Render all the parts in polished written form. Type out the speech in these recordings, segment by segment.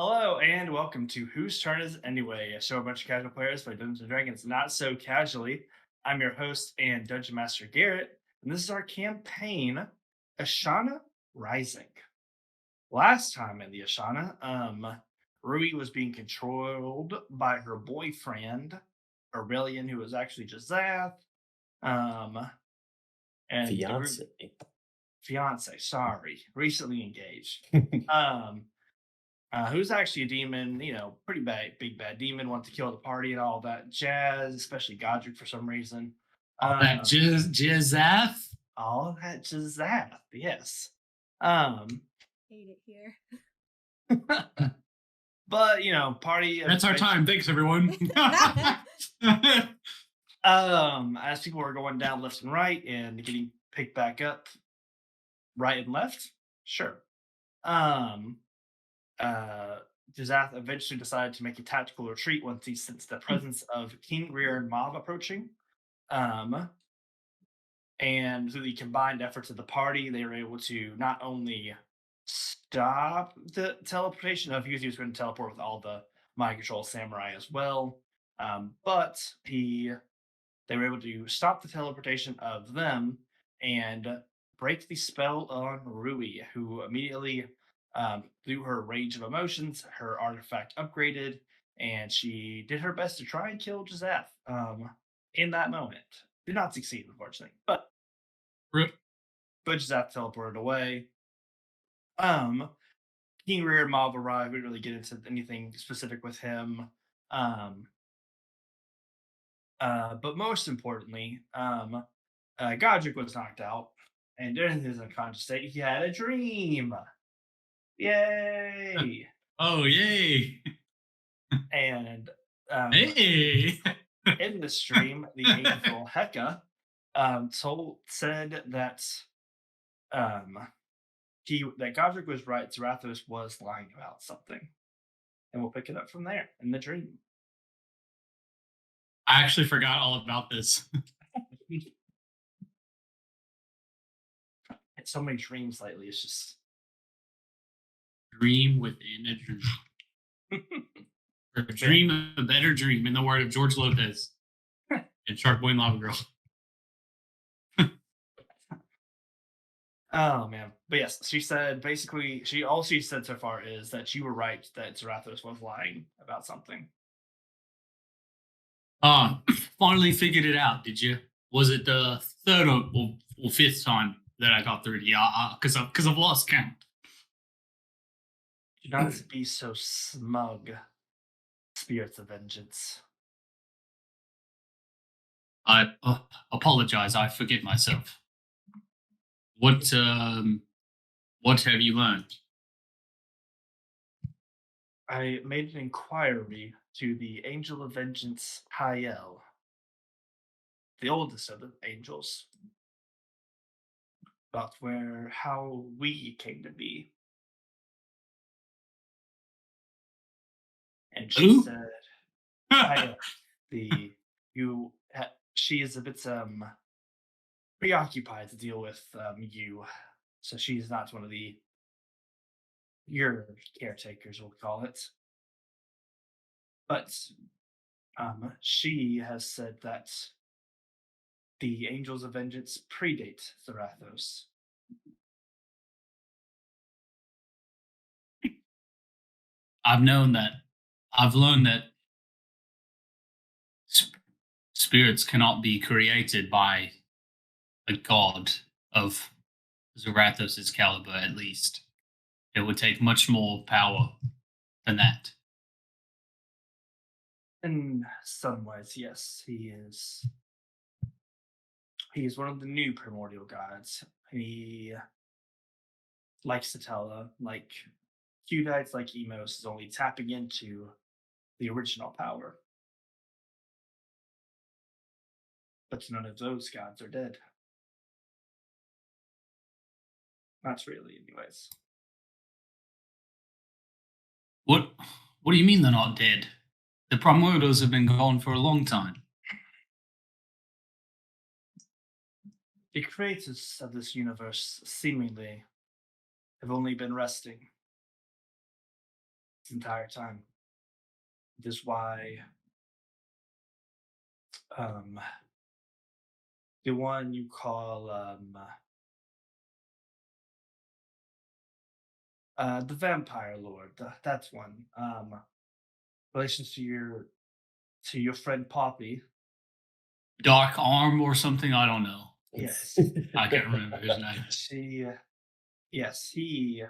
Hello and welcome to Whose Turn Is It Anyway, a show a bunch of casual players play Dungeons and Dragons not so casually. I'm your host and Dungeon Master Garrett, and this is our campaign, Ashana Rising. Last time in the Ashana, Rui was being controlled by her boyfriend, Aurelian, who was actually Jazath, um, and Fiance. fiance, sorry, recently engaged. Um, who's actually a demon, pretty bad, big bad demon, wants to kill the party and all that jazz, especially Godric for some reason. All that Um, jizzath. all that Jazath, yes. Um, Hate it here. but party. That's our time. Thanks, everyone. As people are going down left and right and getting picked back up, right and left, sure. Um, Jazath eventually decided to make a tactical retreat once he sensed the presence of King Rear and Mav approaching. And through the combined efforts of the party, they were able to not only stop the teleportation of he was going to teleport with all the mind control samurai as well, but they were able to stop the teleportation of them and break the spell on Rui, who immediately, through her range of emotions, her artifact upgraded, and she did her best to try and kill Jazath in that moment. Did not succeed, unfortunately, but Rip. Jazath teleported away. Um, King Rear and Mob arrived. We didn't really get into anything specific with him. But most importantly, Godric was knocked out, and during his unconscious state, he had a dream. Yay! Oh, yay. And Hey. in this stream, the angel Heka said that that Godric was right. Zarathos was lying about something, and we'll pick it up from there in the dream. I actually forgot all about this. It's so many dreams lately. It's just Dream within a dream. Or dream a better dream, in the word of George Lopez and Shark Boy and Lava Girl. Oh man, but yes, she said basically she said so far is that you were right that Zarathos was lying about something. Finally figured it out, did you? Was it the third or fifth time that I got through? Yeah, because I've lost count. Do not be so smug, spirits of vengeance. I apologize. I forget myself. What have you learned? I made an inquiry to the Angel of Vengeance Hyel, the oldest of the angels, about how we came to be. And she Who? said, Hyel, she is a bit preoccupied to deal with you, so she's not one of your caretakers, we'll call it. But she has said that the Angels of Vengeance predate Zarathos. I've learned that spirits cannot be created by a god of Zarathos' caliber, at least. It would take much more power than that. In some ways, yes, he is. He is one of the new primordial gods. He likes to tell, like Hudites, like Emos, is only tapping into the original power. But none of those gods are dead. Not really, anyways. What do you mean they're not dead? The Primordials have been gone for a long time. The creators of this universe seemingly have only been resting. this entire time. This is why um, the one you call the Vampire Lord, that's one. Relations to your friend Poppy. Dark Arm or something. I don't know. Yes, I can't remember his name. she. Yes, he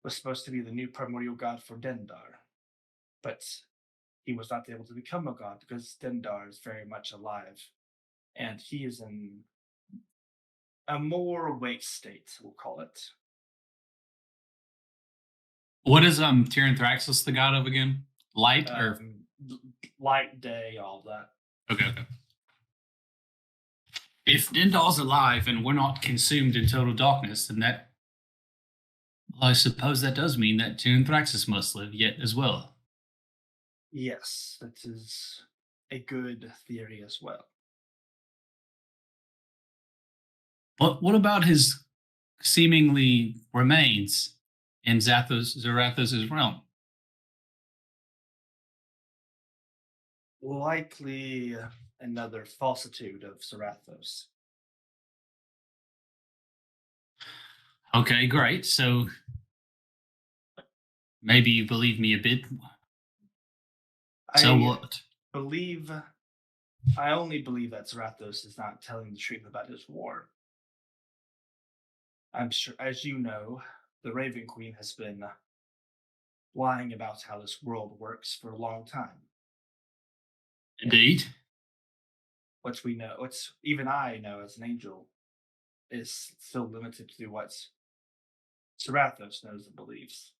was supposed to be the new primordial god for Dendar, but he was not able to become a god because Dendar is very much alive, and he is in a more awake state, we'll call it. What is Tyranthraxus the god of again? Light or Light day, all that. okay. If Dindal's alive and we're not consumed in total darkness, then that well, I suppose that does mean that Tyranthraxus must live yet as well. Yes, that is a good theory as well. But what about his seemingly remains in Zarathos' realm? Likely another falsitude of Serathos. Okay, great. So maybe you believe me a bit. So I what? believe, I only believe that Zarathos is not telling the truth about his war. I'm sure, as you know, the Raven Queen has been lying about how this world works for a long time. Indeed. What we know, what's even I know as an angel, is still limited to what Serathos knows and believes.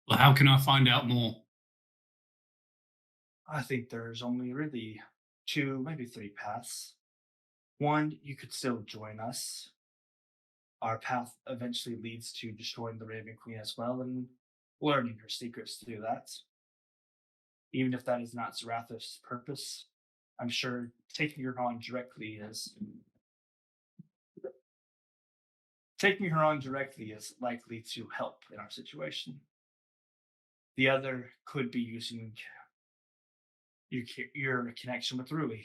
Well, how can I find out more? I think there's only really two, maybe three paths. One, you could still join us. Our path eventually leads to destroying the Raven Queen as well and learning her secrets to do that. Even if that is not Zarathos' purpose, I'm sure taking her on directly is likely to help in our situation. The other could be using your connection with Rui,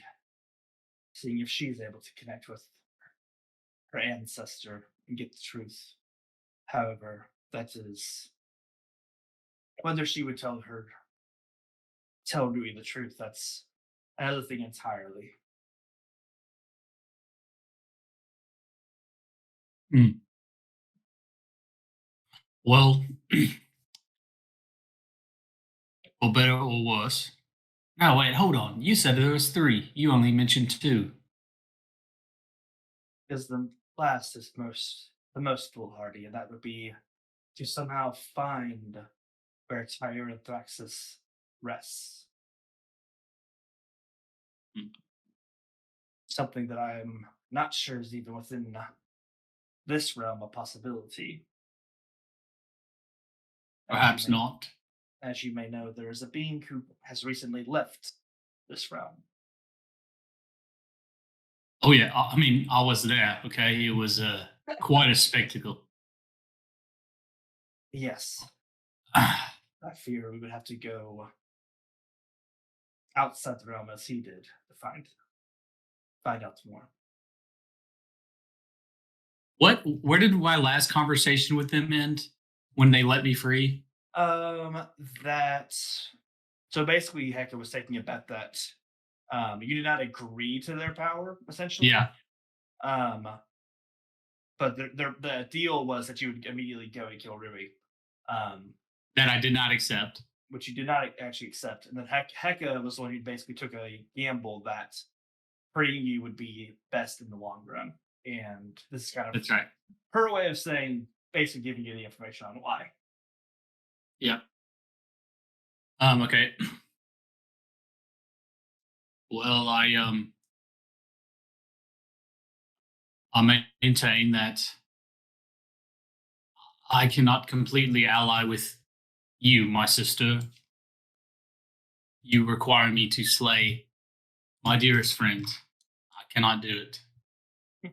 seeing if she's able to connect with her ancestor and get the truth. However, that is whether she would tell Rui the truth. That's another thing entirely. Hmm. Well, or better or worse. No, wait, hold on. You said there was three. You only mentioned two. Because the last is the most foolhardy, and that would be to somehow find where Tyranthraxus rests. Hmm. Something that I'm not sure is even within this realm a possibility. As you Perhaps may not. as you may know, there is a being who has recently left this realm. Oh yeah, I mean, I was there. Okay, it was quite a spectacle. Yes, I fear we would have to go outside the realm as he did to find out more. What? Where did my last conversation with them end? When they let me free? Um, that so basically, Hector was taking a bet that you did not agree to their power, essentially. Yeah, Um, but the deal was that you would immediately go to kill Rui, um, that I did not accept. which you did not actually accept. And then Hecka was the one who basically took a gamble that freeing you would be best in the long run. And this is kind of That's right. her way of saying, basically giving you the information on why. Yeah. Okay. Well, I maintain that I cannot completely ally with you, my sister. You require me to slay my dearest friend. I cannot do it.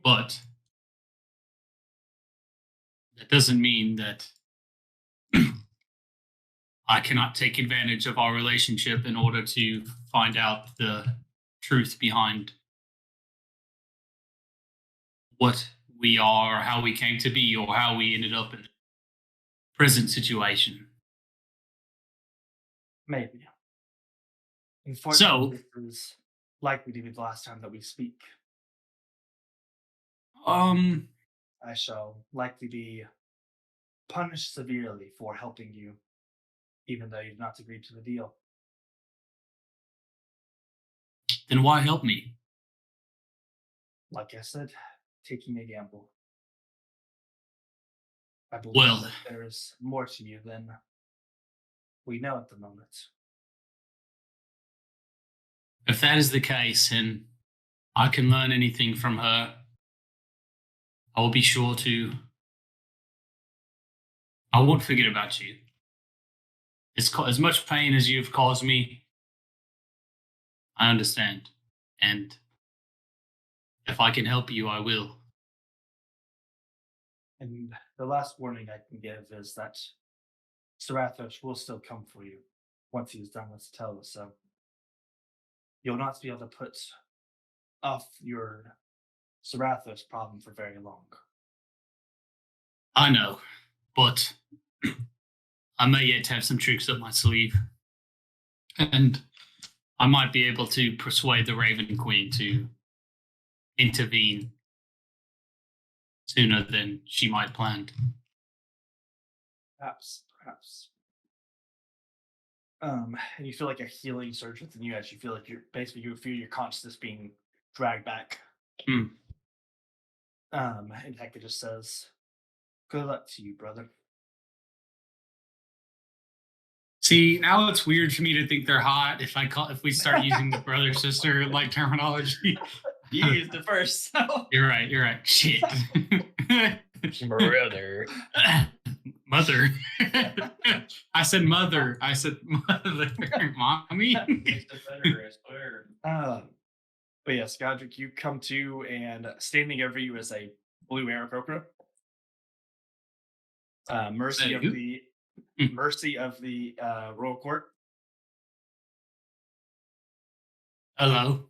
But That doesn't mean that I cannot take advantage of our relationship in order to find out the truth behind what we are, how we came to be, or how we ended up in the present situation. Maybe. Unfortunately, So, this is likely to be the last time that we speak. um, I shall likely be punished severely for helping you, even though you've not agreed to the deal. then why help me? Like I said, taking a gamble. I believe Well, that there is more to you than we know at the moment. if that is the case and I can learn anything from her, I will be sure to. I won't forget about you. As much pain as you've caused me, I understand. And if I can help you, I will. And the last warning I can give is that Sarathos will still come for you once he's done with Satella, so you'll not be able to put off your Sarathos problem for very long. I know, but I may yet have some tricks up my sleeve. And I might be able to persuade the Raven Queen to intervene sooner than she might planned. Perhaps, perhaps. And you feel like a healing surge within you as you feel like you're basically you feel your consciousness being dragged back. Hmm. And Hector just says, "Good luck to you, brother." See, now it's weird for me to think they're hot if we start using the brother sister like terminology. You used it first, so You're right. You're right. Shit. Brother. Mother. I said mother. I said mother. Mommy. Makes it better, I swear. But yes, Godric, you come to, and standing over you is a blue Aarakocra. Mercy Say of who? the Hmm. Mercy of the Royal Court. Hello.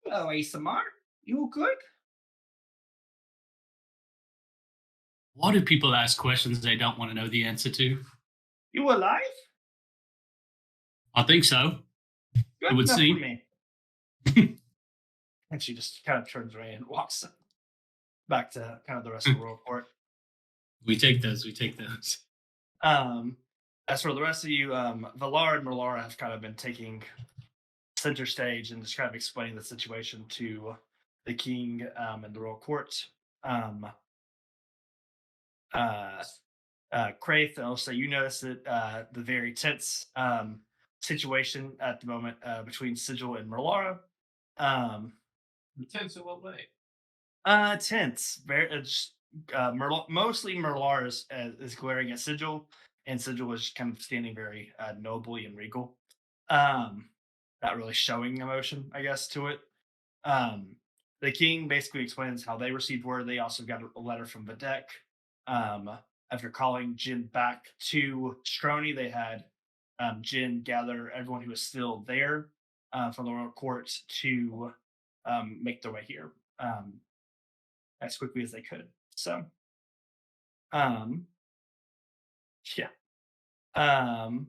Hello, ASMR. You good? Why do people ask questions they don't want to know the answer to? You alive? I think so. It Good would enough for seem. me. And she just kind of turns away and walks back to kind of the rest of the Royal Court. We take those. We take those. Um, as for the rest of you, Valar and Merlara have kind of been taking center stage and just kind of explaining the situation to the king and the royal court. Um, uh, Kraith, also, you notice that the very tense situation at the moment between Sigil and Merlara. Um, Intense in what way? Tense, very. Mostly Merlar is glaring at Sigil, and Sigil is kind of standing very nobly and regal. Um, Not really showing emotion, I guess, to it. Um, the king basically explains how they received word. They also got a letter from Videk. Um, After calling Jin back to Stroni, they had Jin gather everyone who was still there from the royal court to make their way here as quickly as they could. So, um, yeah. Um,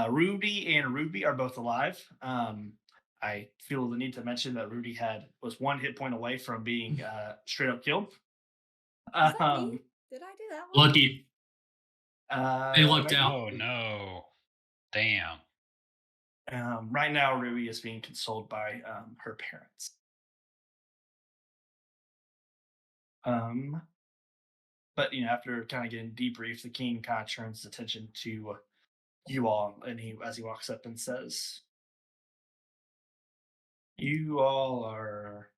Rudy and Ruby are both alive. I feel the need to mention that Rudy was 1 hit point away from being straight up killed. Was that me? Um, Did I do that one? Lucky. They lucked right, out. Oh no. Damn. right now, Ruby is being consoled by her parents. Um, but after kind of getting debriefed, the king kind of turns his attention to you all, and as he walks up and says, "You all are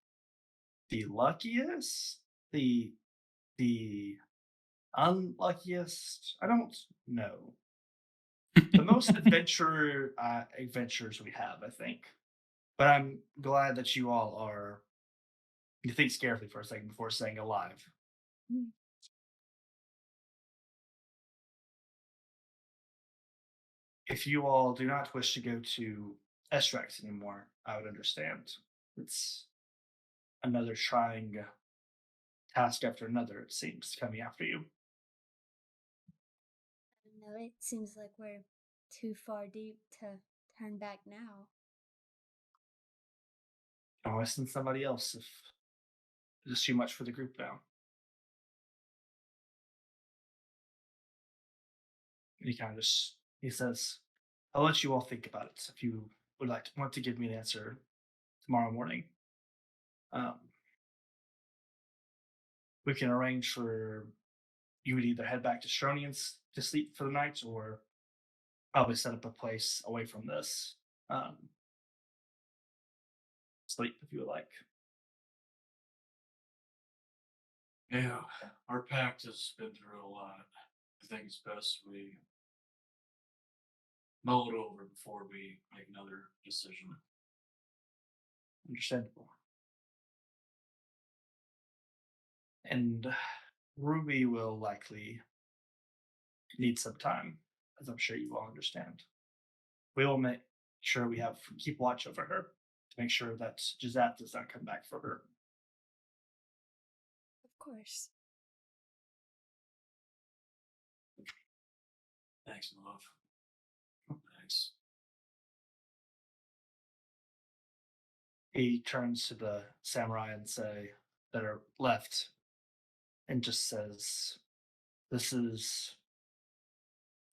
the luckiest, the unluckiest. I don't know. The most adventures we have, I think. But I'm glad that you all are. You think carefully for a second before saying alive. Mm. If you all do not wish to go to Estrax anymore, I would understand. It's another trying task after another, it seems, coming after you. I don't know. It seems like we're too far deep to turn back now. You can always send somebody else if it's too much for the group now. And he says, I'll let you all think about it if you would want to give me an answer tomorrow morning. Um, we can arrange for you would either head back to Stronians to sleep for the night or probably set up a place away from this. Um, Sleep if you would like. Yeah, our pact has been through a lot. I think it's best we mull it over before we make another decision. Understandable. And Ruby will likely need some time, as I'm sure you all understand. We will make sure we keep watch over her to make sure that Gisette does not come back for her. Of course. Thanks, love. Thanks. He turns to the samurai and say that are left and just says, "This is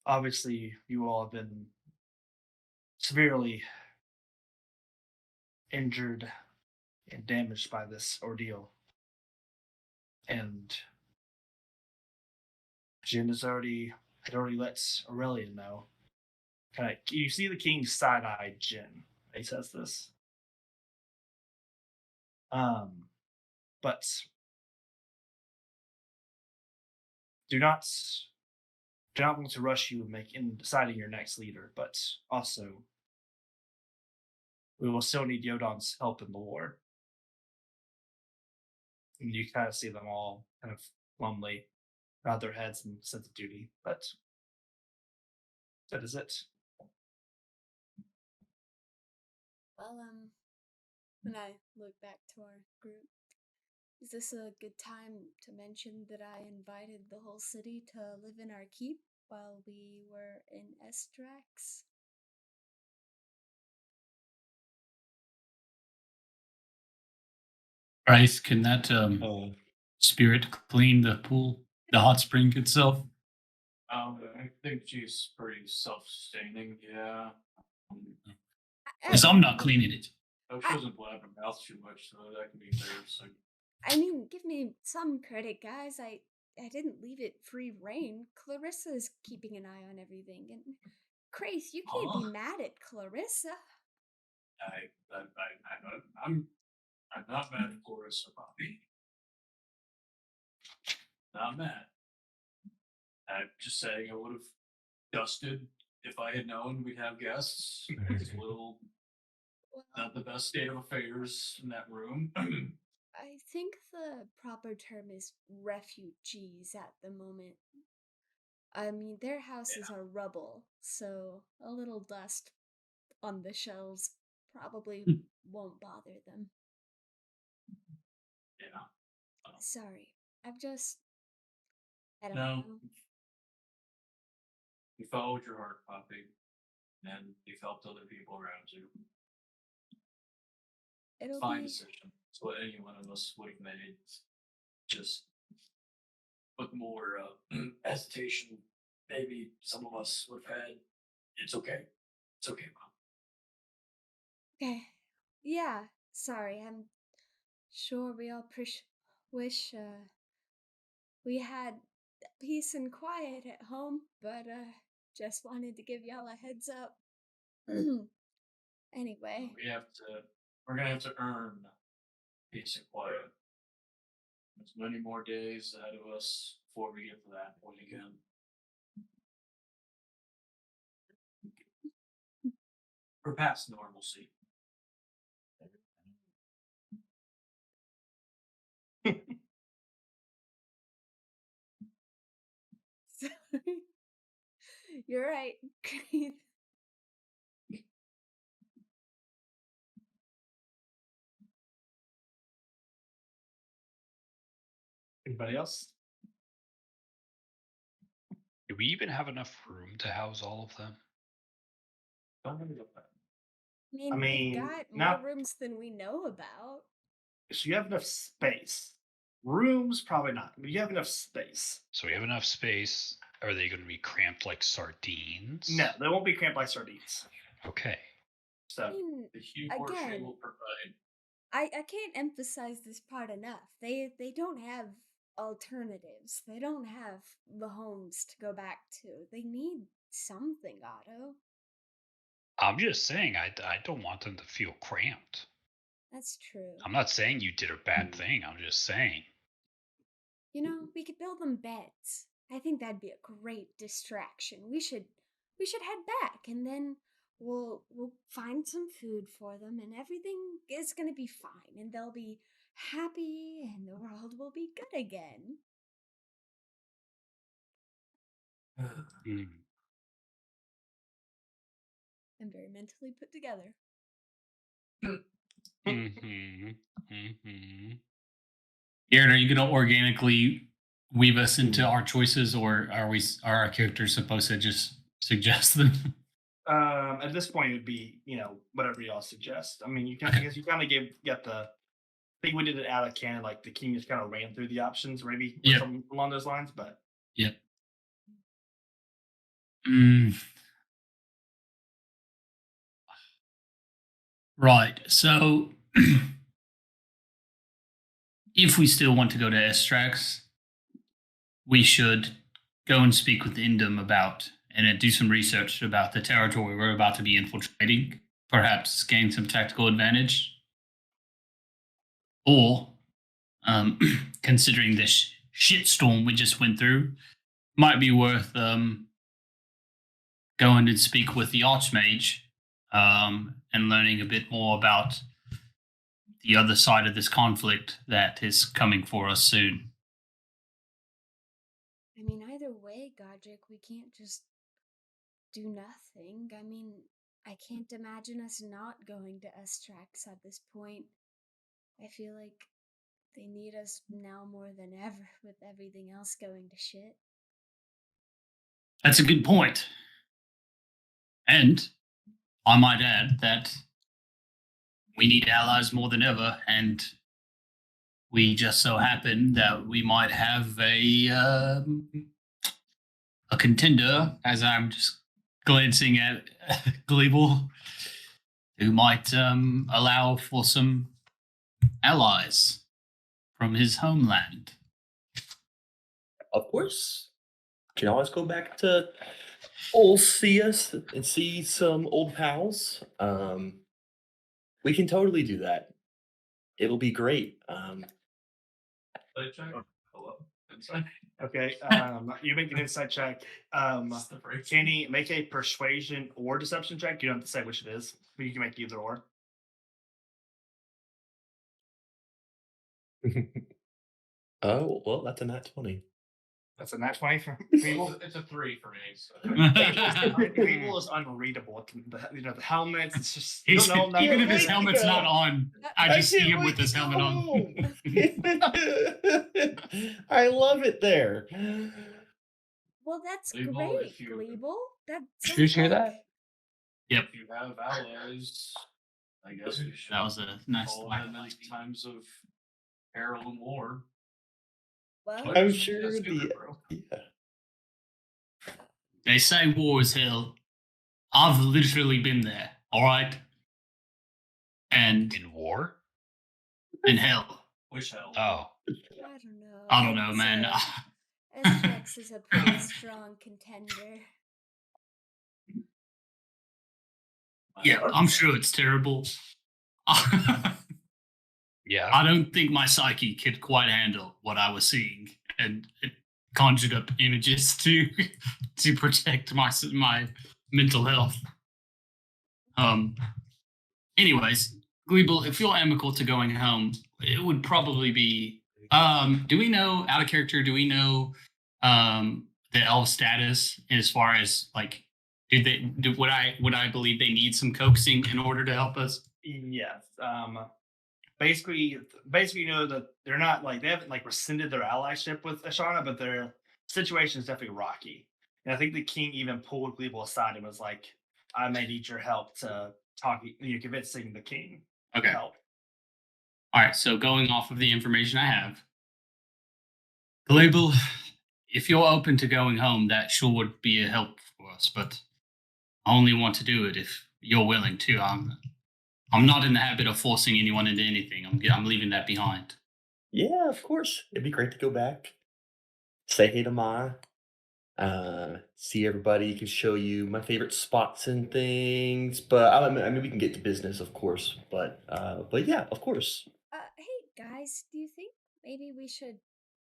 obviously you all have been severely injured and damaged by this ordeal, and Jin had already let Aurelian know. Kind of, you see the king side-eye Jin. He says this, but do not do not want to rush you in deciding your next leader, but also we will still need Yodon's help in the war. And you kind of see them all kind of glumly nod their heads and sense of duty, but that is it. Well, when I look back to our group, is this a good time to mention that I invited the whole city to live in our keep while we were in Estrax? Bryce, can that Oh. spirit clean the pool, the hot spring itself? I think she's pretty self-sustaining. Yeah. Because I'm not cleaning it. Oh, she doesn't blab her mouth too much, so that can be fair. So I mean, give me some credit, guys. I didn't leave it free reign. Clarissa's keeping an eye on everything, and Crace, you can't be Huh? mad at Clarissa. I'm not mad at Clarissa, Bobby. Not mad. I'm just saying I would have dusted if I had known we'd have guests. It's a little Well, not the best state of affairs in that room. I think the proper term is refugees at the moment. I mean, their houses Yeah. are rubble, so a little dust on the shelves probably won't bother them. Yeah. Sorry, I've just. I don't No, know. you followed your heart, Poppy, and you've helped other people around you. It'll Fine be. decision. It's what any one of us would have made. Just with more hesitation, maybe some of us would have had. It's okay. It's okay, Mom. Okay. Yeah, sorry, I'm sure we all wish we had peace and quiet at home, but just wanted to give y'all a heads up. Anyway, We're gonna have to earn peace and quiet. There's many more days ahead of us before we get to that point again. We're past normalcy. sorry. You're right, Keith. Anybody else? Do we even have enough room to house all of them? I mean, we've got more not rooms than we know about. so you have enough space. Rooms, probably not, but you have enough space. So we have enough space. Are they going to be cramped like sardines? No, they won't be cramped like sardines. Okay. I So mean, The huge portion again, will provide. I can't emphasize this part enough. They don't have alternatives. They don't have the homes to go back to. They need something, Otto. I'm just saying, I don't want them to feel cramped. That's true. I'm not saying you did a bad thing. I'm just saying. You know, we could build them beds. I think that'd be a great distraction. We should head back and then we'll find some food for them and everything is going to be fine and they'll be happy and the world will be good again. Hmm. I'm very mentally put together. Mm-hmm. Mm-hmm. Aaron, are you going to organically weave us into our choices, or are our characters supposed to just suggest them? at this point, it'd be whatever y'all suggest. I mean, I guess you kind of get the. I think we did it out of canon, like the king just kind of ran through the options, maybe or Yep. something along those lines. But Yep. Mm. Right. So, if we still want to go to Estrax, we should go and speak with Indum about and then do some research about the territory we're about to be infiltrating. Perhaps gain some tactical advantage, or considering this shitstorm we just went through, might be worth going and speak with the Archmage and learning a bit more about the other side of this conflict that is coming for us soon. I mean, either way, Godric, we can't just do nothing. I mean, I can't imagine us not going to Estrax at this point. I feel like they need us now more than ever with everything else going to shit. That's a good point. And I might add that we need allies more than ever, and we just so happen that we might have a contender, as I'm just glancing at Gleeble, who might allow for some allies from his homeland. Of course. Can always go back to old CS and see some old pals. We can totally do that. It'll be great. Hello. Inside. okay, you make an insight check. That's the break. Kenny, make a persuasion or deception check. You don't have to say which it is, but you can make either or. Oh, well, that's a nat 20. That's a nat 20 for people. It's a 3 for me. So. People is unreadable. The helmets. It's just you He's- don't know even nothing. if his wait, helmet's yeah. not on, I just see him with his helmet on. on. I love it there. Well, that's Gleeble, great, if you- Gleeble. That Did you sounds hear like that? Yep, If you have allies, I guess we should. that was a nice follow line. them in times of peril and war. well, I'm Yeah, sure that's good, the bro. yeah. They say war is hell. I've literally been there, all right? And In war? in hell. Wish hell. Oh. I don't know, man. Estrax is a pretty strong contender. Yeah, I'm sure it's terrible. Yeah. I don't think my psyche could quite handle what I was seeing, and it conjured up images to protect my mental health. Anyways, Gleeble, if you're amicable to going home, it would probably be. Do we know out of character? Do we know the elf status as far as like? Would I believe they need some coaxing in order to help us? Yes. basically, basically, you know that they're not like they haven't like rescinded their allyship with Ashana, but their situation is definitely rocky. And I think the king even pulled people aside and was like, "I may need your help to convincing the king to Okay. help." All right. So going off of the information I have, Global, if you're open to going home, that sure would be a help for us. But I only want to do it if you're willing to. I'm not in the habit of forcing anyone into anything. I'm leaving that behind. Yeah, of course. It'd be great to go back, say hey to Ma, see everybody, can show you my favorite spots and things. But I mean, we can get to business, of course. But yeah, of course. Hey guys, do you think maybe we should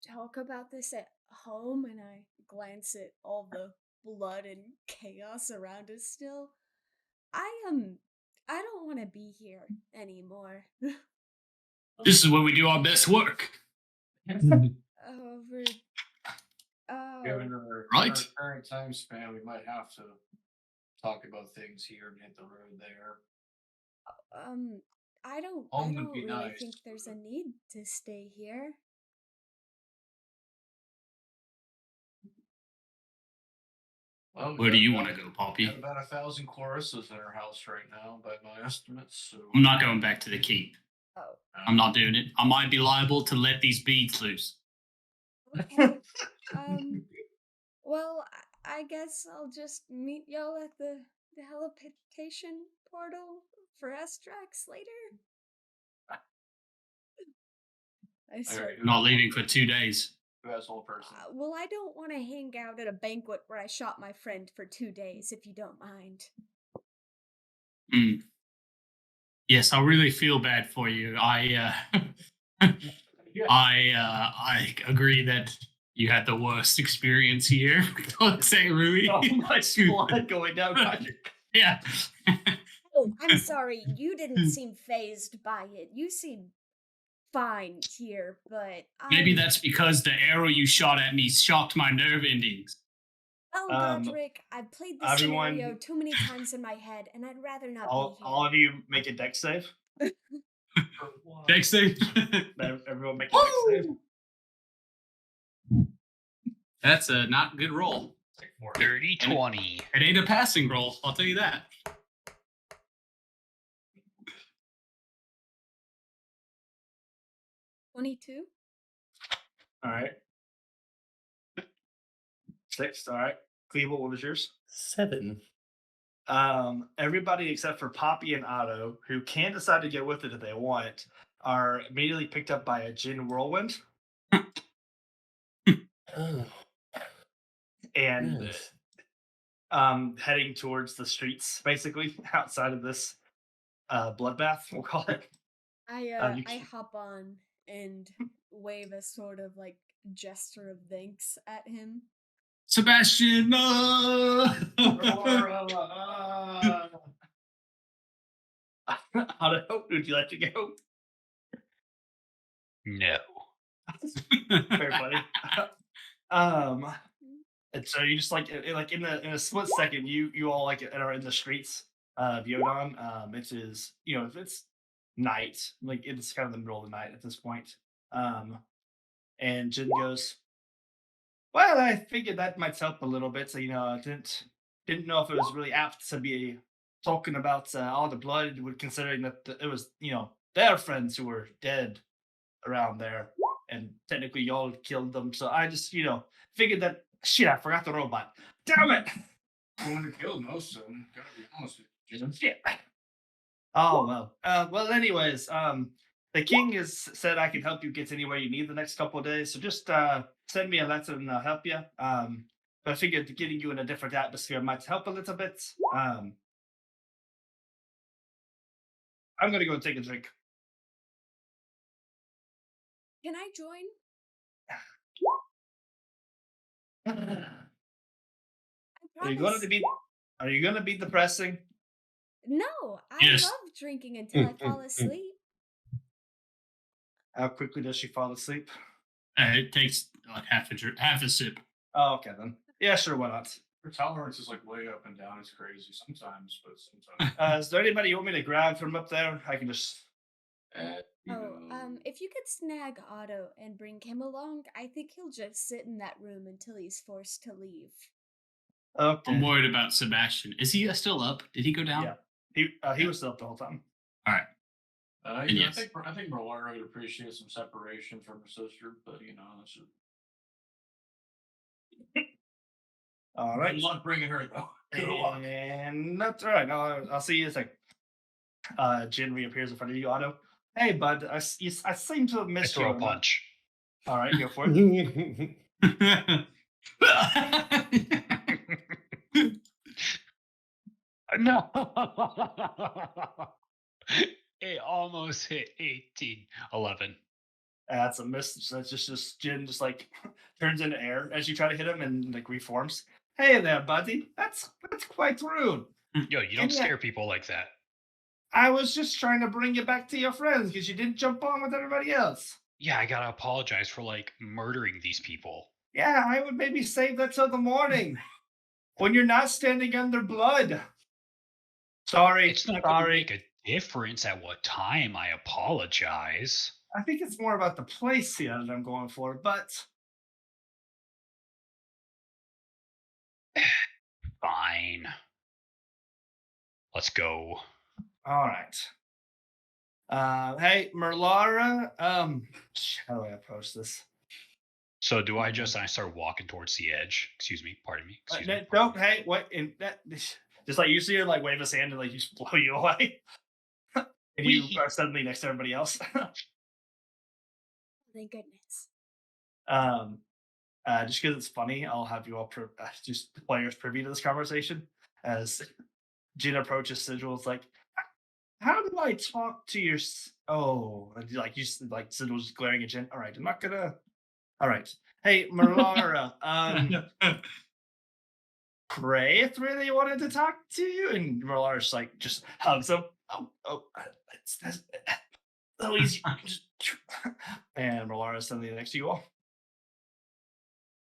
talk about this at home? And I glance at all the blood and chaos around us still. I don't want to be here anymore. This is where we do our best work. Over. Given Oh, our Right. current time span, we might have to talk about things here and hit the road there. um, I Home would don't be really nice. think there's a need to stay here. Well, Where do you want to go, got Poppy? about 1,000 choruses in our house right now, by my estimates. So I'm not going back to the keep. Oh, I'm not doing it. I might be liable to let these beads loose. okay. Um, well, I guess I'll just meet y'all at the teleportation portal for Estrax later. I start. I'm not leaving for 2 days. Who has whole person? Well, I don't want to hang out at a banquet where I shot my friend for 2 days, if you don't mind. Mm. Yes, I really feel bad for you. I agree that you had the worst experience here. Say Rui. So much blood going down Roger. Yeah. Oh, I'm sorry. You didn't seem phased by it. You seem fine here, but Maybe I'm. that's because the arrow you shot at me shocked my nerve endings. Oh, Um, Godric, I've played this everyone- scenario too many times in my head, and I'd rather not all, be all here. of you make a deck save. Next thing. Everyone make a deck save. That's a not good roll. Dirty 20. It ain't a passing roll, I'll tell you that. 22? All right. 6. All right. Cleveland, what was yours? 7. Everybody except for Poppy and Otto, who can decide to go with it if they want, are immediately picked up by a Jin whirlwind Oh, and nice. heading towards the streets, basically outside of this bloodbath. We'll call it. You I can- hop on and wave a sort of like gesture of thanks at him. Sebastian! Otto, would you like to go? No. Very funny. And so you just like in a split second, you all like are in the streets of Yodon. It is it's night, like it's kind of the middle of the night at this point. And Jin goes, "Well, I figured that might help a little bit. So I didn't know if it was really apt to be talking about all the blood, with considering that it was their friends who were dead around there, and technically y'all killed them. So I just figured that shit. I forgot the robot. Damn it! I want to kill most of them. Gotta be honest with you. Shit. Oh well. Well, anyways, the king has said I can help you get anywhere you need the next couple of days. So just send me a letter and I'll help you. But I figured getting you in a different atmosphere might help a little bit. I'm gonna go take a drink. Can I join? I Are you going promise. to be? Are you gonna be depressing? No, I Yes. love drinking until I fall asleep. How quickly does she fall asleep? It takes like half a sip. Oh, okay then. Yeah, sure. Why not? Her tolerance is like way up and down. It's crazy sometimes, but sometimes. Is there anybody you want me to grab from up there? I can just If you could snag Otto and bring him along, I think he'll just sit in that room until he's forced to leave. I'm Okay. worried about Sebastian. Is he still up? Did he go down? Yeah. He was still up the whole time. All right. And Yeah, yes. I think Rolara would appreciate some separation from her sister, but that's just, All right. good luck bringing her though. Good luck. And that's all right. I'll see you in a second. Jin reappears in front of you, Otto. Hey, bud. I seem to have I missed throw you. a punch. All right, go for it. No. It almost hit 18. 11. That's a miss. So that's just Jin just like turns into air as you try to hit him and like reforms. Hey there, buddy. That's quite rude. Yo, you And don't yet, scare people like that. I was just trying to bring you back to your friends because you didn't jump on with everybody else. Yeah, I gotta apologize for murdering these people. Yeah, I would maybe save that till the morning when you're not standing under blood. Sorry, It's not gonna sorry. make a difference at what time. I apologize. I think it's more about the place here that I'm going for, but Fine. Let's go. all right. Hey, Merlara. How do I approach this? So do I start walking towards the edge? Excuse me, pardon me. Excuse me. Don't. Hey, wait. In that, just like you see her, like wave his hand and like just blow you away, and you We- are suddenly next to everybody else. Thank goodness. Just because it's funny, I'll have you all just the players privy to this conversation as Jin approaches Sigil. It's like, how do I talk to your? Oh, and like you like Sigil's just glaring at Jin. All right, I'm not gonna. All right, hey Merlara. Praeth really wanted to talk to you, and Merlara's like just hugs him. That's so easy. And Merlara's suddenly next to you all.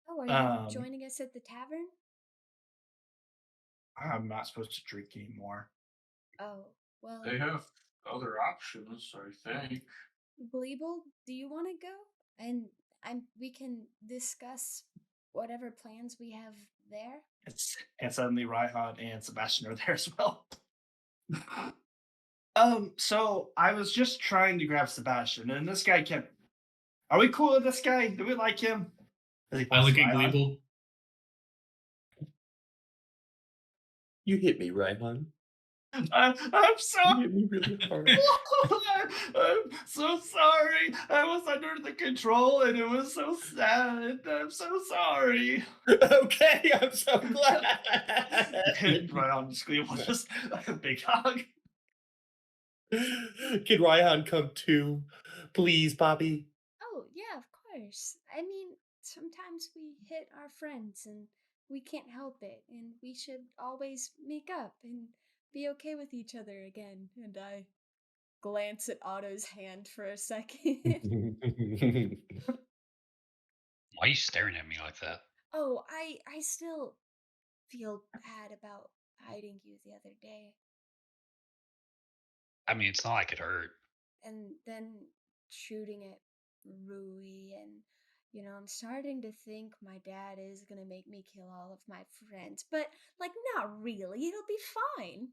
Oh, are you Um, joining us at the tavern? I'm not supposed to drink anymore. Oh, well, They have other options, I think. Bleeble, do you want to go? And we can discuss whatever plans we have there. And suddenly Raihan and Sebastian are there as well. So I was just trying to grab Sebastian, and this guy kept. Are we cool with this guy? Do we like him? As he I points look to at Raihan. Gleeble. You hit me, right, hon? I'm You sorry. hit me really hard. I'm so sorry. I was under the control, and it was so sad. I'm so sorry. Okay, I'm so glad. Right on the screen was just a big hug. Can Ryan come too? Please, Bobby. Oh, yeah, of course. I mean, sometimes we hit our friends and we can't help it, and we should always make up and be okay with each other again. And I glance at Otto's hand for a second. Why are you staring at me like that? Oh, I still feel bad about hiding you the other day. I mean, it's not like it hurt. And then shooting at Rui, and I'm starting to think my dad is gonna make me kill all of my friends, but like not really. It'll be fine.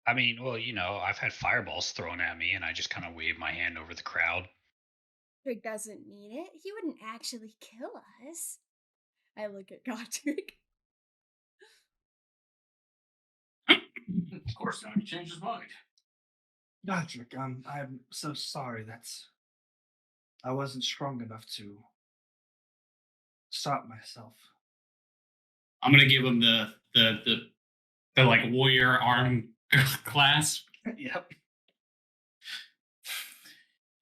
I mean, well, I've had fireballs thrown at me and I just kind of wave my hand over the crowd. Godric doesn't mean it. He wouldn't actually kill us. I look at Godric. Of course, now he changed his mind. Godric, I'm so sorry. I wasn't strong enough to stop myself. I'm gonna give him the like warrior arm clasp. Yep.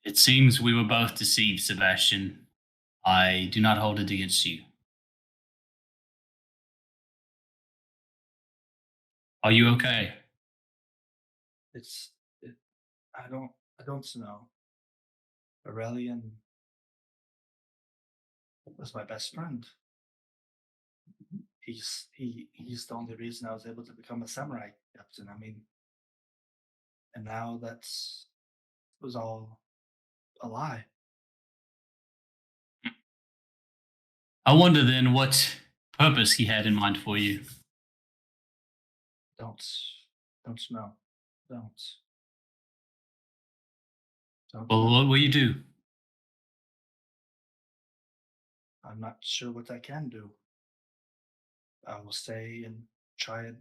It seems we were both deceived, Sebastian. I do not hold it against you. Are you okay? I don't know. Aurelian was my best friend. He's the only reason I was able to become a samurai captain. I mean, and now that's was all a lie. I wonder then what purpose he had in mind for you. Don't don't know. Don't don't Well, know. what will you do? I'm not sure what I can do. I will stay and try and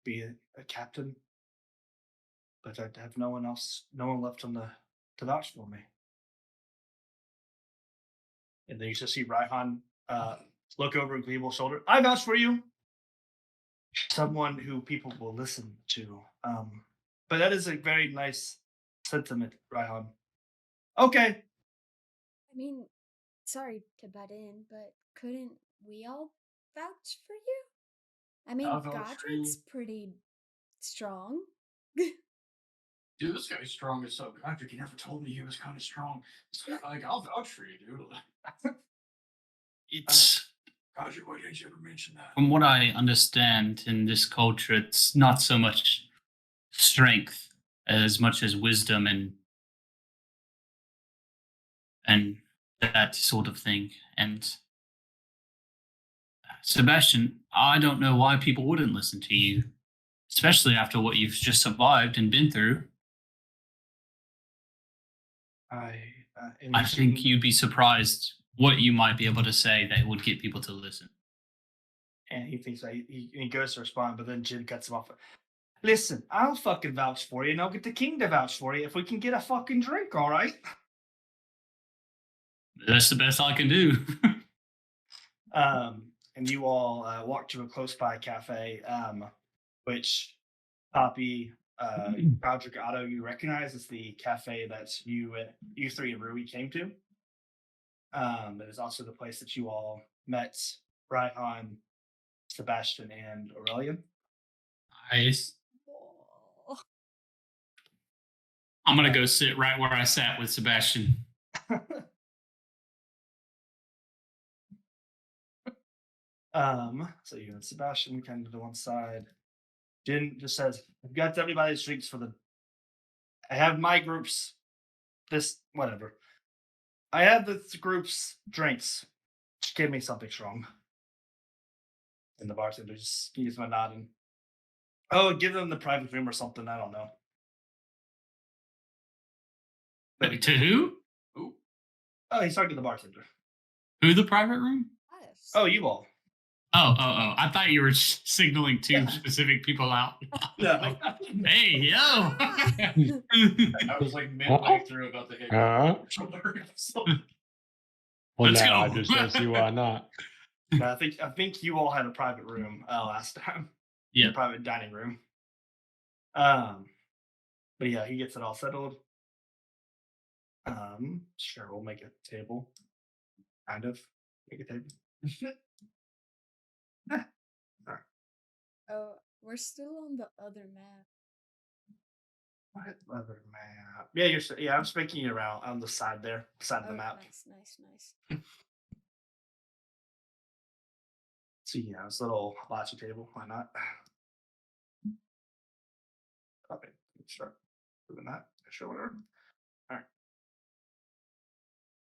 be a captain, but I have no one else, no one left on the to vouch for me. And then you just see Raihan look over Gleeble's shoulder. I vouch for you. Someone who people will listen to. But that is a very nice sentiment, Raihan. Okay. I mean, sorry to butt in, but couldn't we all vouch for you? I I'll mean, vouch for you. Godric's pretty strong. Dude, this guy's strong as so. Godric, he never told me he was kind of strong. So, like, I'll vouch for you, dude. It's Godric, why didn't you ever mention that? from what I understand in this culture, it's not so much strength as much as wisdom and that sort of thing. And Sebastian, I don't know why people wouldn't listen to you, especially after what you've just survived and been through. And I you think see, you'd be surprised what you might be able to say that would get people to listen. and he thinks that he goes to respond, but then Jin cuts him off. Listen, I'll fucking vouch for you, and I'll get the king to vouch for you if we can get a fucking drink, all right? That's the best I can do. And you all walk to a close by cafe, which Poppy, Roderick Otto, you recognize as the cafe that you three and Rui came to. It is also the place that you all met Raihan, Sebastian, and Aurelian. Nice. Oh, I'm gonna go sit right where I sat with Sebastian. So you and Sebastian kind of to one side. Jin just says, I've got everybody's drinks for the I have my groups this whatever. I have this group's drinks. Just give me something strong. And the bartender just gives him a nod and oh, give them the private room or something. I don't know. To who? Ooh. Oh, he's talking to the bartender. Who the private room? yes. Oh, you all. Oh. I thought you were signaling two Yeah. specific people out. No. Hey, yo. Ah. I was like midway through about to hit shoulder. So, Well, Let's now I go. just don't see why not. No, I think you all had a private room last time. Yeah. A private dining room. But yeah, he gets it all settled. Sure, we'll make a table. Kind of. Make a table. Oh, we're still on the other map. What other map? Yeah, yeah, I'm speaking it around on the side there, side of the Oh, map. nice. So yeah, it's a little hibachi table. Why not? Okay, start doing that. Sure, whatever. All right.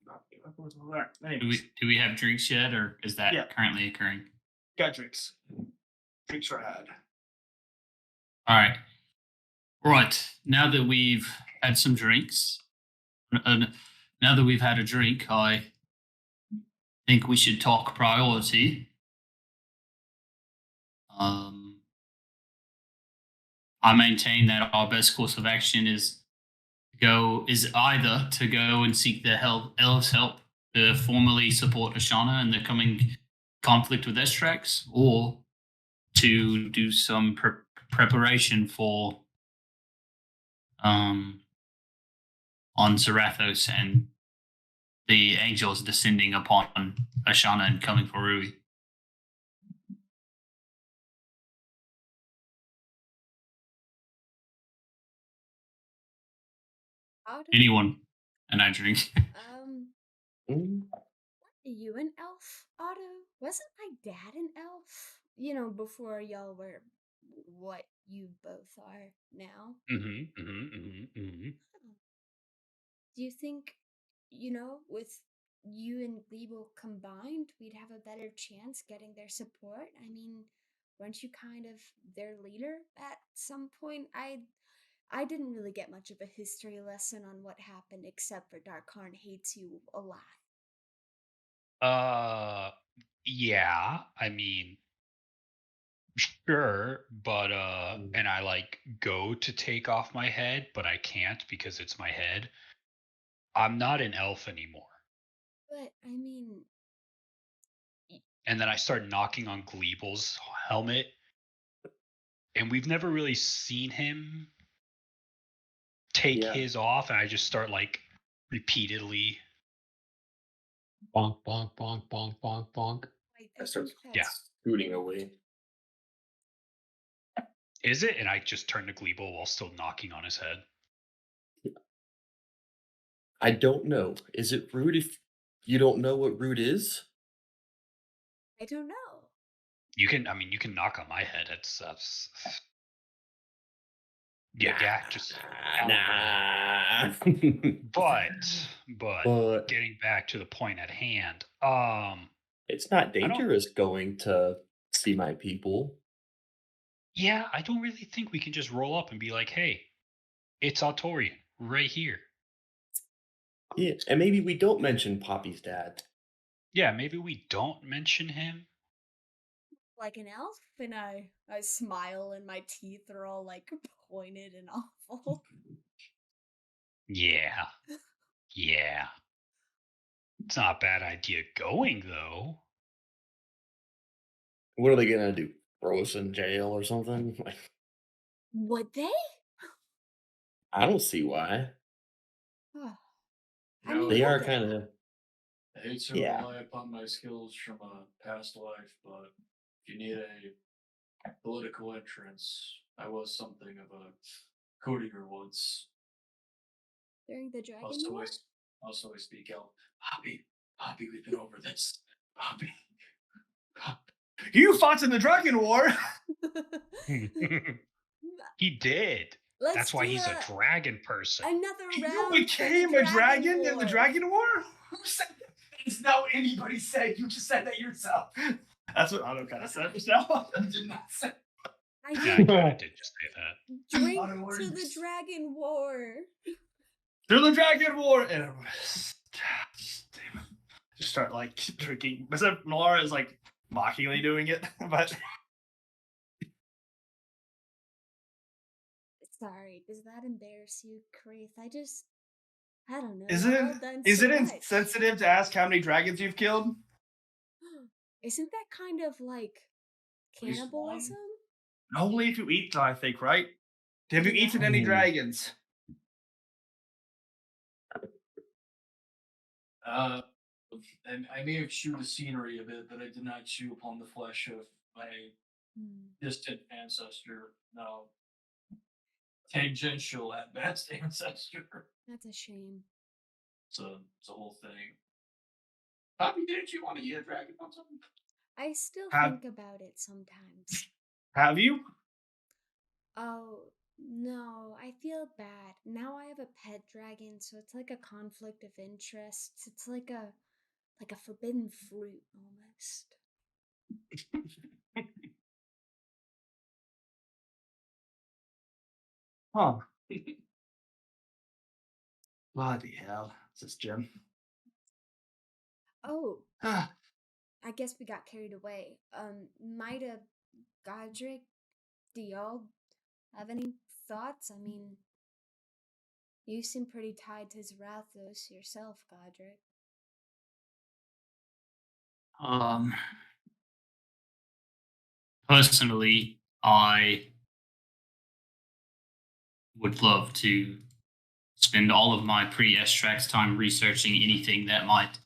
All right. Do Anyways, we have drinks yet, or is that Yeah. currently occurring? got drinks. Drinks are had. All right. Right. Now that we've had some drinks, now that we've had a drink, I think we should talk priority. I maintain that our best course of action is either to go and seek the elves' help to formally support Ashana in the coming conflict with Estrax, or to do some preparation for on Zarathos and the angels descending upon Ashana and coming for Rui. How do Anyone, and I drink. Mm, are you an elf, Otto? Wasn't my dad an elf? You know, before y'all were what you both are now. Mm-hmm. Mm-hmm. Mm-hmm. Mm-hmm. Do you think, with you and Glebo combined, we'd have a better chance getting their support? I mean, weren't you kind of their leader at some point? I didn't really get much of a history lesson on what happened except for Darkarn hates you a lot. Uh, yeah. I mean, sure, but Mm, and I like go to take off my head, but I can't because it's my head. I'm not an elf anymore. But I mean, y- And then I start knocking on Gleeble's helmet, and we've never really seen him take yeah, his off, and I just start like repeatedly. Bonk, bonk, bonk, bonk, bonk, bonk. I I start think Yeah, that's scooting away. is it? And I just turn to Gleeble while still knocking on his head. I don't know. Is it rude if you don't know what rude is? I don't know. You can, I mean, you can knock on my head. Yeah, Nah, yeah, just nah. but But getting back to the point at hand, it's not I don't. dangerous going to see my people. Yeah, I don't really think we can just roll up and be like, "Hey, it's Autorian right here." Yeah, and maybe we don't mention Poppy's dad. Yeah, maybe we don't mention him. Like an elf, and I smile, and my teeth are all like pointed and awful. Yeah, yeah. It's not a bad idea going though. What are they gonna do? Throw us in jail or something? Like, Would they? I don't see why. Oh, You I know, mean, They would are they? kind of, I hate to yeah. rely upon my skills from a past life, but if you need a political entrance, I was something of a courtier once. During the Dragon Also, War? I speak elf. Poppy, we've been over this. Poppy, You fought in the Dragon War. He did. Let's That's why do he's a dragon person. another You round for the became a Dragon dragon in the War. Dragon War? Who said that? It's not what anybody said. You just said that yourself. That's what Otto kind of said just now. I did not say. I Yeah, I did kind of did just say that. drink Otto to words. the Dragon War. Through the Dragon War, and everyone just start like drinking. Except Laura is like mockingly doing it, but Sorry, does that embarrass you, Chris? I don't know. is Y'all it all done is so it much. insensitive to ask how many dragons you've killed? Isn't that kind of like At least one. cannibalism? Only if you eat them, I think, right? Have you Yeah. eaten any dragons? And I may have chewed the scenery a bit, but I did not chew upon the flesh of my distant ancestor. No, tangential at best ancestor. That's a shame. It's a whole thing. Poppy, didn't you want to eat a dragon or something? I still Have think about it sometimes. have you? Oh, no, I feel bad. Now I have a pet dragon, so it's like a conflict of interests. It's like a forbidden fruit almost. Huh. Bloody hell. This is Jim. Oh, Ah, I guess we got carried away. Mida, Godric, do y'all have any thoughts? I mean, you seem pretty tied to Zarathos yourself, Godric. Um, Personally, I would love to spend all of my pre-extracts time researching anything that might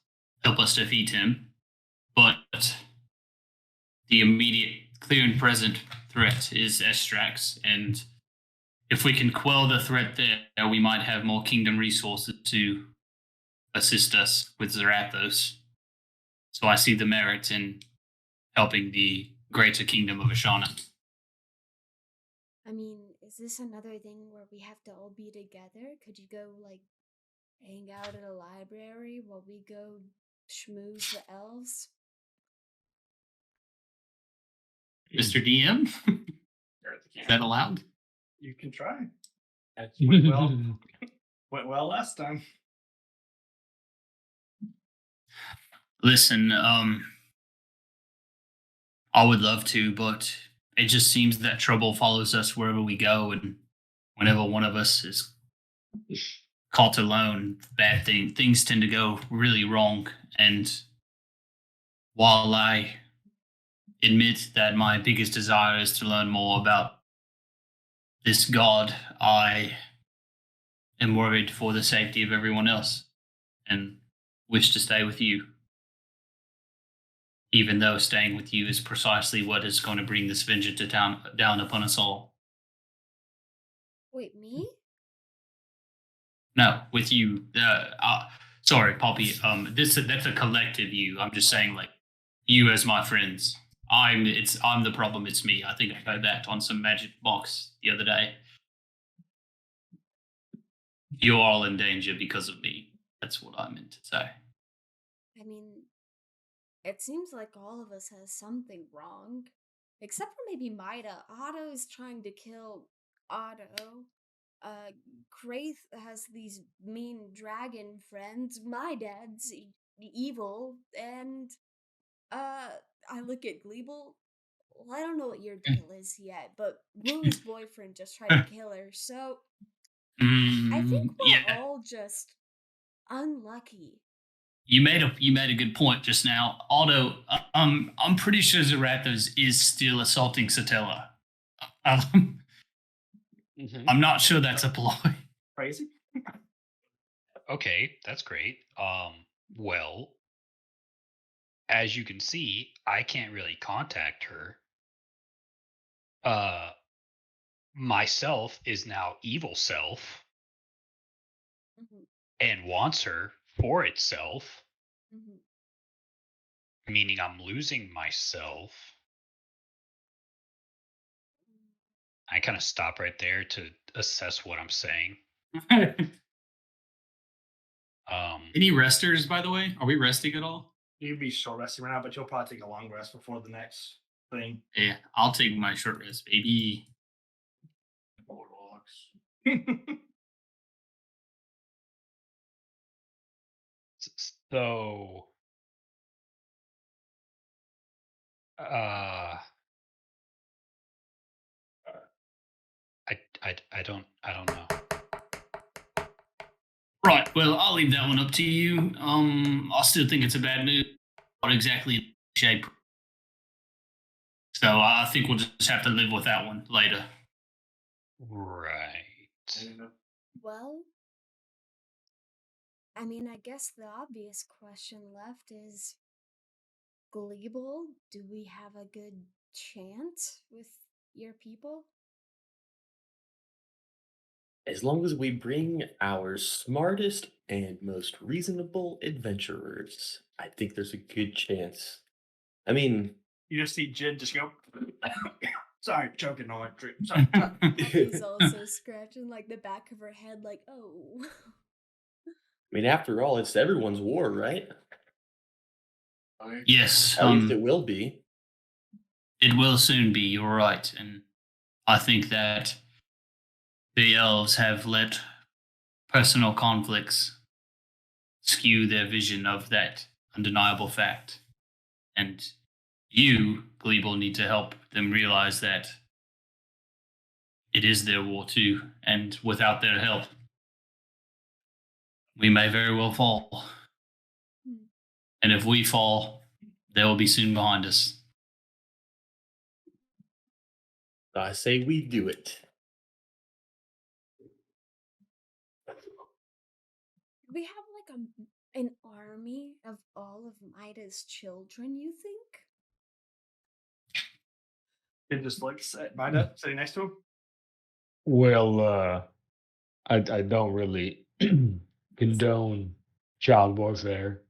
help us defeat him, but the immediate, clear and present threat is extracts, and if we can quell the threat there, we might have more kingdom resources to assist us with Zarathos. So I see the merit in helping the greater kingdom of Ashana. I mean, is this another thing where we have to all be together? Could you go, like, hang out at a library while we go schmooze the elves? Mr. DM, is that allowed? You can try. That's Went well. Went well last time. Listen, I would love to, but it just seems that trouble follows us wherever we go, and whenever one of us is caught alone, things tend to go really wrong. And while I admit that my biggest desire is to learn more about this god, I am worried for the safety of everyone else and wish to stay with you. Even though staying with you is precisely what is going to bring this vengeance down upon us all. Wait, me? No, with you. Sorry, Poppy. That's a collective you. I'm just saying, like, you as my friends. I'm the problem. It's me. I think I heard that on some magic box the other day. You're all in danger because of me. That's what I meant to say. I mean, it seems like all of us has something wrong. Except for maybe Mida. Otto is trying to kill Otto. Kraith has these mean dragon friends. My dad's evil. And, uh, I look at Gleeble. Well, I don't know what your deal is yet, but Wu's boyfriend just tried to kill her, so I think we're Yeah, all just unlucky. you made a good point just now. Although I'm pretty sure Zarathos is still assaulting Satella. Um, Mhm. I'm not sure that's a ploy. Crazy. Okay, that's great. Well, as you can see, I can't really contact her. Uh, myself is now evil self Mhm, and wants her for itself, mhm. meaning I'm losing myself. I kind of stop right there to assess what I'm saying. Um, Any resters, by the way? Are we resting at all? You'd be short resting right now, but you'll probably take a long rest before the next thing. Yeah, I'll take my short rest, baby. Boardwalks. so, uh, I don't know. Right. Well, I'll leave that one up to you. I still think it's a bad move. Not exactly in shape. So I think we'll just have to live with that one later. Right. Well, I mean, I guess the obvious question left is Gleeble, do we have a good chance with your people? As long as we bring our smartest and most reasonable adventurers, I think there's a good chance. I mean, You just see Jin just go. Sorry, choking on my drink. Sorry. Poppy's also scratching like the back of her head, like, oh. after all, it's everyone's war, right? Yes. At least it will be. It will soon be. You're right, and I think that the elves have let personal conflicts skew their vision of that undeniable fact. And you, Gleeble, need to help them realize that it is their war too, and without their help, we may very well fall. Hmm. And if we fall, they will be soon behind us. I say we do it. We have like an army of all of Mida's children, you think? Jin just looks at Mida sitting next to him. Well, I don't really condone child warfare.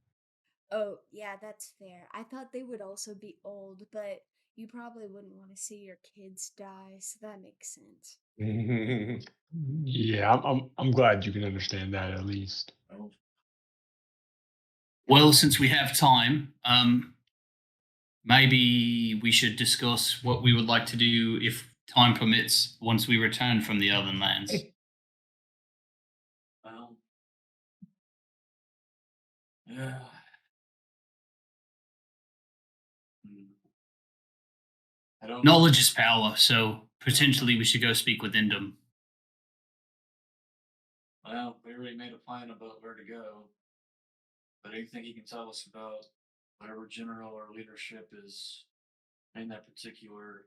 Oh, yeah, that's fair. I thought they would also be old, but you probably wouldn't want to see your kids die, so that makes sense. Yeah, I'm glad you can understand that at least. Oh, Well, since we have time, maybe we should discuss what we would like to do if time permits once we return from the Elven lands. well, yeah. Hmm. I don't know. Knowledge is power, so potentially we should go speak with Indum. Well, we already made a plan about where to go. But anything he can tell us about whatever general or leadership is in that particular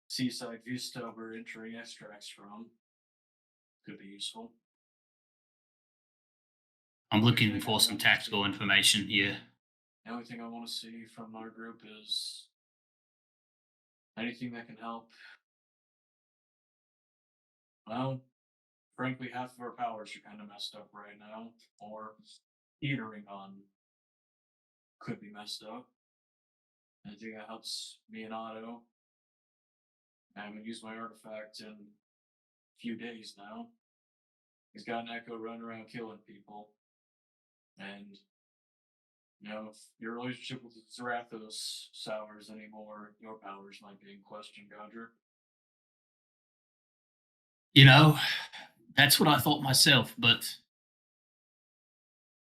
seaside vista we're entering extracts from could be useful. I'm Only looking thing I for some want to tactical see- information here. The only thing I want to see from our group is anything that can help. Well, frankly, half of our powers are kind of messed up right now, or teetering on could be messed up. Anything that helps me and Otto. I haven't used my artifact in a few days now. He's got an echo running around killing people. And, if your relationship with Zarathos sours anymore, your powers might be in question, Godric. You know, that's what I thought myself, but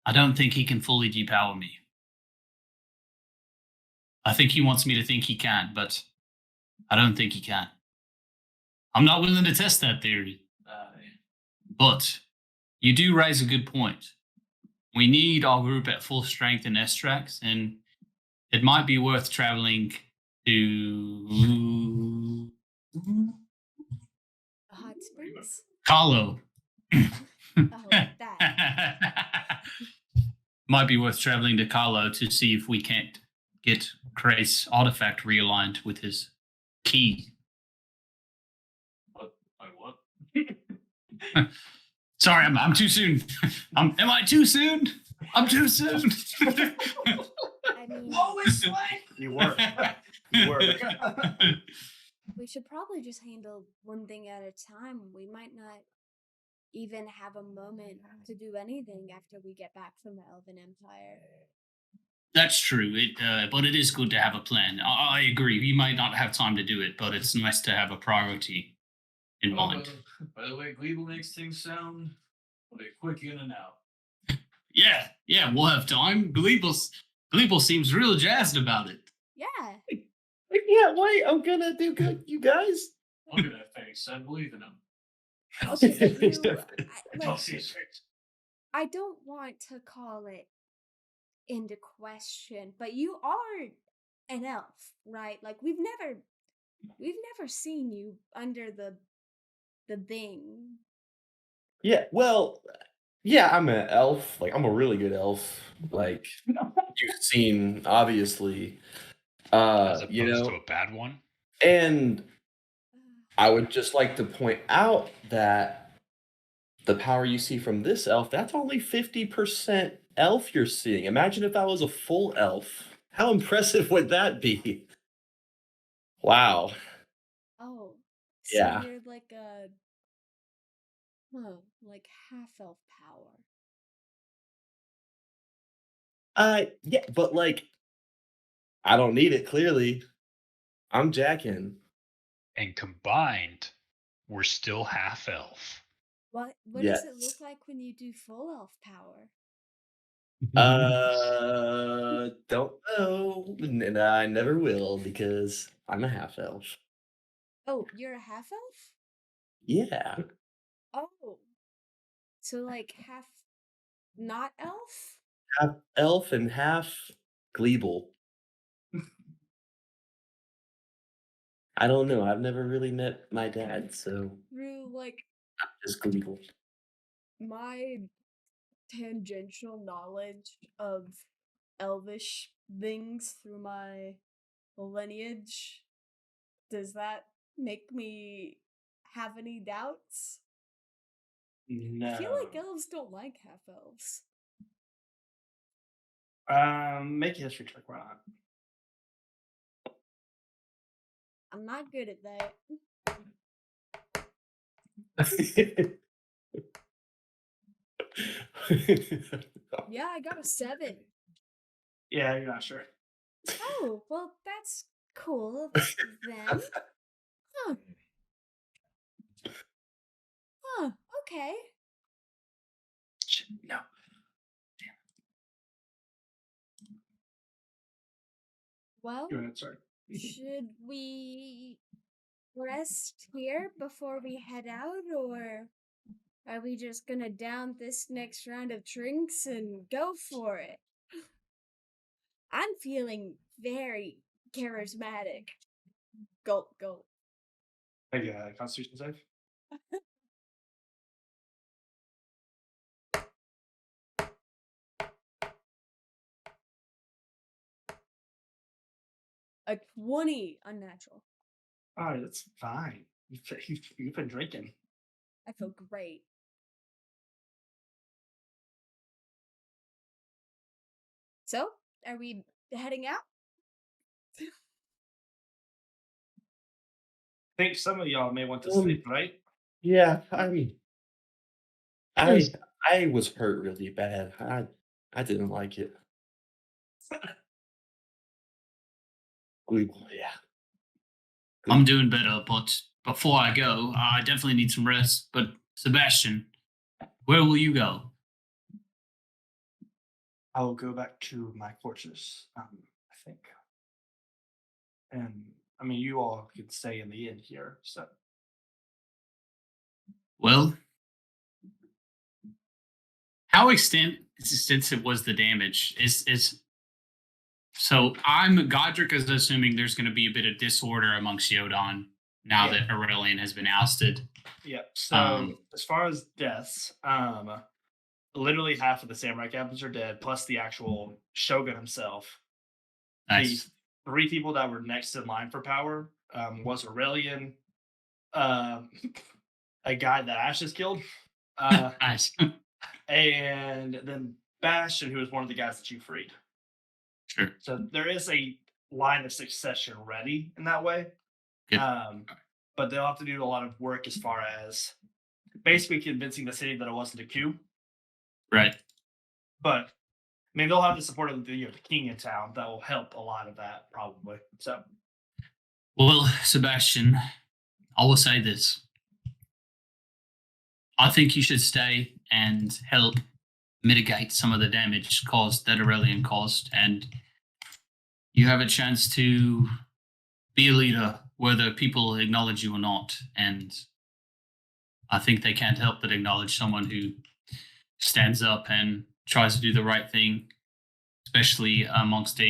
I don't think he can fully depower me. I think he wants me to think he can, but I don't think he can. I'm not willing to test that theory. But you do raise a good point. We need our group at full strength in Estrax, and it might be worth traveling to The hot springs? Carlo. Oh, that. Might be worth traveling to Carlo to see if we can't get Cray's artifact realigned with his key. What? What? Sorry, I'm too soon. Am I too soon? I'm too soon. I mean, You were. You were. we should probably just handle one thing at a time. We might not even have a moment to do anything after we get back from the Elven Empire. That's true. But it is good to have a plan. I agree. We might not have time to do it, but it's nice to have a priority in mind. By the way, Gleeble makes things sound will be quick in and out. Yeah, we'll have time. Gleeble seems real jazzed about it. Yeah. I can't wait. I'm gonna do good, you guys. Look at that face. I believe in him. Okay, but I'll see his face. I don't want to call it into question, but you are an elf, right? Like we've never seen you under the thing. Yeah, well, yeah, I'm an elf. Like, I'm a really good elf. Like, you've seen, obviously. As opposed You know, to a bad one. and I would just like to point out that the power you see from this elf, that's only 50% elf you're seeing. Imagine if that was a full elf. How impressive would that be? Wow. Oh, so Yeah. you're like like half elf power. Yeah, but like, I don't need it, clearly. I'm jacking. And combined, we're still half elf. What does it Yes. look like when you do full elf power? Don't know. And I never will because I'm a half elf. Oh, you're a half elf? Yeah. Oh. So like half not elf? Half elf and half Gleeble. I don't know. I've never really met my dad, so Through like just Gleeble. my tangential knowledge of elvish things through my lineage, does that make me have any doubts? No. I feel like elves don't like half elves. Make a history check. Why not? I'm not good at that. Yeah, I got a 7. Yeah, you're not sure. Oh, well, that's cool of them. Huh. Huh. Okay. No. Well, Go ahead, sorry. should we rest here before we head out, or are we just gonna down this next round of drinks and go for it? I'm feeling very charismatic. Gulp, gulp. Make a Constitution save. A 20 unnatural. All right, that's fine. You've been drinking. I feel great. So, are we heading out? I think some of y'all may want to Um, sleep, right? Yeah, I mean, Yes. I was hurt really bad. I didn't like it. Yeah. I'm doing better, but before I go, I definitely need some rest. But Sebastian, where will you go? I'll go back to my fortress. I think, and I mean, you all could stay in the inn here. So Well, how extensive was the damage? Is so Godric is assuming there's going to be a bit of disorder amongst Yodan now Yeah. that Aurelian has been ousted. yeah. So as far as deaths, literally half of the samurai captains are dead, plus the actual shogun himself. Nice. The 3 people that were next in line for power was Aurelian, um, a guy that Ash has killed, Nice. and then Bastion, who was one of the guys that you freed. Sure. So there is a line of succession ready in that way. Good. But they'll have to do a lot of work as far as basically convincing the city that it wasn't a coup. Right. But I mean, they'll have the support of the king in town that will help a lot of that probably. So Well, Sebastian, I will say this. I think you should stay and help mitigate some of the damage caused that Aurelian caused, and you have a chance to be a leader, whether people acknowledge you or not. And I think they can't help but acknowledge someone who stands up and tries to do the right thing, especially amongst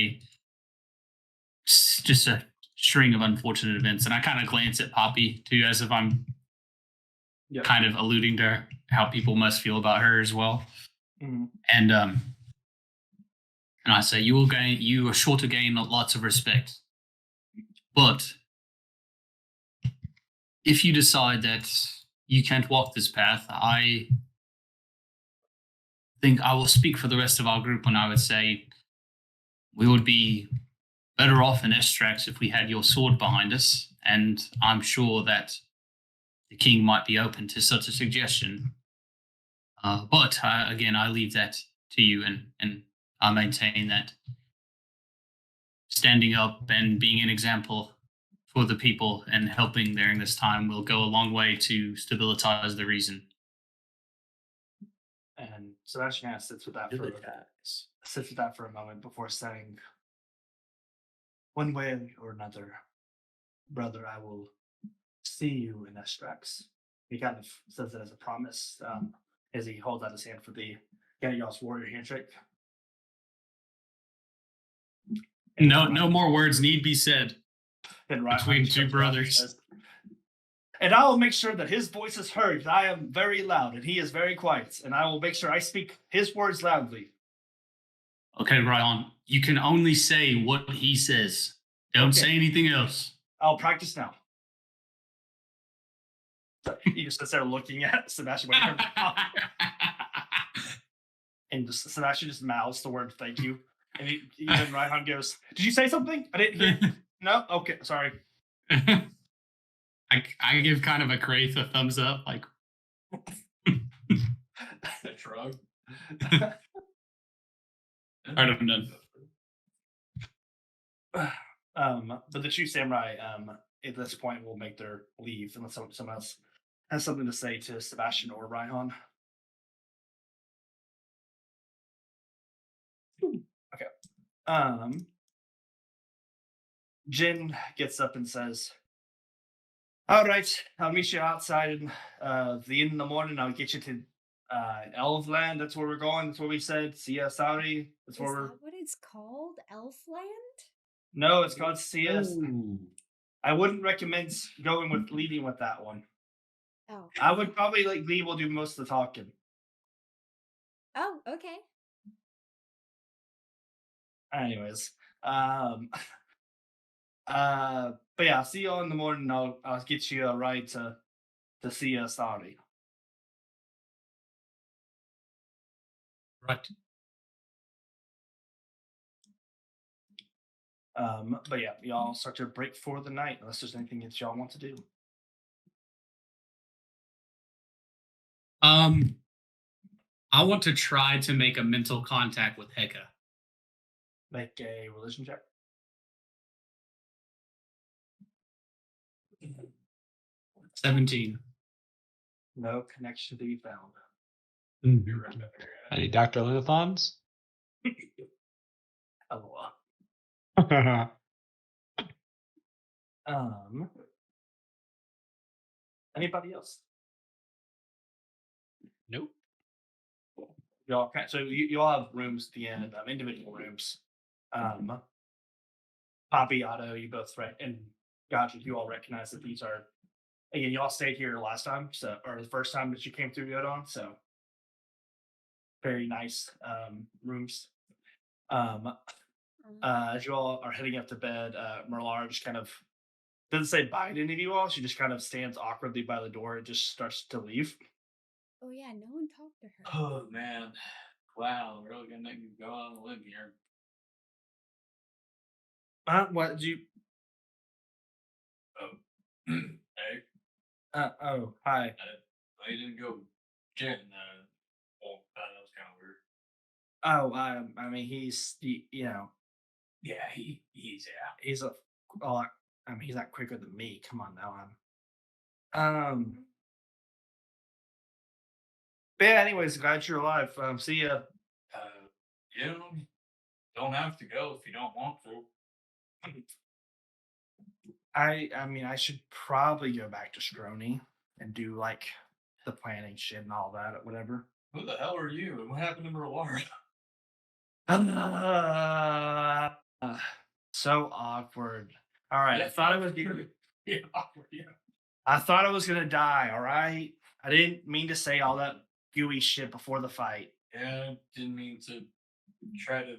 just a string of unfortunate events. And I kind of glance at Poppy too, as if I'm kind of alluding to how people must feel about her as well. Mhm. And I say you are sure to gain lots of respect. But if you decide that you can't walk this path, I think I will speak for the rest of our group when I would say we would be better off in Estrax if we had your sword behind us. And I'm sure that the king might be open to such a suggestion. But again, I leave that to you, and I maintain that standing up and being an example for the people and helping during this time will go a long way to stabilize the reason. And Sebastian kind of sits with that for a moment before saying, "One way or another, brother, I will see you in Estrax." He kind of says it as a promise as he holds out his hand for the y'all's warrior handshake. No more words need be said And between two brothers. And I will make sure that his voice is heard. I am very loud and he is very quiet. And I will make sure I speak his words loudly. Okay, Ryan, you can only say what he says. Don't say anything else. I'll practice now. So he just sits there looking at Sebastian. And Sebastian just mouths the word "thank you," and then Raihan goes, "Did you say something? I didn't hear." No, okay, sorry. I give kind of a Kraith a thumbs up, like shrug. Alright, I'm done. But the two samurai, at this point, will make their leave unless someone else has something to say to Sebastian or Ryan. Okay. Jin gets up and says, "All right, I'll meet you outside in the inn in the morning. I'll get you to Elfland. That's where we're going. That's what we said. Sia Saudi. That's Is where we're. that what it's called? Elfland? No, it's called Sia. Ooh. I wouldn't recommend leading with that one. Oh. I would probably like Lee will do most of the talking. Oh, okay. Anyways, but yeah, see you all in the morning. I'll get you a ride to see Saudi. Right. But yeah, y'all start to break for the night unless there's anything that y'all want to do. I want to try to make a mental contact with Heka. Make a religion check. 17. No connection to be found. Any Dr. Linathons? LOL. Anybody else? Nope. Y'all so you all have rooms at the end, individual rooms. Poppy, Otto, you both and Godric, you all recognize that these are again, you all stayed here last time, or the first time that you came through Yodon, so very nice rooms. As you all are heading up to bed, Merlar just kind of doesn't say bye to any of you all. She just kind of stands awkwardly by the door and just starts to leave. Oh yeah, no one talked to her. Oh man. Wow, we're really gonna make me go on a limb here. What did you? Oh. Hey, Oh, hi. I didn't go Jen. Well, that was kind of weird. Oh, I mean, you know, Yeah, he's a. Oh, I mean, he's not quicker than me. Come on now, But yeah, anyways, glad you're alive. See ya. You know, don't have to go if you don't want to. I mean, I should probably go back to Strony and do like the planning shit and all that, or whatever. Who the hell are you? And what happened to Merlar? So awkward. All right, I thought I was. Yeah, awkward, yeah. I thought I was gonna die. All right, I didn't mean to say all that gooey shit before the fight. Yeah, didn't mean to try to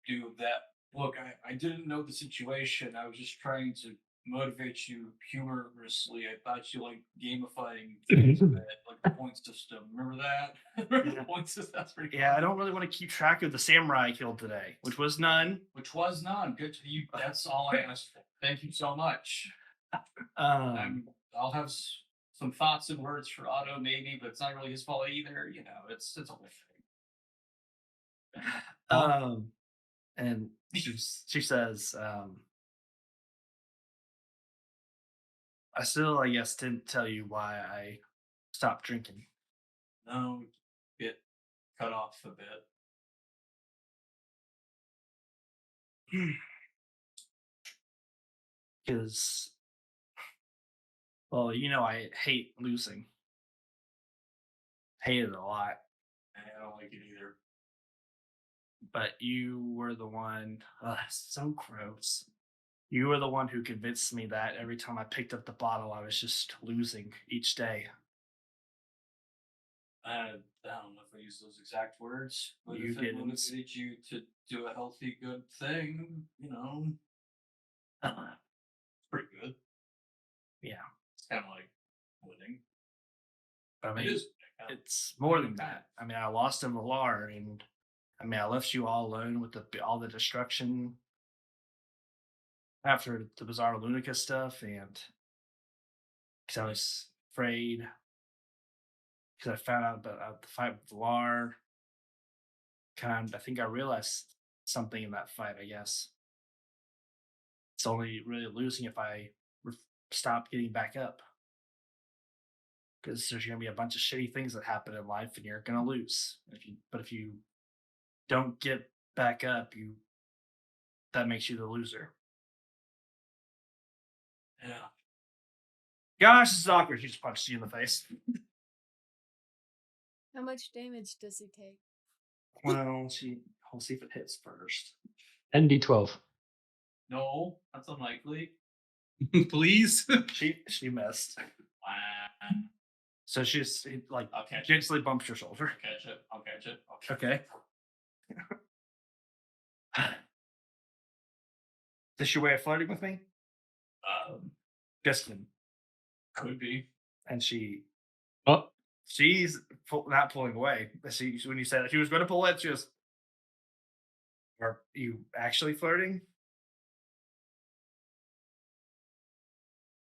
do that. Look, I didn't know the situation. I was just trying to motivate you humorously. I thought you liked gamifying things a bit, like the point system. Remember that? Remember the point system? That's pretty Yeah, I fun. don't really want to keep track of the samurai I killed today, which was none. Which was none. Good to you. That's all I asked for. Thank you so much. I'll have some thoughts and words for Otto, maybe, but it's not really his fault either. You know, it's a whole thing. And she says, I still, I guess, didn't tell you why I stopped drinking. No, get cut off a bit. Because, well, you know, I hate losing. Hate it a lot. I don't like it either. But you were the one, so gross. You were the one who convinced me that every time I picked up the bottle, I was just losing each day. I don't know if I use those exact words, but You if it didn't. motivated you to do a healthy, good thing, you know, it's pretty good. Yeah. It's kind of like winning. I mean, It is. it's more than that. I mean, I lost in Valar, and I mean, I left you all alone with all the destruction after the Bizarre Lunica stuff, and because I was afraid because I found out about the fight with Lar. I think I realized something in that fight. I guess it's only really losing if I stop getting back up. Because there's going to be a bunch of shitty things that happen in life, and you're going to lose. If you don't get back up, that makes you the loser. Yeah. Gosh, this is awkward. She just punched you in the face. How much damage does he take? Well, we'll see if it hits first. ND12. No, that's unlikely. Please. She missed. Wow. So she's like I'll catch it. gently bumps your shoulder. Catch it. I'll catch it. I'll catch Okay. Is this your way of flirting with me? Piston. Could be. And Oh, she's not pulling away. When you said she was going to pull it, she was. Are you actually flirting?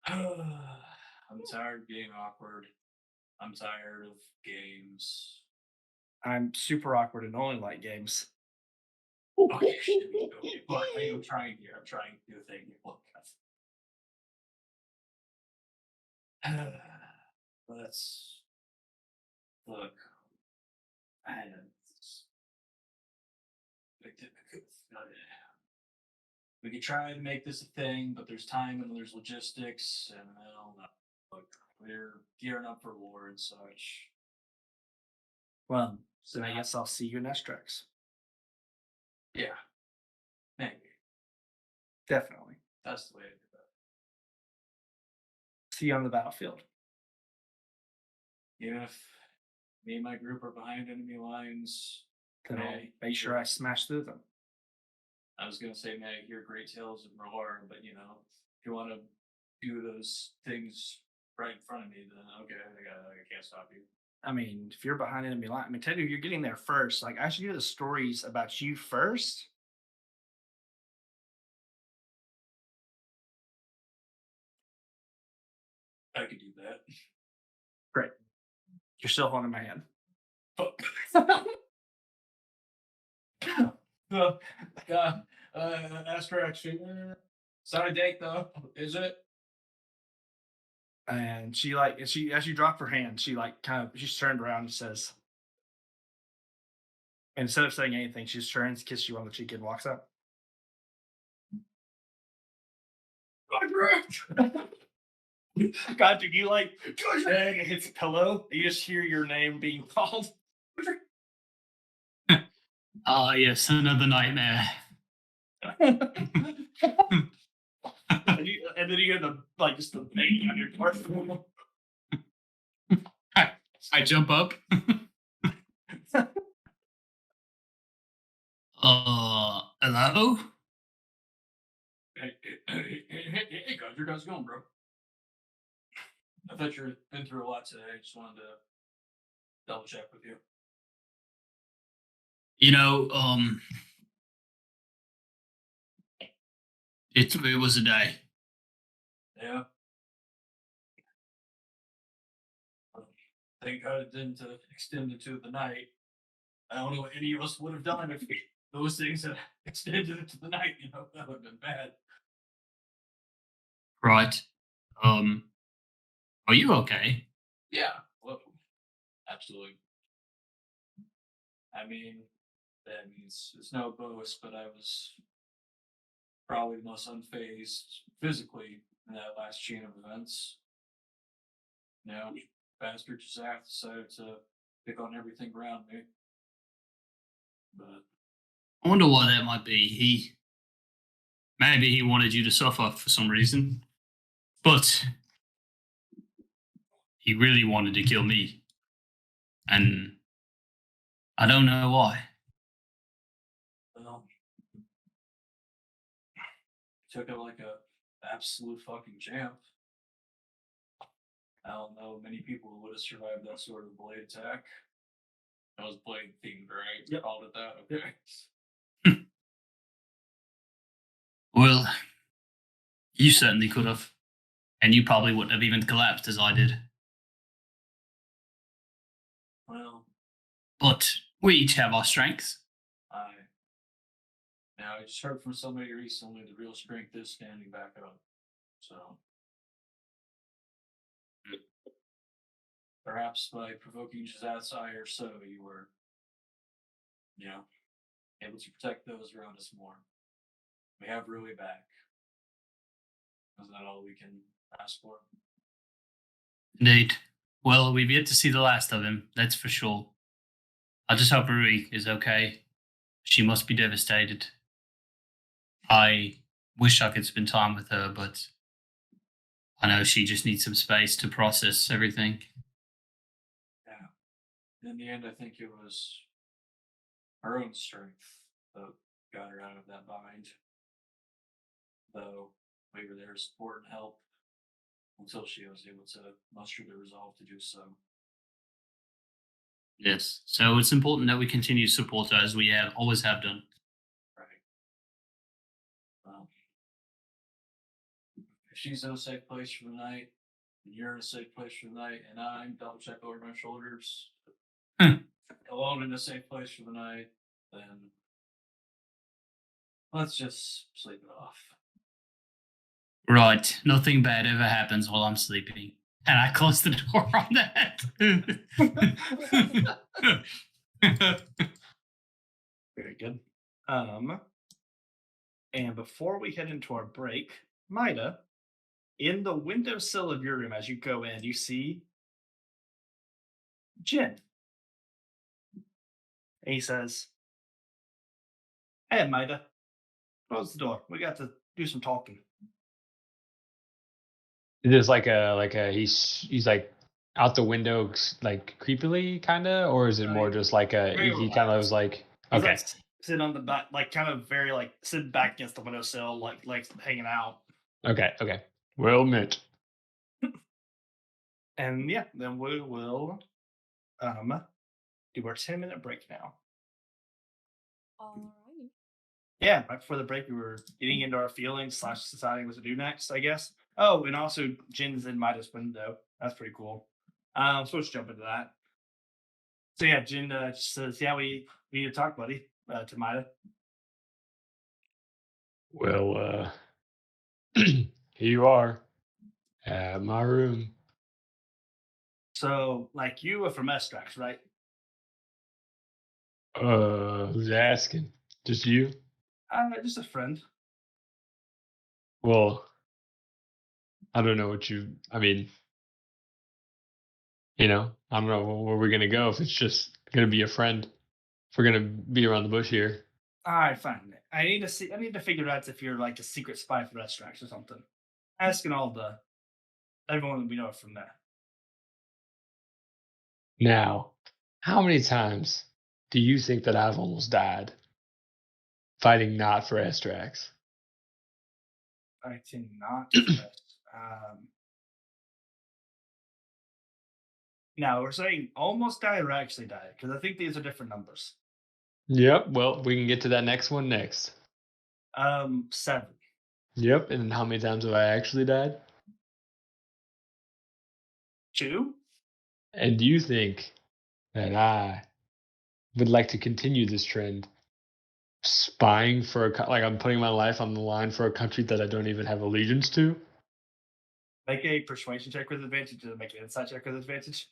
I'm tired of being awkward. I'm tired of games. I'm super awkward and only like games. Okay, okay. Look, I'm trying here. I'm trying to do a thing. Look, let's look. I had we could try to make this a thing, but there's time and there's logistics, and I don't know. Look, we're gearing up for war and such. Well, then I guess I'll see you in Estrex. Yeah, maybe Definitely. that's the way to do it. See you on the battlefield. Even if me and my group are behind enemy lines, Then I'll Hey, make sure I smash through them. I was gonna say, man, I hear great tales of roar, but if you want to do those things right in front of me, then okay, I can't stop you. I mean, if you're behind enemy line, technically you're getting there first. Like I should hear the stories about you first. I could do that. Great. You're still holding my hand. God, actually, it's not a date though, is it? And she as you drop her hand, she's turned around and says, instead of saying anything, she just turns, kisses you on the cheek, and walks out. God, did you and it hits a pillow? You just hear your name being called. Ah, yes, another nightmare. and then you hear just the bang on your door. I jump up. Hello? Hey, guys, your guys going, bro? I thought you've been through a lot today. I just wanted to double check with you. It was a day. Yeah. Thank God it didn't extend into the night. I don't know what any of us would have done if those things had extended into the night. That would have been bad. Right. Are you okay? Yeah. Well, absolutely. I mean, that means it's no boast, but I was probably the most unfazed physically in that last chain of events. Bastard Zach decided to pick on everything around me. But I wonder why that might be. Maybe he wanted you to suffer for some reason. But he really wanted to kill me. And I don't know why. well, took it like a absolute fucking champ. I don't know many people who would have survived that sort of blade attack. That was blade themed, right? Yep. Called it that. Okay. Well, you certainly could have. And you probably wouldn't have even collapsed as I did. but we each have our strengths. Now I just heard from somebody recently the real strength is standing back up. So perhaps by provoking Jazat's ire so you were, you know, able to protect those around us more. We have Rui back. Is that all we can ask for? Indeed. Well, we've yet to see the last of him, that's for sure. I just hope Rui is okay. She must be devastated. I wish I could spend time with her, but I know she just needs some space to process everything. Yeah. In the end, I think it was her own strength that got her out of that bind. Though we were there to support and help until she was able to muster the resolve to do so. Yes. So it's important that we continue to support her as we have always have done. Right. Well, if she's in a safe place for the night, and you're in a safe place for the night, and I'm double check over my shoulders, Hmm. alone in a safe place for the night, then let's just sleep it off. Right. Nothing bad ever happens while I'm sleeping. And I close the door on that. Very good. And before we head into our break, Mida, in the windowsill of your room, as you go in, you see Jin. And he says, "Hey, Mida, close the door. We got to do some talking." Is this like a he's like out the window like creepily kind of, or is it more Right. just like a Very he kind of was relaxed. like He's okay, like sitting on the back, like kind of very like sitting back against the windowsill, like hanging out. okay, well met. And yeah, then we will do our 10-minute break now. Alrighty. Yeah, right before the break, we were getting into our feelings / deciding what to do next, I guess. Oh, and also Jin's in Midas' window. That's pretty cool. So let's jump into that. So yeah, Jin just says, "Yeah, we need to talk, buddy," to Mida. Well, here you are at my room. So, like, you are from Estrax, right? Who's asking? Just you? Just a friend. Well, I don't know what you. I mean, I don't know where we're gonna go if it's just gonna be a friend. If we're gonna be around the bush here. All right, fine. I need to see. I need to figure out if you're like a secret spy for Estrax or something. Asking all the everyone that we know from there. Now, how many times do you think that I've almost died fighting not for Estrax? I cannot first. Now we're saying almost died or actually died because I think these are different numbers. Yep. Well, we can get to that next one next. 7. Yep. And how many times have I actually died? 2. And do you think that I would like to continue this trend, spying for like I'm putting my life on the line for a country that I don't even have allegiance to? Make a persuasion check with advantage to make an insight check with advantage.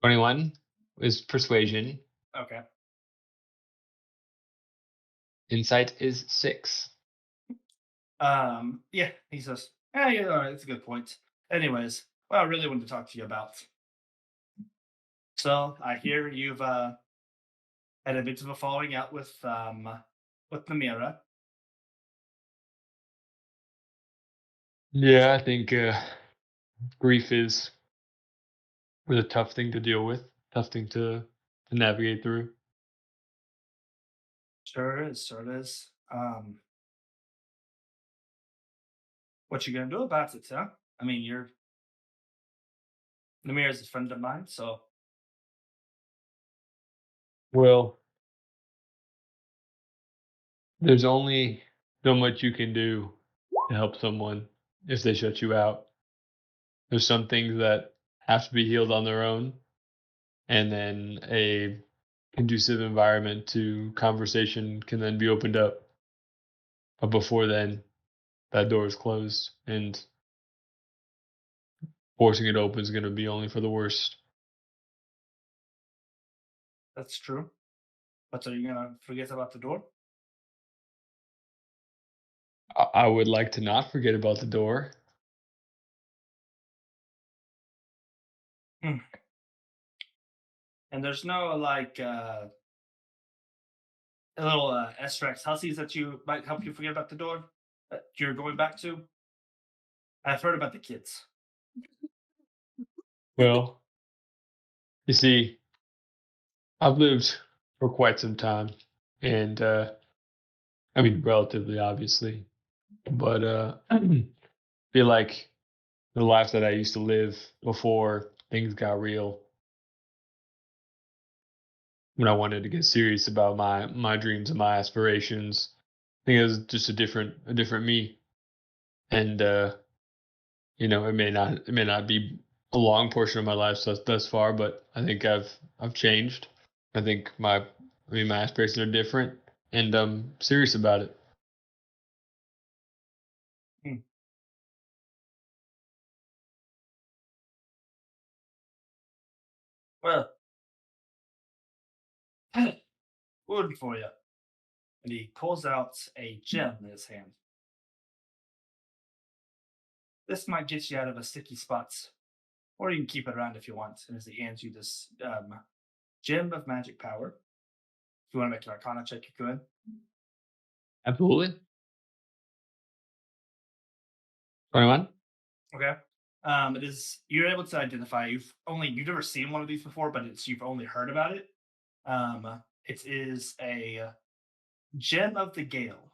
21 is persuasion. Okay. Insight is 6. Yeah, he says, "Yeah, yeah, all right, that's a good point. Anyways, what I really wanted to talk to you about. So I hear you've had a bit of a falling out with Namira. Yeah, I think grief is a tough thing to deal with, tough thing to navigate through. Sure is, sure it is. What you gonna do about it, huh? I mean, you're Namira's a friend of mine, so Well, there's only so much you can do to help someone if they shut you out. There's some things that have to be healed on their own, and then a conducive environment to conversation can then be opened up. But before then, that door is closed, and forcing it open is going to be only for the worst. That's true. But are you gonna forget about the door? I would like to not forget about the door. Hmm. And there's no like little S-Rex hussies that you might help you forget about the door that you're going back to. I've heard about the kids. Well, you see, I've lived for quite some time, and I mean, relatively, obviously, but feel like the life that I used to live before things got real, when I wanted to get serious about my dreams and my aspirations. I think it was just a different me, and it may not be a long portion of my life thus far, but I think I've changed. I think my aspirations are different, and I'm serious about it. Hmm. Well, good for you. And he pulls out a gem in his hand. This might get you out of a sticky spot, or you can keep it around if you want. And as he hands you this gem of magic power, if you want to make an Arcana check, you could. Absolutely. 21. Okay. It is you're able to identify. You've never seen one of these before, but you've only heard about it. It is a gem of the Gale.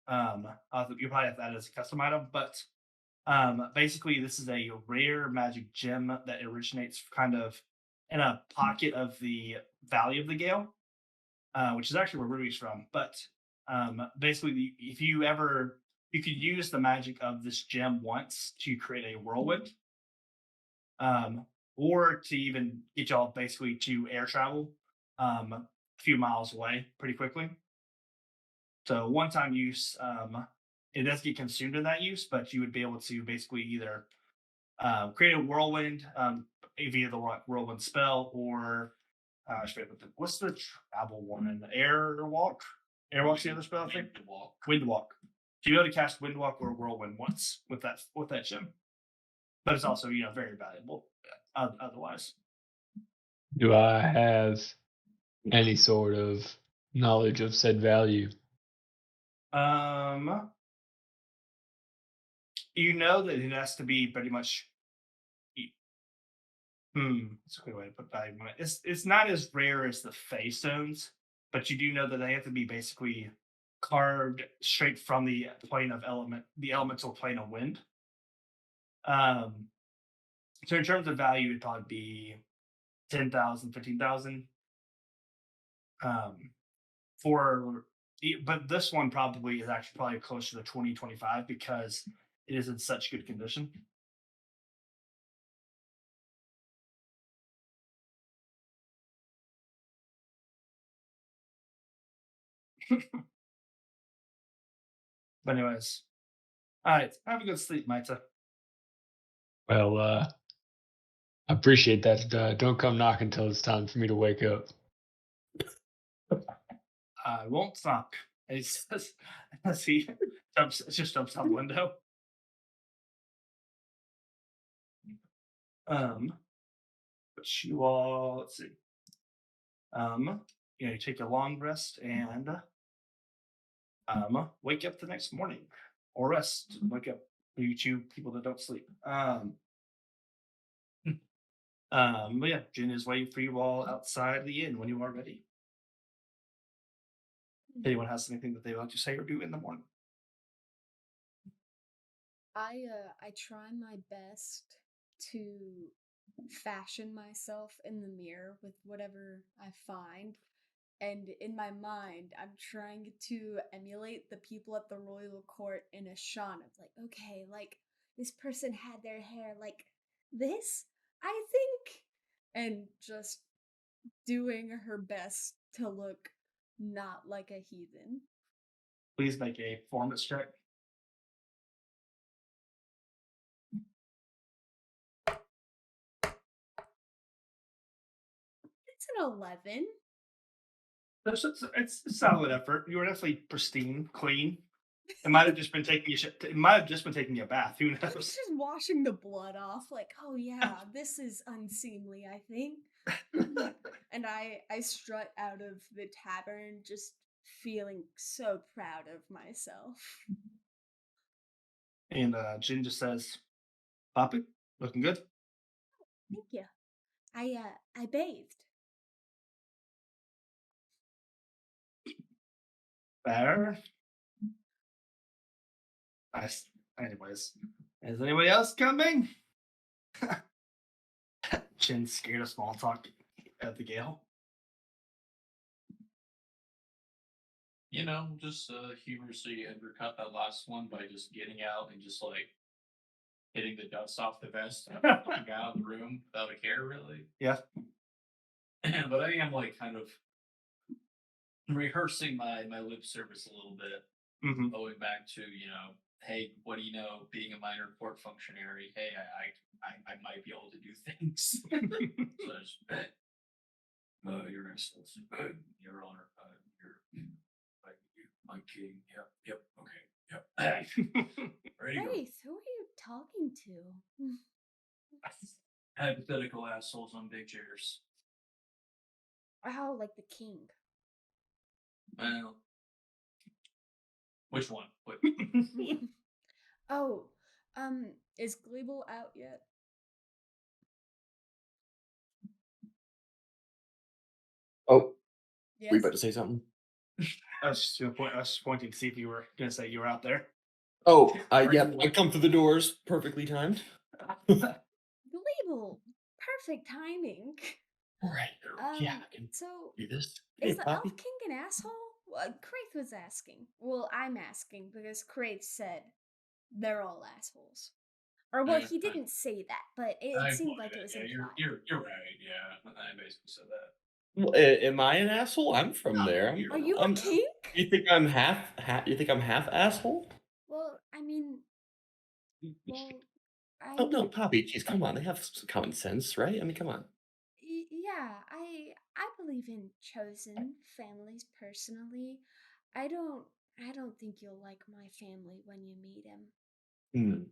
You probably have that as a custom item, but basically, this is a rare magic gem that originates kind of in a pocket of the Valley of the Gale, which is actually where Ruby's from. But basically, if you ever you could use the magic of this gem once to create a whirlwind, or to even get y'all basically to air travel a few miles away pretty quickly. So one time use, it does get consumed in that use, but you would be able to basically either create a whirlwind via the whirlwind spell, or what's the travel one? An airwalk? Airwalk's the other spell, I think. Walk. Windwalk. So you able to cast windwalk or whirlwind once with that gem, but it's also very valuable otherwise. Do I have any sort of knowledge of said value? Um, you know that it has to be pretty much. That's a good way to put value on it. It's not as rare as the face stones, but you do know that they have to be basically carved straight from the plane of the elemental plane of wind. Um, so in terms of value, it'd probably be 10,000, 15,000. Um, but this one probably is actually probably closer to 2025 because it is in such good condition. But anyways, all right. Have a good sleep, Maita. Well, I appreciate that. Don't come knocking until it's time for me to wake up. I won't stop. He says as he jumps out the window. But you all, let's see. You take a long rest and wake up the next morning or rest. Wake up. You two people that don't sleep. But yeah, Jin is waiting for you all outside the inn when you are ready. If anyone has anything that they would like to say or do in the morning. I try my best to fashion myself in the mirror with whatever I find. And in my mind, I'm trying to emulate the people at the royal court in Ashana. Like, okay, like, this person had their hair like this, I think, and just doing her best to look not like a heathen. Please make a performance check. It's an 11. It's a solid effort. You were definitely pristine, clean. It might have just been taking it might have just been taking a bath. Who I was knows? just washing the blood off, like, oh yeah, this is unseemly, I think. And I strut out of the tavern just feeling so proud of myself. And Jin just says, "Poppy, looking good." Thank you. I bathed. Fair. Nice. Anyways, is anybody else coming? Jin's scared of small talk at the Gale. You know, just humorously undercut that last one by just getting out and just like hitting the dust off the vest and walking out of the room without a care, really. Yeah. But I am like kind of rehearsing my lip service a little bit, Mm-hmm. going back to, hey, what do you know? Being a minor court functionary, hey, I might be able to do things. So I just, Your Excellency, Your Honor, my king. Yep. Okay. Yep. Ready to go. Wraith, who are you talking to? Hypothetical assholes on big chairs. Oh, like the king. Well, which one? What? Oh, is Gleeble out yet? Oh, Yes. were you about to say something? I was just pointing to see if you were gonna say you were out there. Oh, yep. I come through the doors, perfectly timed. Gleeble, perfect timing. All right. Yeah, I can So do this. is Hey, the Poppy. Elf King an asshole? Kraith was asking. Well, I'm asking because Kraith said they're all assholes. Or well, he didn't say that, but it seemed like it was yeah, implied. you're right. Yeah, I basically said that. Well, am I an asshole? I'm from No, there. you're Are you a I'm, king? you think I'm half? You think I'm half asshole? Well, I mean, well, Oh no, Poppy. Geez, come on. They have some common sense, right? I mean, come on. Yeah, I believe in chosen families personally. I don't I don't think you'll like my family when you meet him. Hmm.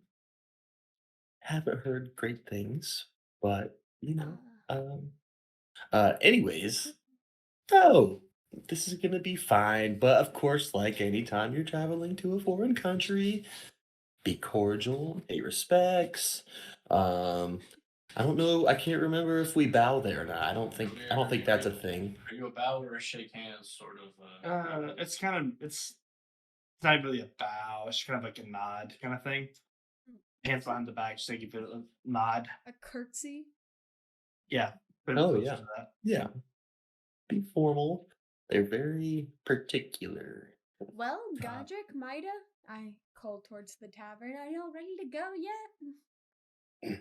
Haven't heard great things, but um. Anyways, oh, this is gonna be fine. But of course, like anytime you're traveling to a foreign country, be cordial, pay respects. Um, I don't know. I can't remember if we bow there or not. I don't think that's a thing. Are you a bow or a shake hands sort of? It's not really a bow. It's kind of like a nod kind of thing. Hands behind the back, just to give it a nod. A curtsy? Yeah. Bit Oh closer yeah, to that. yeah. Be formal. They're very particular. Well, Godric, Mida, I called towards the tavern. Are y'all ready to go yet?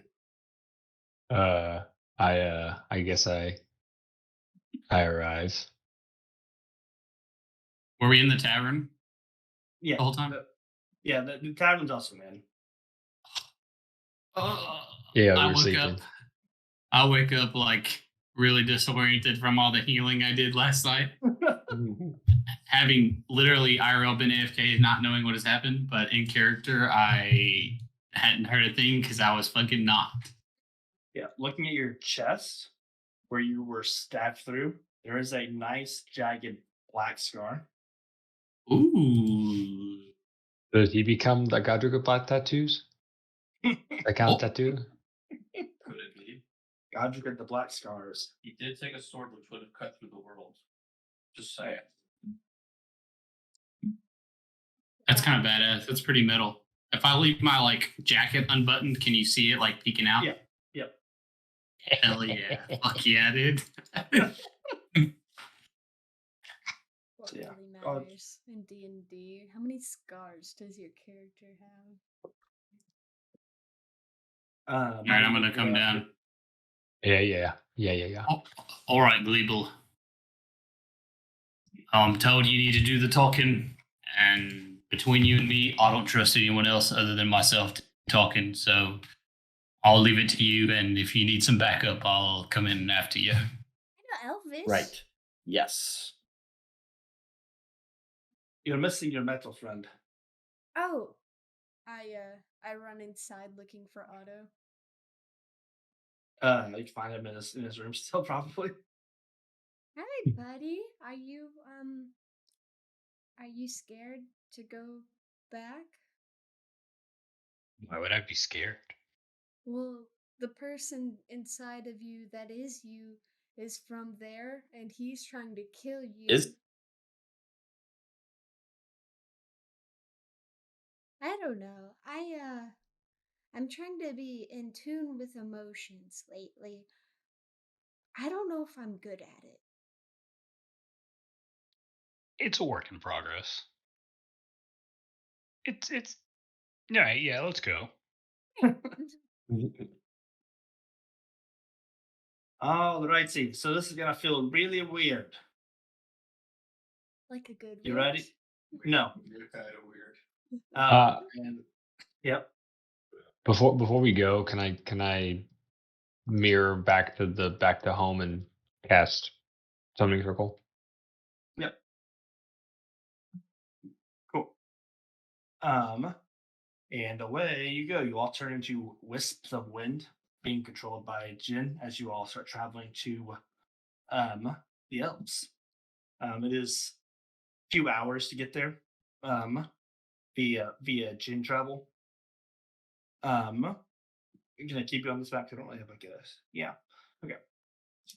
I guess I arrive. Were we in the tavern Yeah. the whole time? The tavern's also in. Yeah, I we were woke sleeping. up. I wake up like really disoriented from all the healing I did last night. Having literally IRL been AFK, not knowing what has happened, but in character, I hadn't heard a thing because I was fucking knocked. Yeah, looking at your chest where you were stabbed through, there is a nice jagged black scar. Ooh. Did he become the Godric with black tattoos? That count tattoo? Could it be? Godric had the black scars. He did take a sword which would have cut through the world. Just say it. That's kind of badass. That's pretty metal. If I leave my like jacket unbuttoned, can you see it like peeking out? Yeah. Yep. Hell yeah. Fuck yeah, dude. What Yeah. really matters in D&D? How many scars does your character have? All right, I'm gonna come down. Yeah. Oh, all right, Gleeble. I'm told you need to do the talking, and between you and me, I don't trust anyone else other than myself talking. So I'll leave it to you, and if you need some backup, I'll come in after you. I know Elvish. Right. Yes. You're missing your metal friend. Oh, I run inside looking for Otto. You can find him in his room still, probably. Hi, buddy. Are you scared to go back? Why would I be scared? Well, the person inside of you that is you is from there, and he's trying to kill you. I don't know. I'm trying to be in tune with emotions lately. I don't know if I'm good at it. It's a work in progress. It's all right. Yeah, let's go. All righty. So this is gonna feel really weird. Like a good You witch? ready? No. You're kind of weird. And yep. Before we go, can I mirror back to home and cast summoning circle? Yep. Cool. And away you go. You all turn into wisps of wind, being controlled by Jin as you all start traveling to the elves. It is a few hours to get there. Via Jin travel. I'm gonna keep you on this map. I don't really have a guess. Yeah. Okay.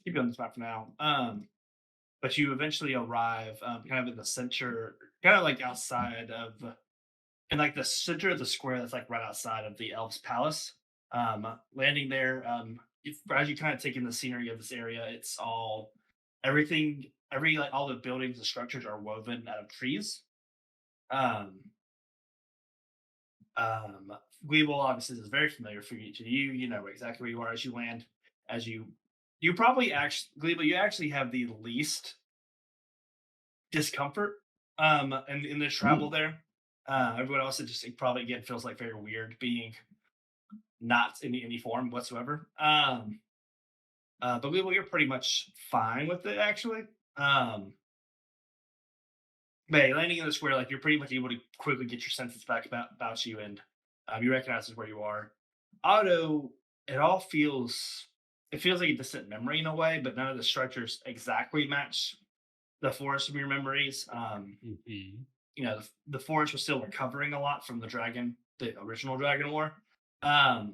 Keep you on this map for now. But you eventually arrive kind of in the center, kind of like outside of, in like the center of the square that's like right outside of the elves' palace. Landing there, as you kind of take in the scenery of this area, it's all everything, like all the buildings and structures are woven out of trees. Um, um, Weeble obviously is very familiar for you. To you, you know exactly where you are as you land. As you probably actually, Gleeble, you actually have the least discomfort and in the travel there. Everyone else, it just it probably again feels like very weird being not in any form whatsoever. But you're pretty much fine with it actually. But hey, landing in the square, like you're pretty much able to quickly get your senses back about you, and you recognize where you are. Otto, it all feels it feels like a distant memory in a way, but none of the structures exactly match the forest of your memories. You know, the forest was still recovering a lot from the original Dragon War. Um,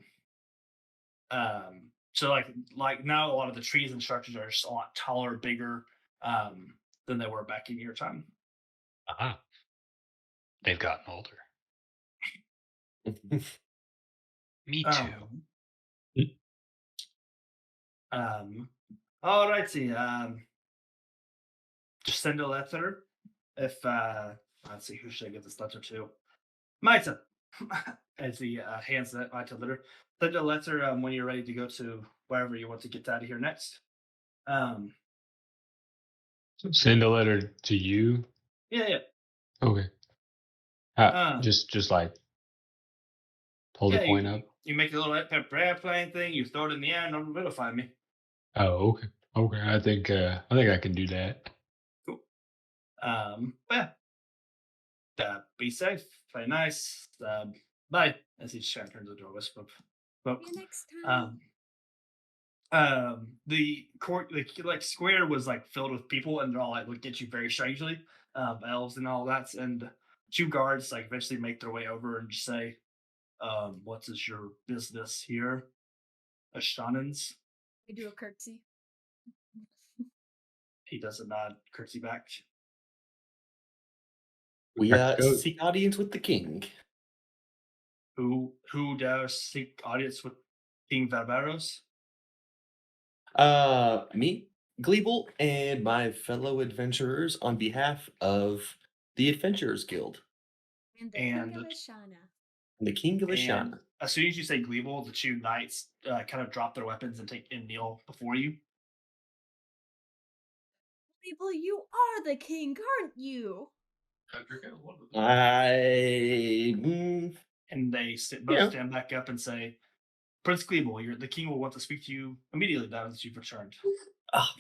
so like now a lot of the trees and structures are just a lot taller, bigger than they were back in your time. Ah, they've gotten older. Me too. All righty. Just send a letter. If let's see, who should I give this letter to? Maita, as he hands that Maita letter. Send a letter when you're ready to go to wherever you want to get out of here next. Um, Send a letter to you. yeah. Okay. Um, Just like hold the coin up. You make a little airplane thing. You throw it in the air, and it'll notify me. Oh, okay. Okay. I think I can do that. Cool. Yeah. Be safe. Play nice. Bye. As he just kind of turns the door, whisper. See you next time. The court, like square, was like filled with people, and they're all like look at you very strangely, elves and all that. And two guards like eventually make their way over and just say, "What is your business here, Ashanans?" I do a curtsy. He does a nod, curtsy back. We Let's go. seek audience with the king. Who dares seek audience with King Barbaros? Me, Gleeble, and my fellow adventurers on behalf of the Adventurers Guild, And the And- King of Ashana. the King of And- Ashana. as soon as you say Gleeble, the two knights kind of drop their weapons and kneel before you, People, you are the king, aren't you? You're gonna love it. and they both Yeah. stand back up and say, "Prince Gleeble, the king will want to speak to you immediately now that you've returned." Ah,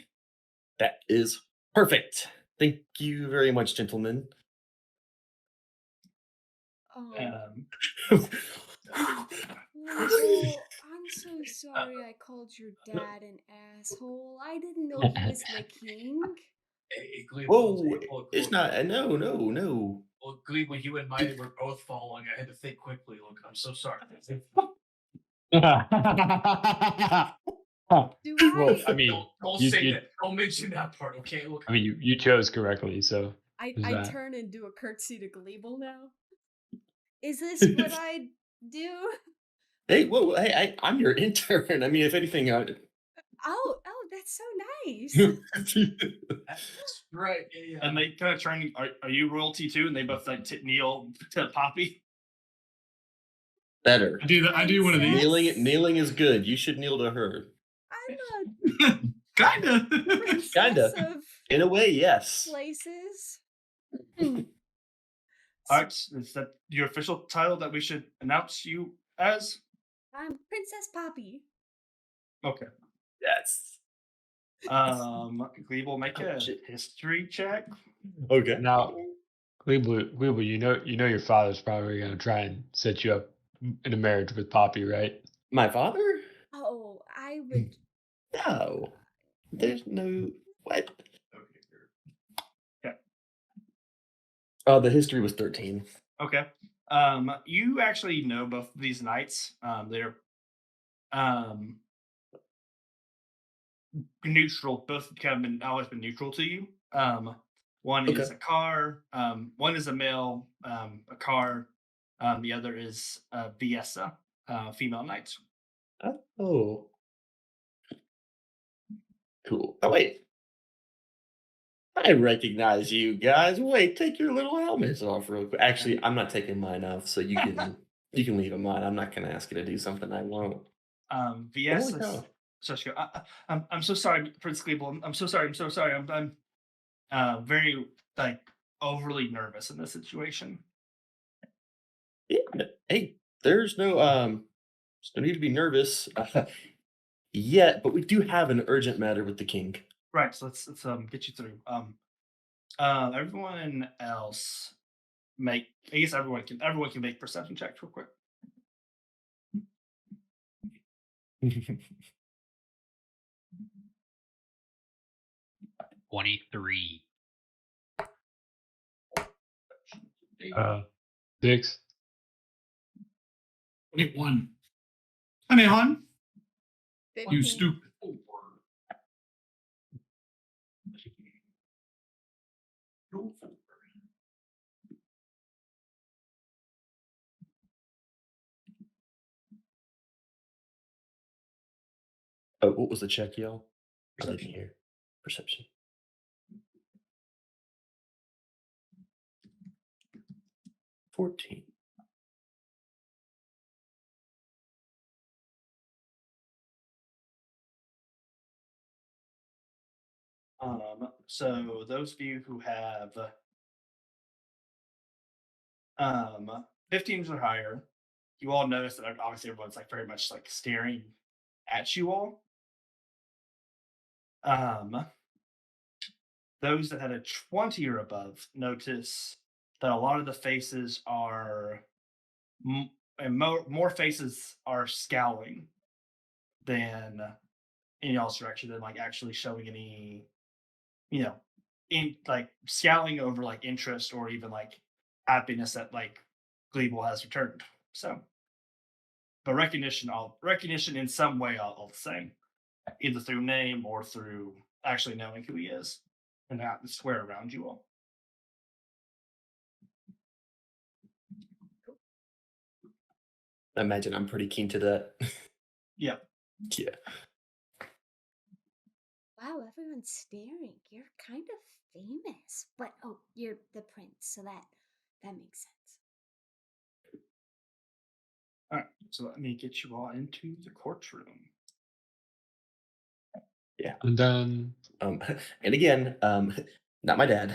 that is perfect. Thank you very much, gentlemen. Oh, Um, Gleeble, I'm so sorry I called your dad an asshole. I didn't know he was the king. Hey, Gleeble, Whoa, look, it's not. No, no, no. Well, Gleeble, you and Mighty were both following. I had to think quickly. Look, I'm so sorry. Do Well, I I? mean, Don't you, say you, that. Don't mention that part, okay? Look, I mean, you chose correctly, so there's I that. turn and do a curtsy to Gleeble now. Is this what I do? Hey, whoa, hey, I'm your intern. I mean, if anything, Oh, that's so nice. that's right. Yeah, and they kind of turn. Are you royalty too? And they both like kneel to Poppy. better. I do one of these. Princess? Kneeling is good. You should kneel to her. I'm Kinda. a princess Kinda. of In a way, yes. places. All right, is that your official title that we should announce you as? I'm Princess Poppy. Okay. Yes. Gleeble, make Oh, a shit. history check. Okay. Now, Gleeble, you know your father's probably gonna try and set you up in a marriage with Poppy, right? My father? Oh, I would. No. There's no what? okay, here. The history was 13. Okay. You actually know both of these knights. They're um neutral. Both kind of been always been neutral to you. One Okay. is a car. One is a male. A car. The other is Viessa, female knight. Oh. Cool. Oh wait. I recognize you guys. Wait, take your little helmets off real quick. Actually, I'm not taking mine off, so you can leave them on. I'm not gonna ask you to do something I won't. Holy Viessa's. cow. So she go, I'm so sorry, Prince Gleeble. I'm so sorry. I'm so sorry. I'm very like overly nervous in this situation. Yeah, hey, there's no need to be nervous yet, but we do have an urgent matter with the king. Right. So let's get you through. Everyone else make. I guess everyone can make perception checks real quick. 23. 6. 21. Honey, hon. You 15. stupid. Oh, what was the check, y'all? I didn't hear. Perception. 14. So those of you who have 15s or higher, you all notice that obviously everyone's like very much like staring at you all. Um, those that had a 20 or above notice that a lot of the faces are and more faces are scowling than in y'all's direction than like actually showing any, you know, in like scowling over like interest or even like happiness that like Gleeble has returned. So, but recognition in some way all the same, either through name or through actually knowing who he is and not the square around you all. I imagine I'm pretty keen to that. Yeah. Yeah. Wow, everyone's staring. You're kind of famous. But oh, you're the prince, so that makes sense. So let me get you all into the courtroom. And then And again, not my dad.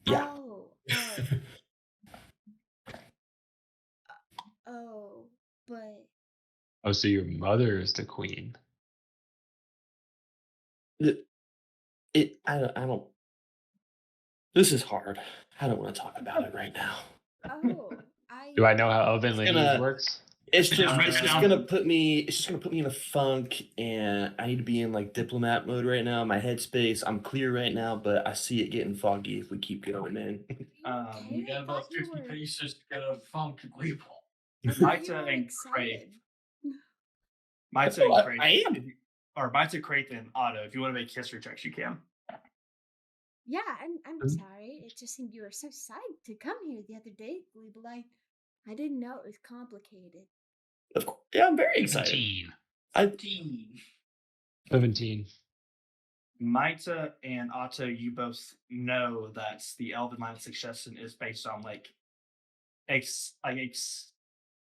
Yeah. Oh, oh, but oh, so your mother is the queen. The- I don't. This is hard. I don't want to talk about it right now. oh, Do I I know how elven It's lineage gonna. works? It's Yeah, just. write It's it just down. gonna put me. It's just gonna put me in a funk, and I need to be in like diplomat mode right now. My headspace. I'm clear right now, but I see it getting foggy if we keep going, man. are you We okay? got about 50 paces to get a funk and leave. I thought you Mita were and Cray. excited. Mita Oh, and Cray. I am. Or Mita, Crate, and Otto. If you want to make history checks, you can. Yeah, I'm Mm. sorry. It just seemed you were so psyched to come here the other day, Gleeble. I didn't know it was complicated. Of course. Yeah, I'm very excited. 17. I 17. Mita and Otto, you both know that the Elven line of succession is based on like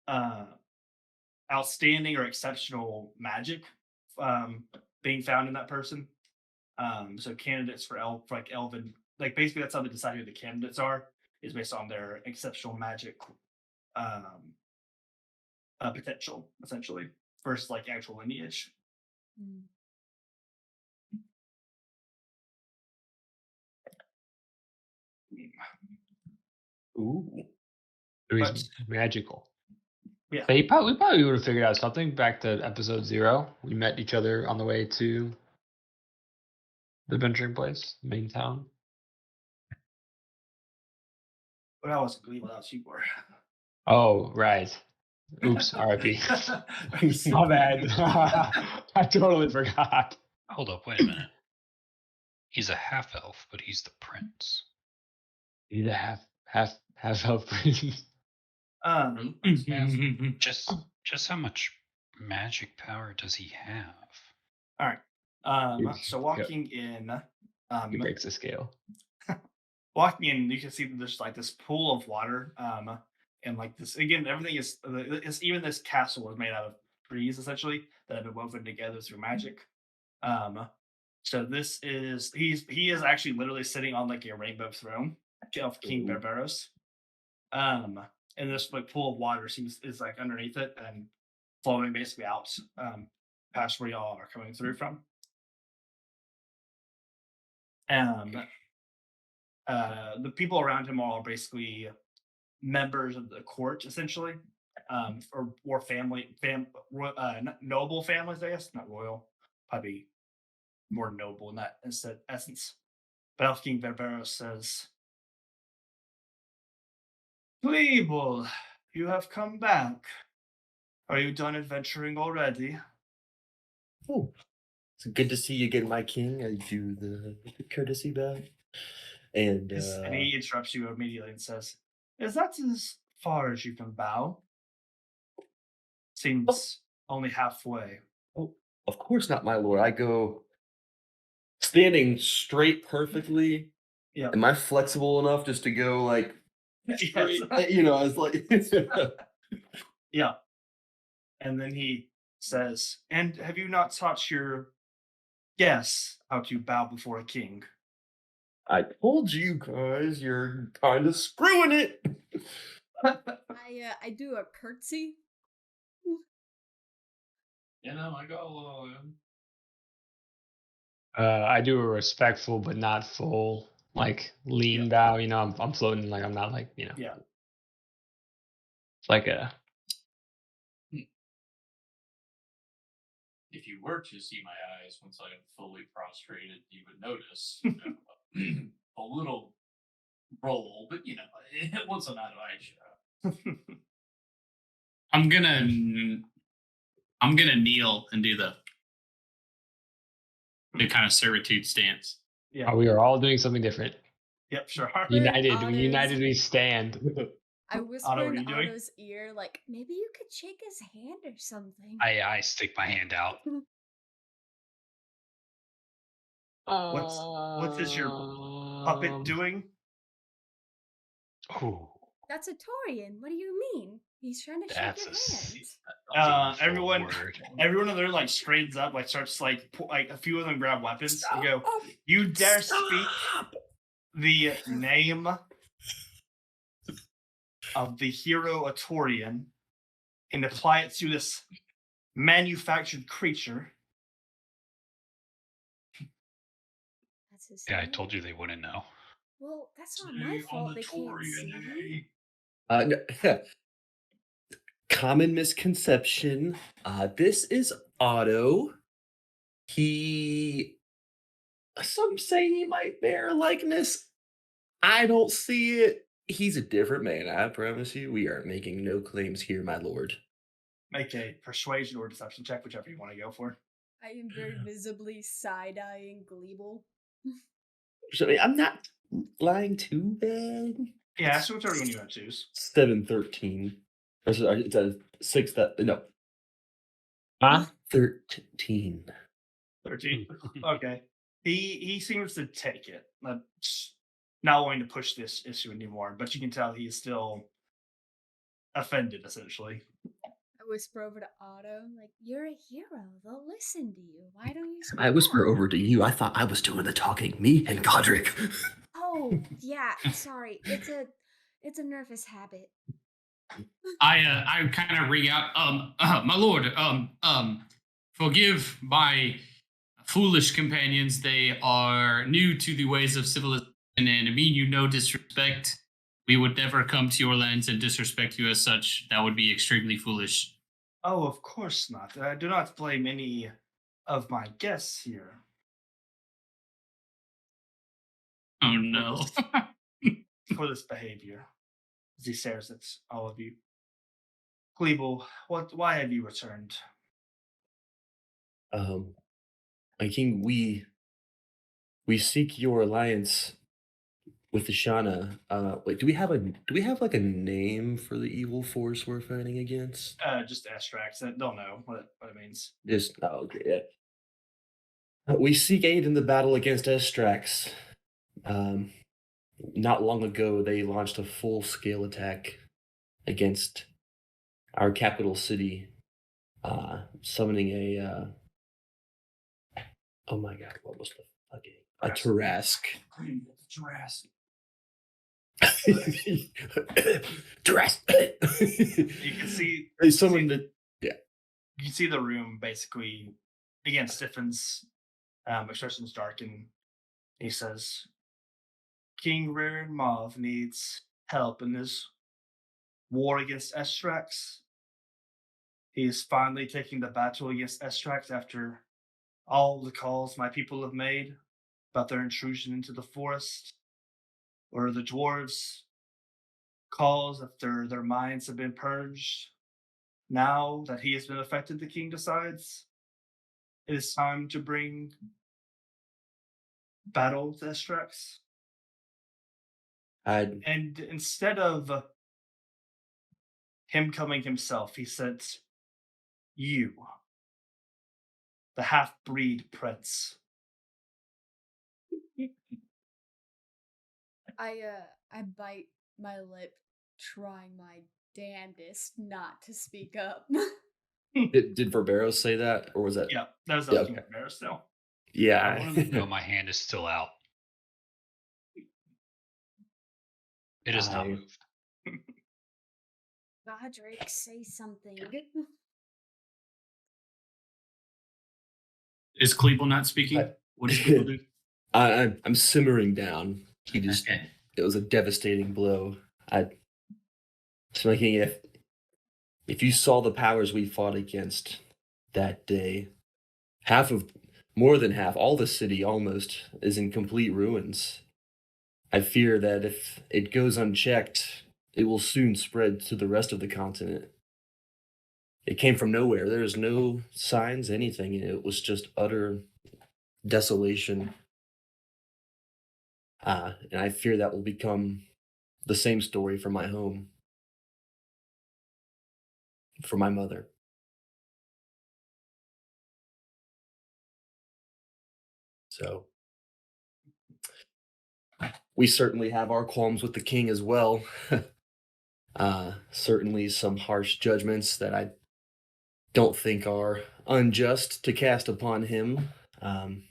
uh outstanding or exceptional magic being found in that person. So candidates for like Elven, like basically that's how they decide who the candidates are, is based on their exceptional magic um potential, essentially, versus like actual lineage. Mm. ooh. So he's But magical. yeah, So we probably would have figured out something back to episode 0. We met each other on the way to the adventuring place, main town. but I wasn't believe what else you were. Oh, right. Oops, RIP. My bad. I totally forgot. Hold up, wait a minute. He's a half elf, but he's the prince. He's a half elf prince. Um, Just how much magic power does he have? all right. He's- So walking in, He breaks the scale. you can see that there's like this pool of water, and like this again, everything is even this castle was made out of trees essentially that have been woven together through magic. So this is he is actually literally sitting on like a rainbow throne of King Ooh. Barbaros. And this like pool of water seems is like underneath it and flowing basically out past where y'all are coming through from. Um, the people around him are all basically members of the court, essentially, or noble families, I guess, not royal, probably more noble in that essence. But Elf King Barbaros says, Pleeble, you have come back. Are you done adventuring already? Oh, it's good to see you again, my king. I do the courtesy bow. And And he interrupts you immediately and says, Is that as far as you can bow? Seems only halfway. oh, of course not, my lord. I go standing straight perfectly. Yeah. Am I flexible enough just to go like straight? You know, I was like, Yeah. And then he says, And have you not taught your guests how to bow before a king? I told you guys, you're kind of screwing it. I do a curtsy. I got a little. I do a respectful but not full, like lean bow. You know, I'm floating, like I'm not like, you know. Yeah. It's like a If you were to see my eyes once I am fully prostrated, you would notice a little roll, but once I'm out of eye shot. I'm gonna kneel and do the kind of servitude stance. Yeah. we are all doing something different. Yep, sure. United, Otto's- united we stand. I what whisper are in you doing? Otto's ear, like, maybe you could shake his hand or something. I stick my hand out. What is your puppet doing? Ooh. That's a Torian. What do you mean? He's trying to shake That's your a s- hand. Everyone, word. everyone of there like straightens up, like starts like like a few of them grab weapons. They go, Stop! "You dare speak Stop! the name of the hero Atorian and apply it to this manufactured creature." That's his Yeah, I name. told you they wouldn't know. Well, that's not my fault. They can't see. No, common misconception. This is Otto. He. Some say he might bear a likeness. I don't see it. He's a different man, I promise you. We are making no claims here, my lord. Make a persuasion or deception check, whichever you want to go for. I am very visibly side-eyeing Gleeble. So, I mean, I'm not lying too bad. Yeah, so whichever one you want to choose. 7-13. It's a 6 that no Huh? 13. 13. Okay. He seems to take it. Not wanting to push this issue anymore, but you can tell he's still offended, essentially. I whisper over to Otto, like, "You're a hero. They'll listen to you. Why don't you speak I whisper up?" over to you. I thought I was doing the talking. Me and Godric. Oh, yeah. Sorry. It's a nervous habit. I kind of ring out, my lord, forgive my foolish companions. They are new to the ways of civilization and mean you no disrespect. We would never come to your lands and disrespect you as such. That would be extremely foolish. Oh, of course not. I do not blame any of my guests here. Oh no. For this behavior. As he stares at all of you. Gleeble, why have you returned? My king, we seek your alliance with Ashana. Wait, do we have like a name for the evil force we're fighting against? Just abstracts. They'll know what it means. Just oh, okay, yeah. We seek aid in the battle against Estrax. Um, Not long ago, they launched a full-scale attack against our capital city, summoning a. Oh my god, what was the fucking a Tarask? Jurassic. Tarask. You can see They summoned it. Yeah. you can see the room basically again stiffens, expressions darken. He says, King Rear Mav needs help in his war against Estrax. He is finally taking the battle against Estrax after all the calls my people have made about their intrusion into the forest, or the dwarves' calls after their minds have been purged. Now that he has been affected, the king decides it is time to bring battle to Estrax. I And instead of him coming himself, he sent you, the half breed prince. I bite my lip, trying my damnedest not to speak up. did Verberos say that, or was that? Yeah, that was Yeah, the King okay. of Bears still. Yeah. I want them to know my hand is still out. It has not I- moved. Godric, say something. Is Cleveland not speaking? I- What does Cleveland do? I'm simmering down. He just Okay. it was a devastating blow. I thinking if you saw the powers we fought against that day, half of more than half, all the city almost is in complete ruins. I fear that if it goes unchecked, it will soon spread to the rest of the continent. It came from nowhere. There's no signs, anything. It was just utter desolation. And I fear that will become the same story for my home, for my mother. So we certainly have our qualms with the king as well. Certainly some harsh judgments that I don't think are unjust to cast upon him. Um,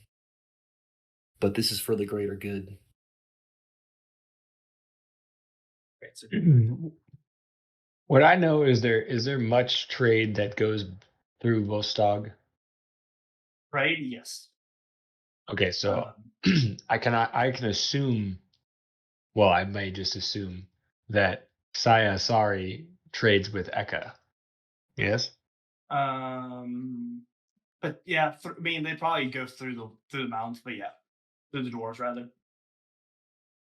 but this is for the greater good. Great. So What I know is there much trade that goes through Vostok? trade, yes. Okay, so Um, I can assume, well, I may just assume that Saya Sari trades with Eka. Yes? but yeah, I mean, they probably go through the mountains, but yeah, through the doors rather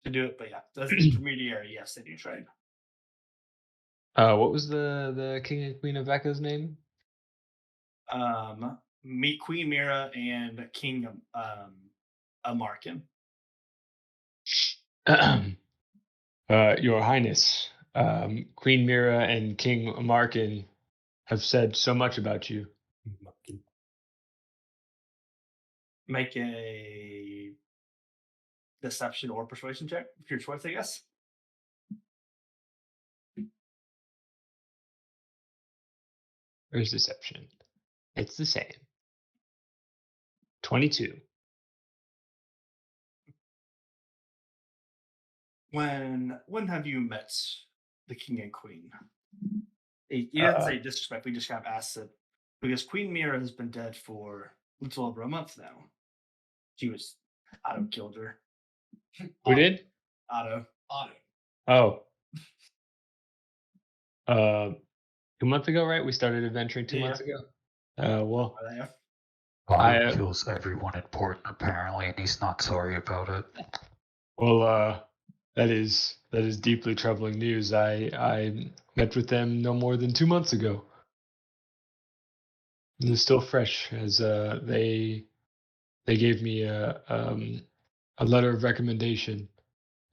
to do it. But yeah, as an intermediary, yes, they do trade. What was the king and queen of Eka's name? Meet Queen Mira and King Amarkin. Your Highness, Queen Mira and King Markin have said so much about you. Make a deception or persuasion check, your choice, I guess. Where's deception? It's the same. 22. When have you met the king and queen? He doesn't Uh, say disrespect. We just kind of asks it because Queen Mira has been dead for a little over a month now. She was Otto killed her. who did? Otto. Otto. Oh, 2 months ago, right? We started adventuring 2 months ago. Well, Otto I kills everyone important apparently, and he's not sorry about it. well, that is deeply troubling news. I met with them no more than 2 months ago. And it's still fresh as they gave me a letter of recommendation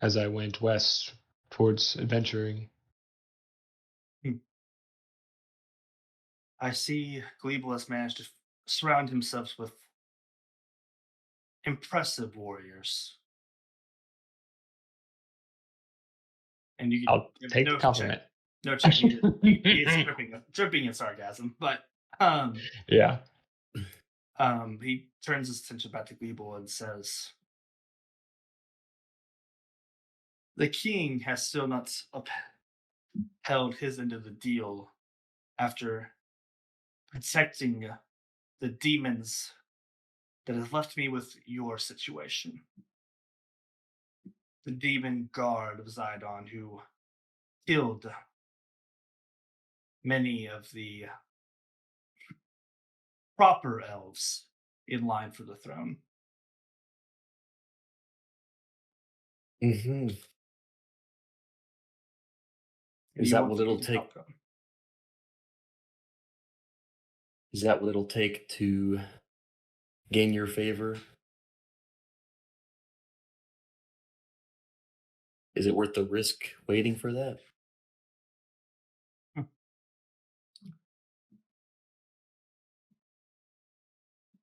as I went west towards adventuring. I see Glebel has managed to surround himself with impressive warriors. And you I'll can take the no compliment. check. No check. He is dripping in sarcasm. But Yeah. he turns his attention back to Glebel and says, "The king has still not upheld his end of the deal after protecting the demons that have left me with your situation. The demon guard of Zidon who killed many of the proper elves in line for the throne." Hmm. And Is he that wants what you it'll to take? help them. Is that what it'll take to gain your favor? Is it worth the risk waiting for that?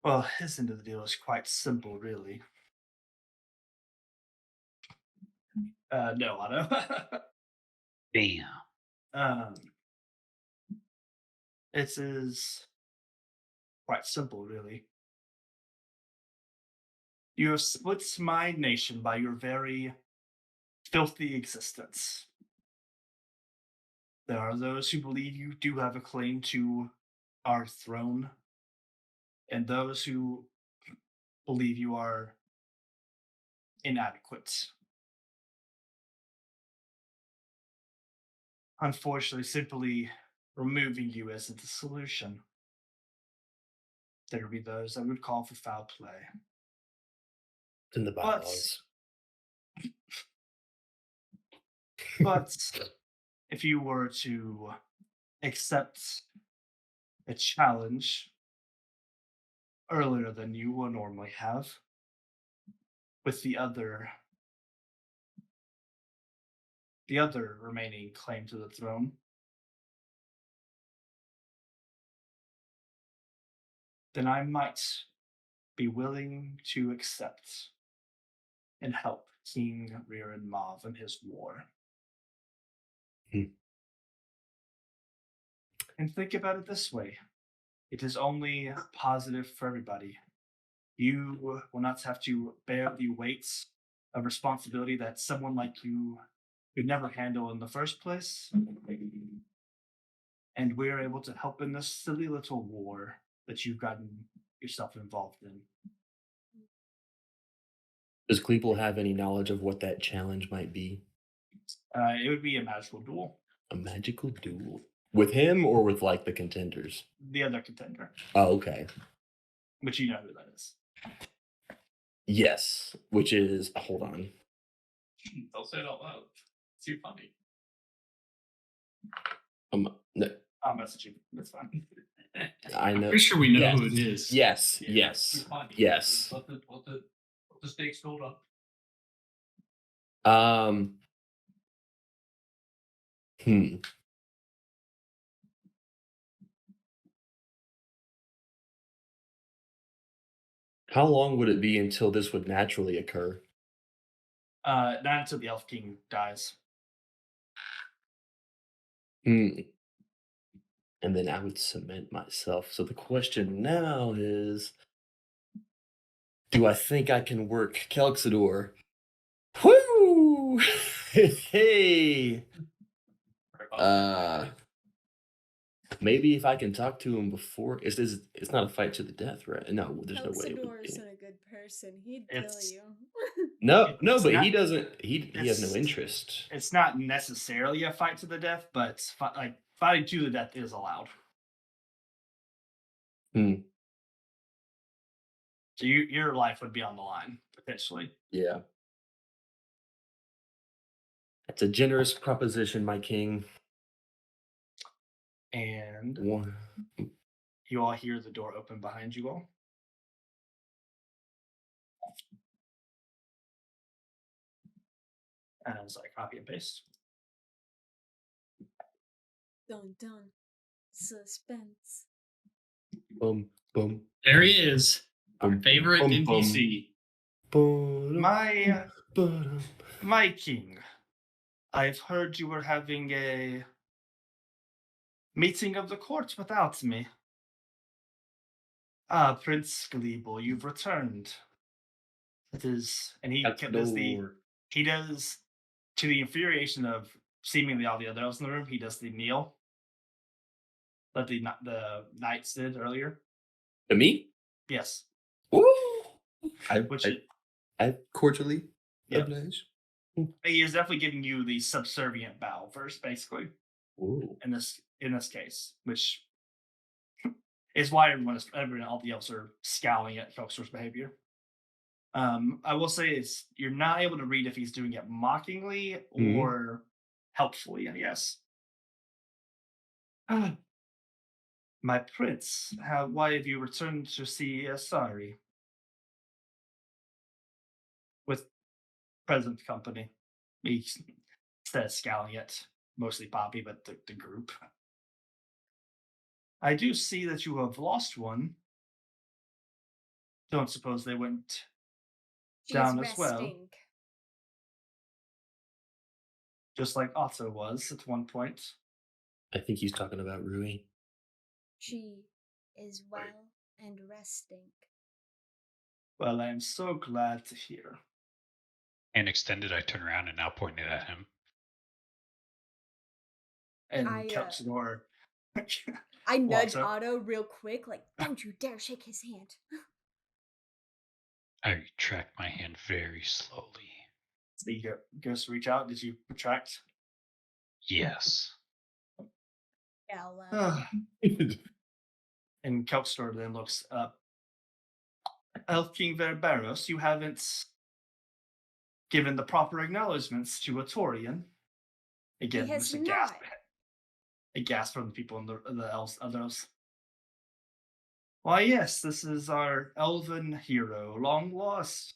Well, his end of the deal is quite simple, really. No, Otto. Damn. um, it is quite simple, really. You have split my nation by your very filthy existence. There are those who believe you do have a claim to our throne, and those who believe you are inadequate. Unfortunately, simply removing you isn't the solution. There would be those that would call for foul play. It's in the But, bylaws. but if you were to accept a challenge earlier than you will normally have, with the other remaining claim to the throne, then I might be willing to accept and help King Ririn Mav in his war. Hmm. And think about it this way: it is only positive for everybody. You will not have to bear the weights of responsibility that someone like you could never handle in the first place. And we're able to help in this silly little war that you've gotten yourself involved in. Does Cleeple have any knowledge of what that challenge might be? It would be a magical duel. A magical duel with him or with like the contenders? The other contender, Oh, okay. which you know who that is. Yes, which is hold on. Don't say it out loud. It's too funny. No, I'll message you. That's fine. I I'm know. pretty sure we know yes, who it is. Yes, Yeah, yes, too funny. yes. Let the stakes build up. Um. Hmm. How long would it be until this would naturally occur? Not until the Elf King dies. Hmm. And then I would cement myself. So the question now is, do I think I can work Kelxador? Woo! Hey! Right about that, right? Maybe if I can talk to him before, it's not a fight to the death, right? No, there's no way it would Elxador be. isn't a good person. He'd kill It's- you. No, no, It's but not- he doesn't. He has no it's- interest. It's not necessarily a fight to the death, but fighting to the death is allowed. Hmm. So your life would be on the line potentially. Yeah. That's a generous proposition, my king. And One. you all hear the door open behind you all. And it's like copy and paste. Dun dun. Suspense. Boom, boom, There he is, our Bum, favorite bum, NPC. boom. My king, I've heard you were having a meeting of the court without me. Ah, Prince Gleeble, you've returned. It is, and he does, to the infuriation of seemingly all the other elves in the room, he does the kneel that the knights did earlier. To me? Yes, Woo! which I cordially Yep. oblige. he is definitely giving you the subservient bow first, basically Ooh. in this case, which is why all the elves are scowling at Felxor's behavior. I will say is you're not able to read if he's doing it mockingly Mhm. or helpfully, I guess. My prince, why have you returned to see Asari? With present company. He says, scowling at mostly Poppy, but the group. I do see that you have lost one. Don't suppose they went She's down as well, resting. just like Otto was at one point. I think he's talking about Rui. She is well and resting. Well, I am so glad to hear. And extended, I turn around and now pointed at him. And I, Kelpsidor I nudge walks up. Otto real quick, like, don't you dare shake his hand. I retract my hand very slowly. So he goes to reach out. Did you retract? Yes. Ella. And Kelpstor then looks up. Elf King Verberos, you haven't given the proper acknowledgments to a Torian. Again, He has there's a gasp. not. A gasp from the people in the elves. Others. Why, yes, this is our elven hero, long lost.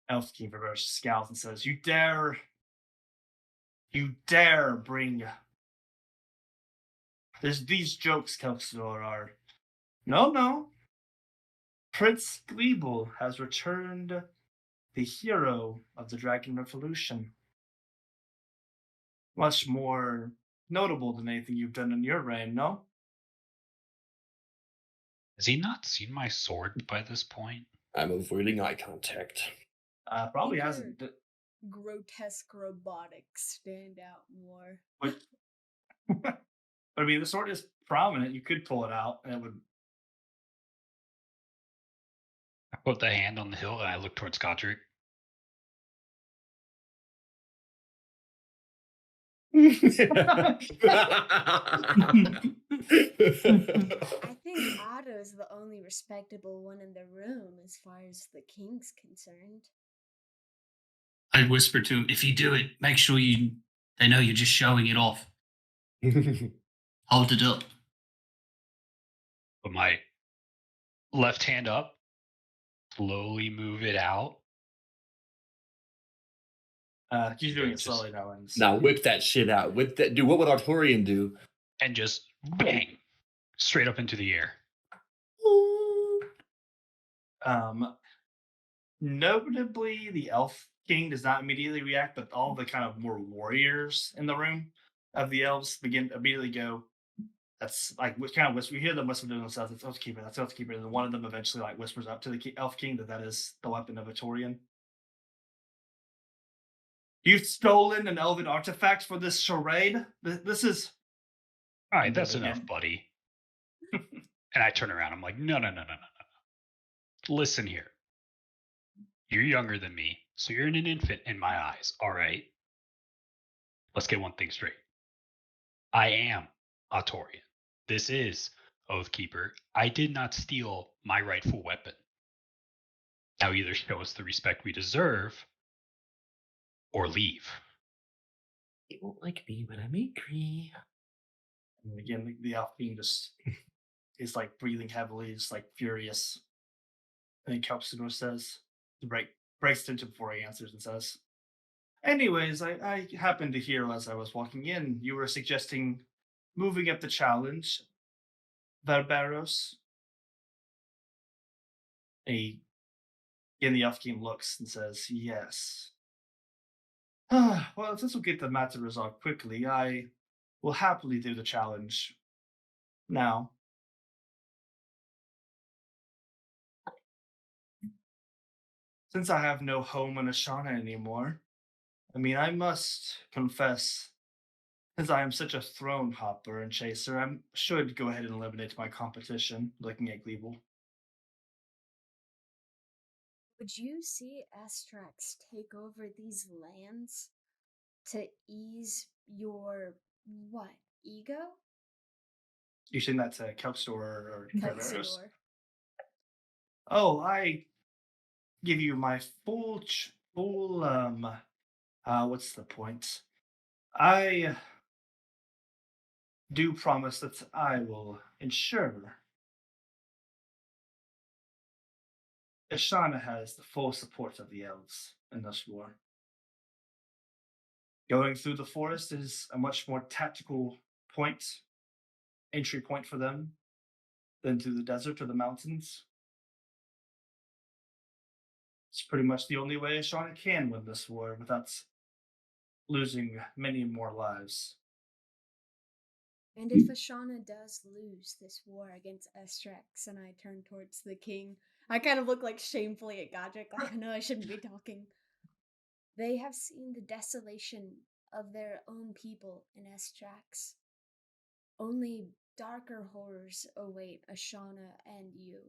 Elf King Verberos scowls and says, You dare bring these jokes, Kelpstor, are no. Prince Gleeble has returned the hero of the Dragon Revolution. Much more notable than anything you've done in your reign, no? Has he not seen my sword by this point? I'm avoiding eye contact. Probably Think your hasn't. grotesque robotics stand out more. But, but I mean, the sword is prominent. You could pull it out, and it would. I put the hand on the hilt and I look towards Godric. I think Otto's the only respectable one in the room as far as the king's concerned. I'd whisper to him, if you do it, make sure they know you're just showing it off. Hold it up. Put my left hand up, slowly move it out. He's doing it slowly now. And Now whip that shit out. Whip that. Dude, what would Artorian do? And just bang, straight up into the air. Notably, the Elf King does not immediately react, but all the kind of more warriors in the room of the elves begin to immediately go. That's like we kind of whisper. We hear them whisper to themselves. It's Oathkeeper. That's Oathkeeper. And then one of them eventually like whispers up to the Elf King that is the weapon of a Torian. You've stolen an elven artifact for this charade. This is. All right, And that's then enough, again- buddy. And I turn around. I'm like, no. Listen here. You're younger than me, so you're an infant in my eyes. All right. Let's get one thing straight. I am a Taurian. This is Oathkeeper. I did not steal my rightful weapon. Now either show us the respect we deserve or leave. You won't like me when I'm angry. And again, the Elf King just is like breathing heavily, just like furious. And then Kelpsidor says, breaks it into before he answers and says, anyways, I happened to hear as I was walking in, you were suggesting moving up the challenge, Barbaros. Again, the Elf King looks and says, yes. Well, if this will get the matter resolved quickly, I will happily do the challenge now. Since I have no home in Ashana anymore, I mean, I must confess, since I am such a throne hopper and chaser, I should go ahead and eliminate my competition, looking at Gleeble. Would you see Astrax take over these lands to ease your ego? You saying that to Kelpstor or Barbaros? Kelpsidor. Oh, I give you my what's the point? I do promise that I will ensure Ashana has the full support of the elves in this war. Going through the forest is a much more tactical entry point for them than through the desert or the mountains. It's pretty much the only way Ashana can win this war without losing many more lives. And if Ashana does lose this war against Astrax, and I turn towards the king, I kind of look like shamefully at Godric, like I know I shouldn't be talking. They have seen the desolation of their own people in Astrax. Only darker horrors await Ashana and you.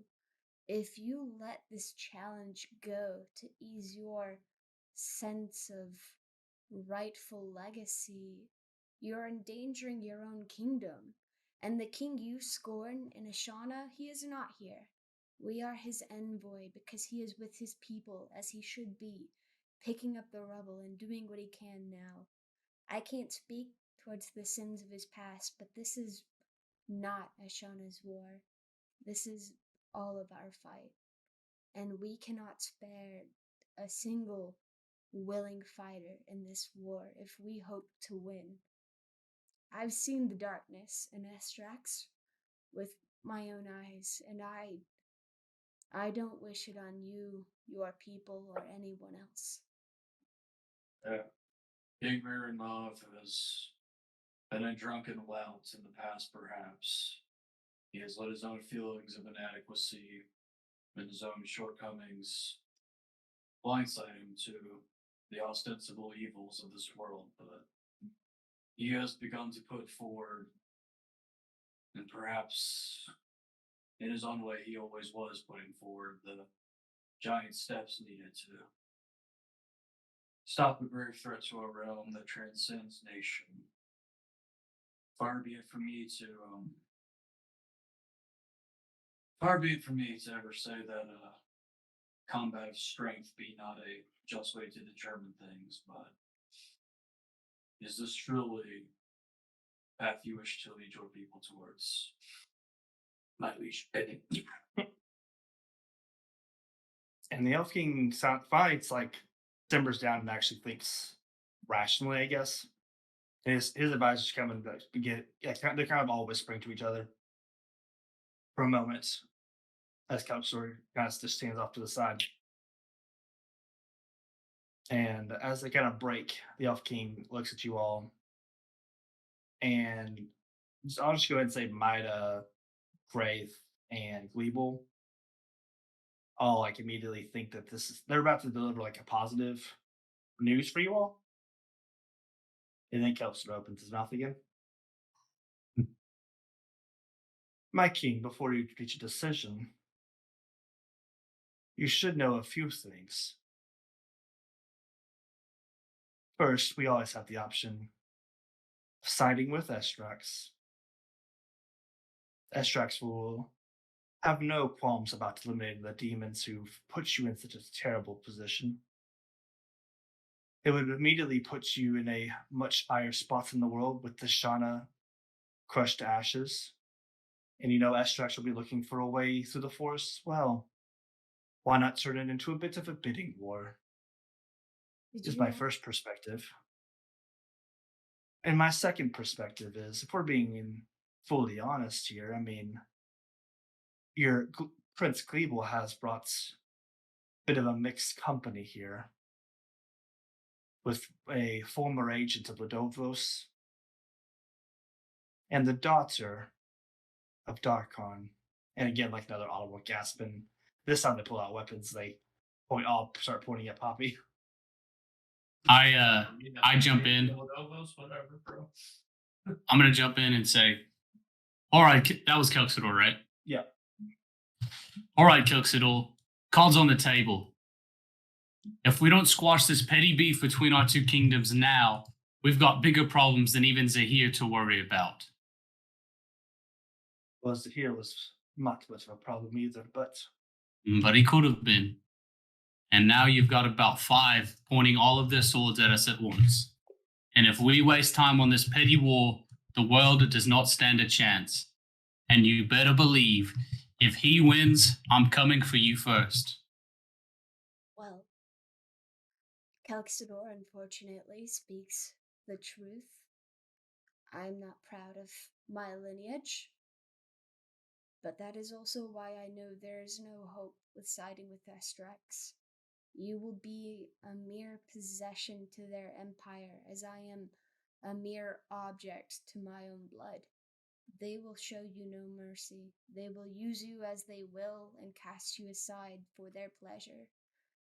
If you let this challenge go to ease your sense of rightful legacy, you're endangering your own kingdom. And the king you scorn in Ashana, he is not here. We are his envoy because he is with his people as he should be, picking up the rubble and doing what he can now. I can't speak towards the sins of his past, but this is not Ashana's war. This is all of our fight. And we cannot spare a single willing fighter in this war if we hope to win. I've seen the darkness in Astrax with my own eyes, and I don't wish it on you, your people, or anyone else. King Marinov has been a drunken lout in the past, perhaps. He has let his own feelings of inadequacy and his own shortcomings blindside him to the ostensible evils of this world, but he has begun to put forward, and perhaps in his own way, he always was putting forward the giant steps needed to stop a grave threat to a realm that transcends nation. Far be it from me to far be it from me to ever say that combat of strength be not a just way to determine things, but is this truly the path you wish to lead your people towards? My liege. And the Elf King fights like simmers down and actually thinks rationally, I guess. His advisors come and get yeah, they're kind of all whispering to each other for a moment as Cupstory kind of just stands off to the side. And as they kind of break, the Elf King looks at you all, and I'll just go ahead and say Mida, Wraith, and Gleeble all like immediately think that they're about to deliver like a positive news for you all. And then Kelpster opens his mouth again. My king, before you reach a decision, you should know a few things. First, we always have the option of siding with Estrax. Estrax will have no qualms about eliminating the demons who've put you in such a terrible position. It would immediately put you in a much higher spot in the world with the Shana crushed to ashes. And you know Estrax will be looking for a way through the forest. Well, why not turn it into a bit of a bidding war? Did Is you my know? first perspective. And my second perspective is, if we're being fully honest here, I mean, Prince Glebel has brought a bit of a mixed company here with a former agent of Ladovos and the daughter of Darkon. And again, like another audible gasp, and this time they pull out weapons. They start pointing at Poppy. I jump in. Whatever, bro. I'm gonna jump in and say, "All right, that was Kelxidor, right? Yeah. All right, Kelxidor, cards on the table. If we don't squash this petty beef between our two kingdoms now, we've got bigger problems than even Zahir to worry about." Was here was not much of a problem either, but But he could have been. And now you've got about 5 pointing all of their swords at us at once. And if we waste time on this petty war, the world does not stand a chance. And you better believe, if he wins, I'm coming for you first. Well, Calxidor unfortunately speaks the truth. I'm not proud of my lineage, but that is also why I know there is no hope with siding with Estrax. You will be a mere possession to their empire, as I am a mere object to my own blood. They will show you no mercy. They will use you as they will and cast you aside for their pleasure.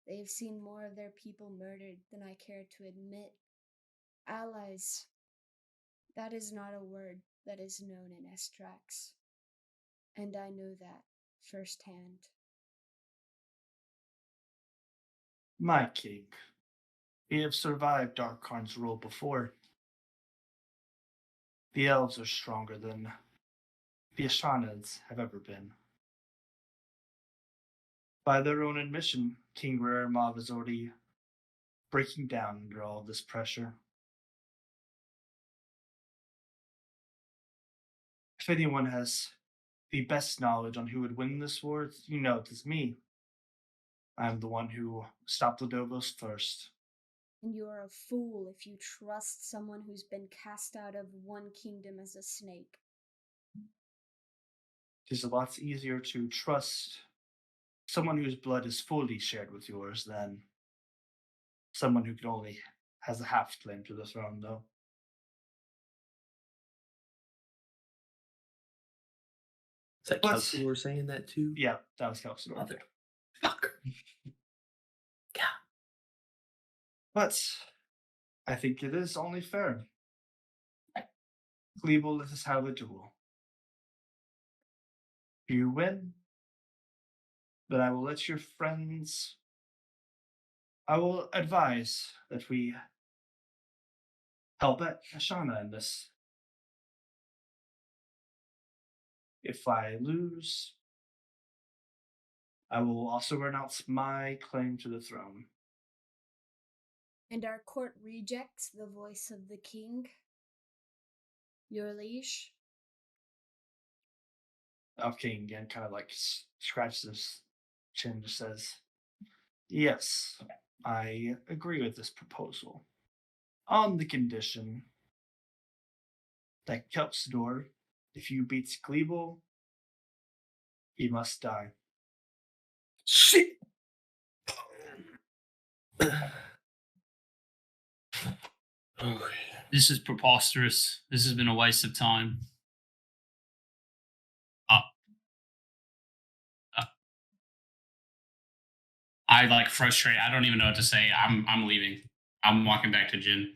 They have seen more of their people murdered than I care to admit. Allies, that is not a word that is known in Estrax, and I know that firsthand. my king, we have survived Darkharn's rule before. The elves are stronger than the Ashanas have ever been. By their own admission, King Rarimov is already breaking down under all this pressure. If anyone has the best knowledge on who would win this war, you know it is me. I'm the one who stopped Ladovos first. And you are a fool if you trust someone who's been cast out of one kingdom as a snake. It is a lot easier to trust someone whose blood is fully shared with yours than someone who can only has a half claim to the throne, though. Is that But- Calculor saying that too? Yeah, that was Kelsidor. Motherfucker. But I think it is only fair. Glebel, let us have a duel. You win, but I will let your friends. I will advise that we help at Ashana in this. If I lose, I will also renounce my claim to the throne. And our court rejects the voice of the king, your liege. King again kind of like scratches his chin and just says, "Yes, I agree with this proposal. On the condition that Kelpsidor, if you beat Glebel, he must die." Shit. Okay. This is preposterous. This has been a waste of time. I like frustrate. I don't even know what to say. I'm leaving. I'm walking back to Jin.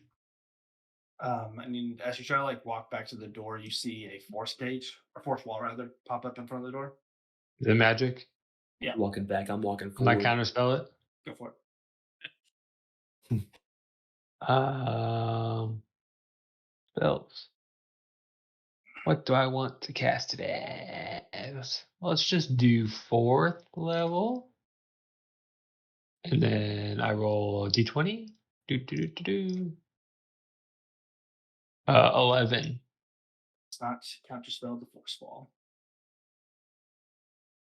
I mean, as you try to like walk back to the door, you see a force gate or force wall rather pop up in front of the door. Is it magic? Yeah. Walking back, I'm walking Can I forward. counterspell it? Go for it. Spells. What do I want to cast it as? Let's just do 4th level. And then I roll a d20. 11. It's not counterspell the force wall.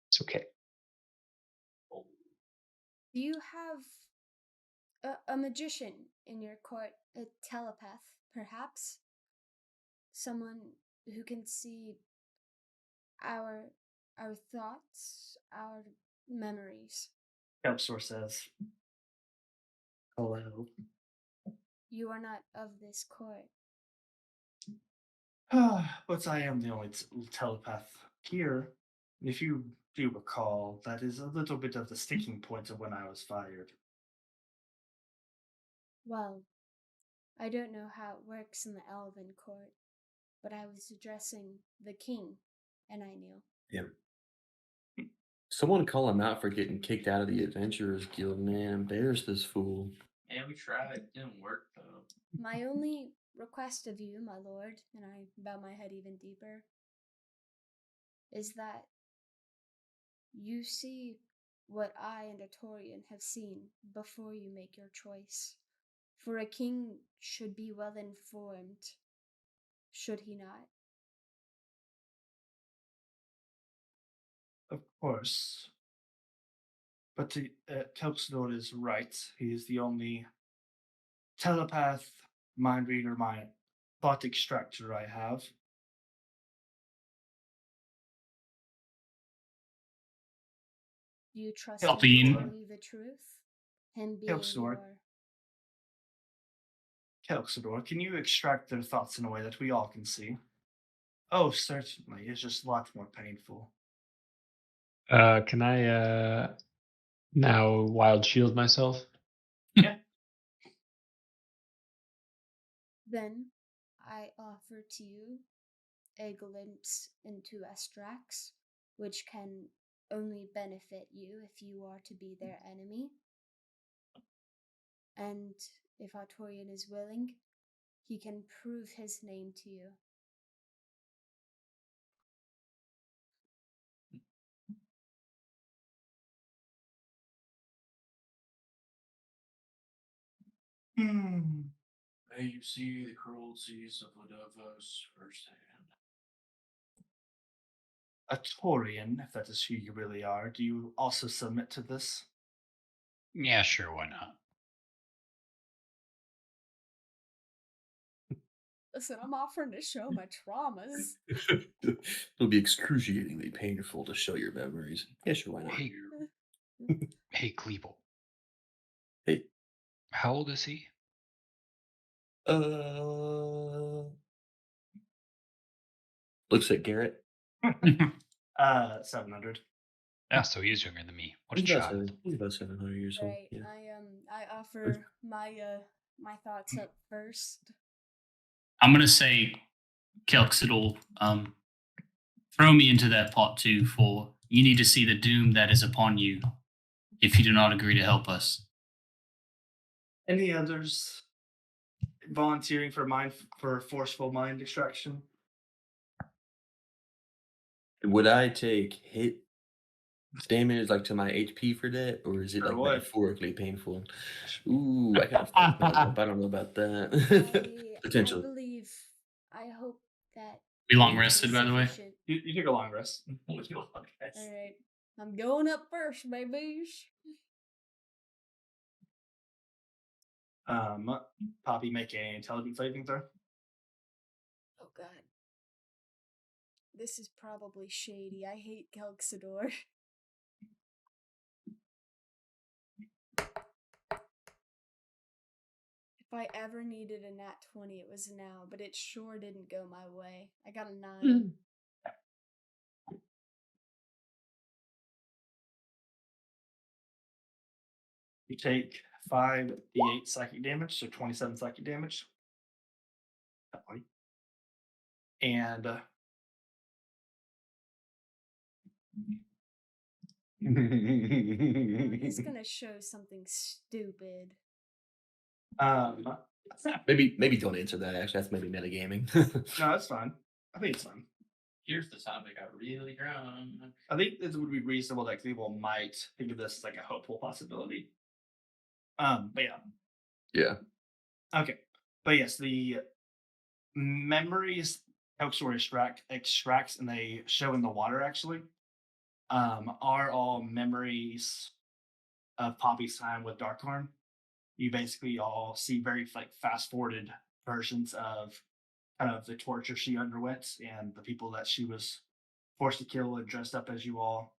It's okay. Do you have a magician in your court, a telepath, perhaps? Someone who can see our thoughts, our memories. Kelpsor says, "Hello." You are not of this court. But I am the only telepath here. If you do recall, that is a little bit of the sticking point of when I was fired. Well, I don't know how it works in the Elven court, but I was addressing the king, and I knew. Yeah. Someone call him out for getting kicked out of the Adventurers Guild, man. Embarrass this fool. Yeah, we tried. It didn't work though. My only request of you, my lord, and I bow my head even deeper, is that you see what I and Artorian have seen before you make your choice. For a king should be well informed, should he not? Of course. But Kelpsnord is right. He is the only telepath, mind reader, my thought extractor I have. Do you trust Helping. him to tell you the truth? Him being Sword. your... Kelpsidor, can you extract their thoughts in a way that we all can see? Oh, certainly. It's just a lot more painful. Can I now wild shield myself? Then I offer to you a glimpse into Estrax, which can only benefit you if you are to be their enemy. And if Artorian is willing, he can prove his name to you. May you see the cruelties of Ladovos firsthand. A Taurian, if that is who you really are, do you also submit to this? Yeah, sure, why not? Listen, I'm offering to show my traumas. It'll be excruciatingly painful to show your memories. Yeah, sure, why not? Hey, hey, Klebel. Hey, How old is he? looks at Garrett. 700. Yeah, so he is younger than me. What a He's about child. he's about 700 years old. Right. Yeah. I offer my thoughts up first. I'm gonna say Kelxidal, throw me into that pot too, for you need to see the doom that is upon you if you do not agree to help us. Any others volunteering for forceful mind extraction? Would I take hit damage like to my HP for that, or is it Sure like would. metaphorically painful? Ooh, I kind of fucked that up. I don't know about that. I Potential. believe I hope that We long will be rested, by the way. sufficient. You took a long rest. Alright. I'm going up first, babies. Poppy, make an intelligence saving throw. Oh god. This is probably shady. I hate Kelxador. If I ever needed a nat 20, it was now, but it sure didn't go my way. I got a 9. You take 5d8 psychic damage, so 27 psychic damage. And He's gonna show something stupid. Maybe don't answer that. Actually, that's maybe metagaming. No, that's fine. I think it's fine. Here's the time I got really drunk. I think it would be reasonable that people might think of this as like a hopeful possibility. But yeah. Yeah. Okay. But yes, the memories Elxor extracts and they show in the water actually are all memories of Poppy's time with Darkhorn. You basically all see very like fast forwarded versions of kind of the torture she underwent and the people that she was forced to kill and dressed up as you all.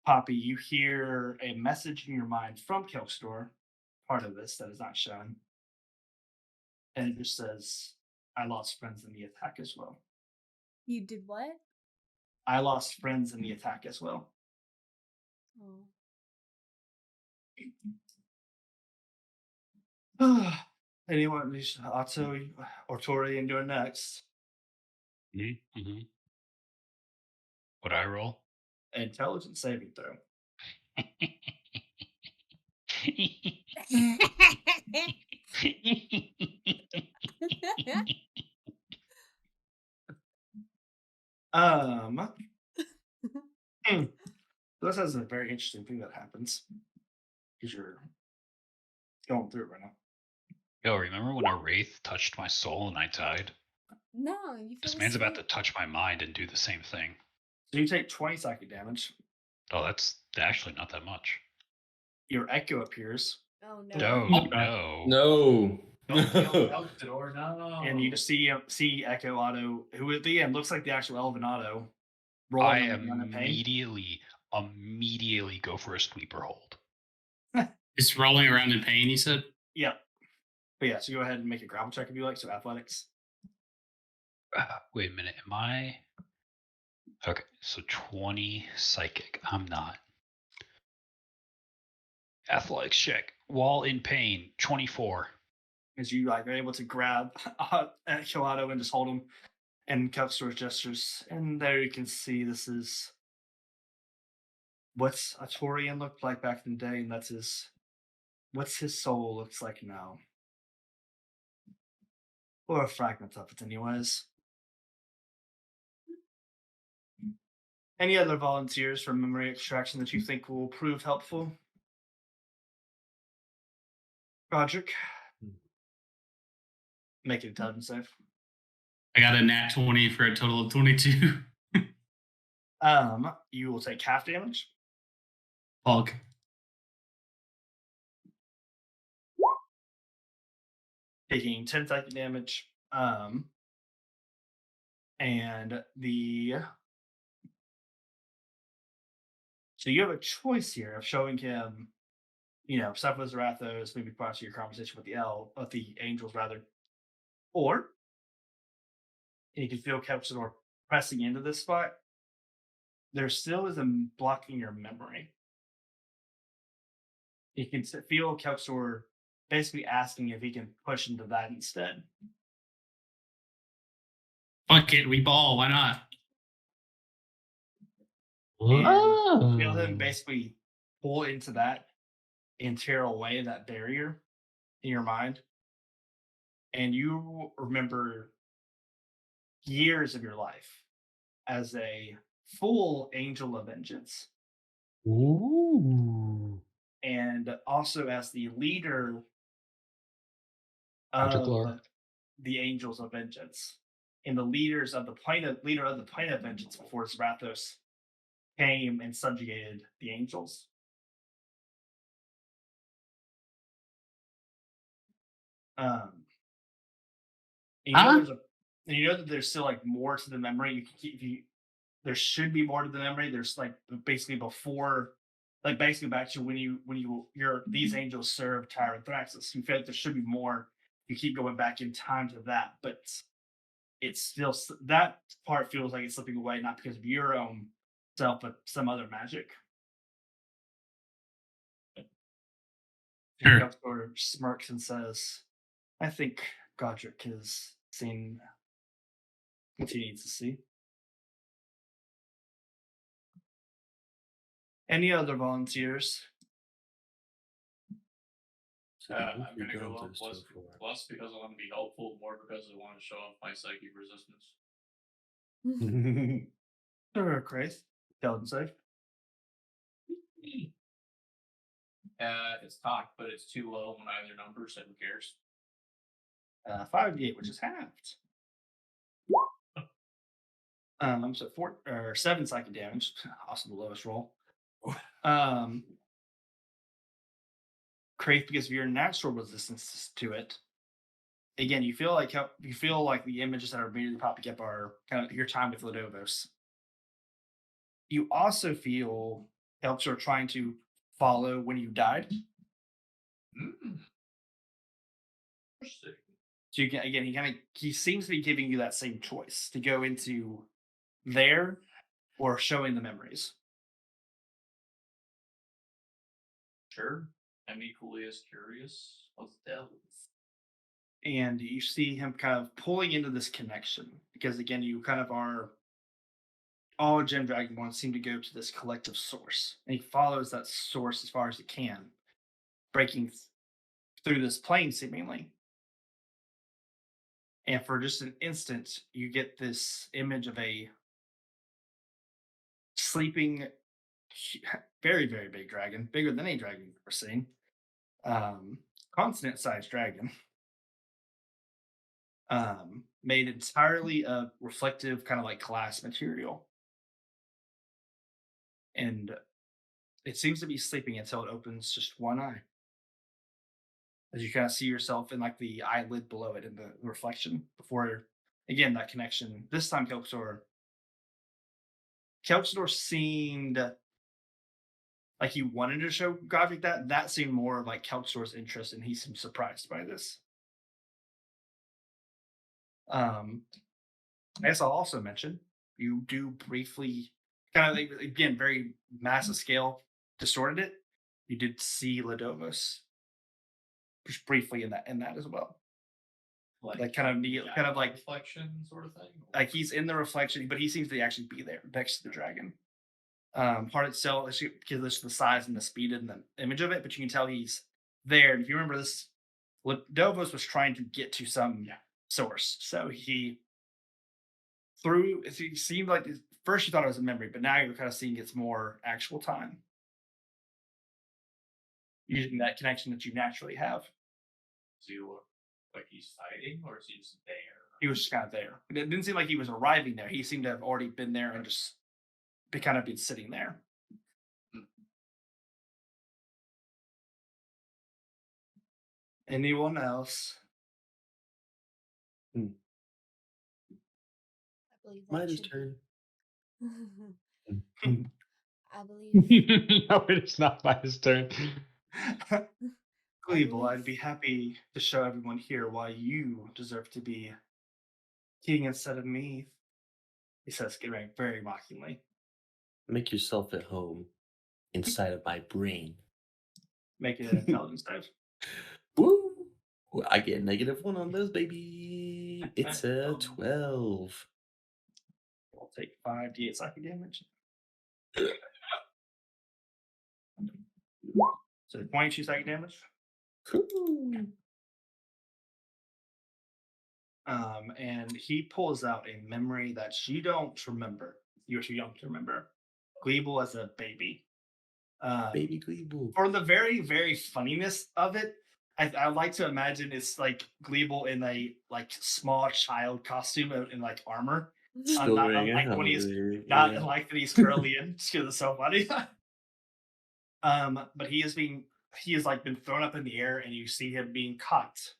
Poppy, you hear a message in your mind from Kelkstor, part of this that is not shown. And it just says, I lost friends in the attack as well. You did what? I lost friends in the attack as well. Oh. Anyone, Otto or Tori, and you're next. Mm-hmm. Would I roll? Intelligence saving throw. This has a very interesting thing that happens because you're going through it right now. Yo, remember when a wraith touched my soul and I died? No, you fell This man's about to asleep. touch my mind and do the same thing. So you take 20 psychic damage. Oh, that's actually not that much. Your echo appears. Oh no. No, no. No. Don't kill Elxador, no. And you just see Echo Otto, who at the end looks like the actual Elven Otto, I rolling on the ground in pain. immediately go for a sweeper hold. It's rolling around in pain, you said? Yeah. But yeah, so go ahead and make a grapple check if you like. So athletics. Wait a minute, am I? Okay, so 20 psychic. I'm not. Athletics check. While in pain, 24. As you like are able to grab Echo Otto and just hold him and Cupstore's gestures. And there you can see this is what a Torian looked like back in the day, and that's what's his soul looks like now. Or a fragment of it, anyways. Any other volunteers for memory extraction that you think will prove helpful? Roderick? Make an intelligence save. I got a nat 20 for a total of 22. You will take half damage. Pog. Taking 10 psychic damage. And so you have a choice here of showing him, stuff with Zarathos, maybe part of your conversation with the angels rather. Or and you can feel Kelpsor pressing into this spot, there still is a block in your memory. You can feel Kelpsor basically asking if he can push into that instead. Fuck it, we ball. Why not? And feel him Oh. basically pull into that and tear away that barrier in your mind. And you remember years of your life as a full angel of vengeance, Ooh. and also as the leader Magic of lore. the angels of vengeance and the leader of the plane of vengeance before Zarathos came and subjugated the angels. Um, and you know Huh? that there's still like more to the memory. You can keep you there should be more to the memory. There's like basically before, like basically back to when these angels served Tyra and Thraxus. You feel like there should be more. You keep going back in time to that, but it's still that part feels like it's slipping away, not because of your own self, but some other magic. Sure. Kelpsor smirks and says, "I think Godric has seen what he needs to see." Any other volunteers? So I'm we're gonna going go through up so far. plus because I want to be helpful, more because I want to show off my psychic resistance. Sure, Grace. Intelligence save. It's cocked, but it's too low on either number, so who cares? 5d8, which is halved. So 7 psychic damage. Also the lowest roll. Kraith, because of your natural resistance to it. Again, you feel like the images that are immediately popping up are kind of your time with Ledovos. You also feel Elpsor trying to follow when you died. Interesting. So you can, again, he seems to be giving you that same choice to go into there or showing the memories. Sure. I'm equally as curious. Let's delve. And you see him kind of pulling into this connection because again, you kind of are all Gem Dragonborn seem to go to this collective source, and he follows that source as far as he can, breaking through this plane seemingly. And for just an instant, you get this image of a sleeping, very, very big dragon, bigger than any dragon you've ever seen, continent-sized dragon, made entirely of reflective, kind of like glass material. And it seems to be sleeping until it opens just one eye. As you kind of see yourself in like the eyelid below it in the reflection before, again, that connection. This time, Kelpsor seemed like he wanted to show Godric that. That seemed more of like Kelpsor's interest, and he seemed surprised by this. I guess I'll also mention you do briefly, kind of again, very massive scale, distorted it. You did see Ledovos just briefly in that as well. Like kind of like reflection sort of thing. like he's in the reflection, but he seems to actually be there next to the dragon. Part itself, because it's the size and the speed and the image of it, but you can tell he's there. And if you remember this, Dovos was trying to get to some source, so he seemed like first you thought it was a memory, but now you're kind of seeing it's more actual time using that connection that you naturally have. So you look like he's fighting, or is he just there? He was just kind of there. It didn't seem like he was arriving there. He seemed to have already been there and just kind of been sitting there. Anyone else? I believe that Midas' should be- turn. I believe. No, it's not my turn. Cleveland, I'd be happy to show everyone here why you deserve to be king instead of me, he says, getting very mockingly. Make yourself at home inside of my brain. Make it an intelligence save. Woo! I get -1 on those, baby. It's a 12. I'll take 5d8 psychic damage. So 22 psychic damage. Cool. And he pulls out a memory that you don't remember. You're too young to remember. Gleeble as a baby. Baby Gleeble. For the very, very funniness of it, I like to imagine it's like Gleeble in a like small child costume in like armor. Still Not wearing unlike a when he's helmet, not yeah. unlike that he's curly in just because it's so funny. But he is like been thrown up in the air and you see him being caught.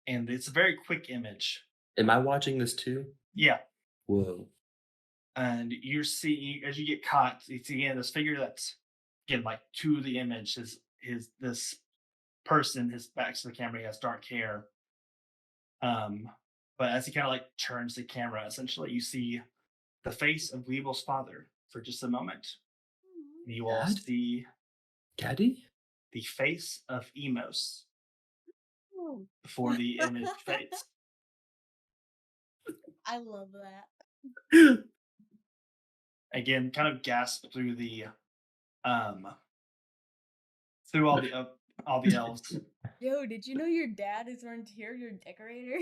And it's a very quick image. Am I watching this too? Yeah. Whoa. And you see as you get caught, you see again this figure that's again like to the image is this person, his back to the camera, he has dark hair. But as he kind of like turns the camera, essentially you see the face of Gleeble's father for just a moment. And you all Dad? see Daddy? the face of Emos Oh, before the image fades. I love that. Again, kind of gasp through the through all the elves. Yo, did you know your dad is our interior decorator?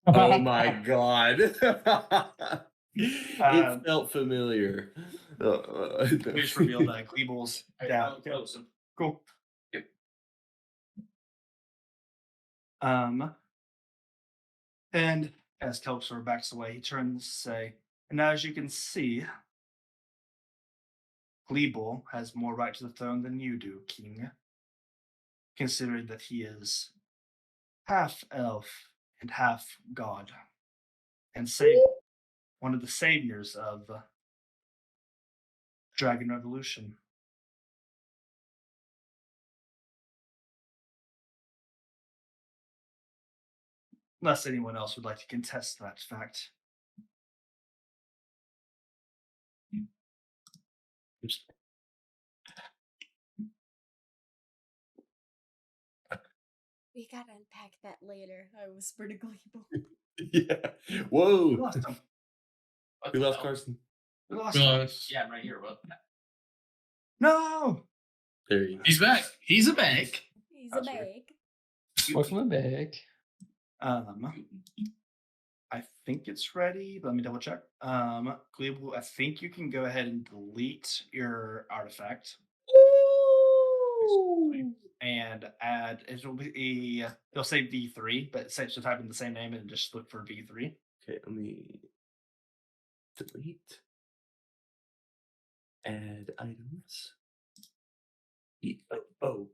Oh my god. It Um, felt familiar. We just revealed Gleeble's Hey, dad. I'll close him. Cool. Yep. And as Kelpsor backs away, he turns to say, and as you can see, Gleeble has more right to the throne than you do, King, considering that he is half elf and half god, and one of the saviors of Dragon Revolution. Unless anyone else would like to contest that fact. We gotta unpack that later. I whispered to Gleeble. Yeah. Whoa. We lost him. What We the lost hell? Carson. We lost him. Yeah, I'm right here. What? No! There you go. He's back. He's a back. He's a That's weird. bag. Welcome back. I think it's ready. Let me double check. Gleeble, I think you can go ahead and delete your artifact and add. It'll be it'll say V3, but essentially type in the same name and just look for V3. Okay, let me delete. Add items. Oh.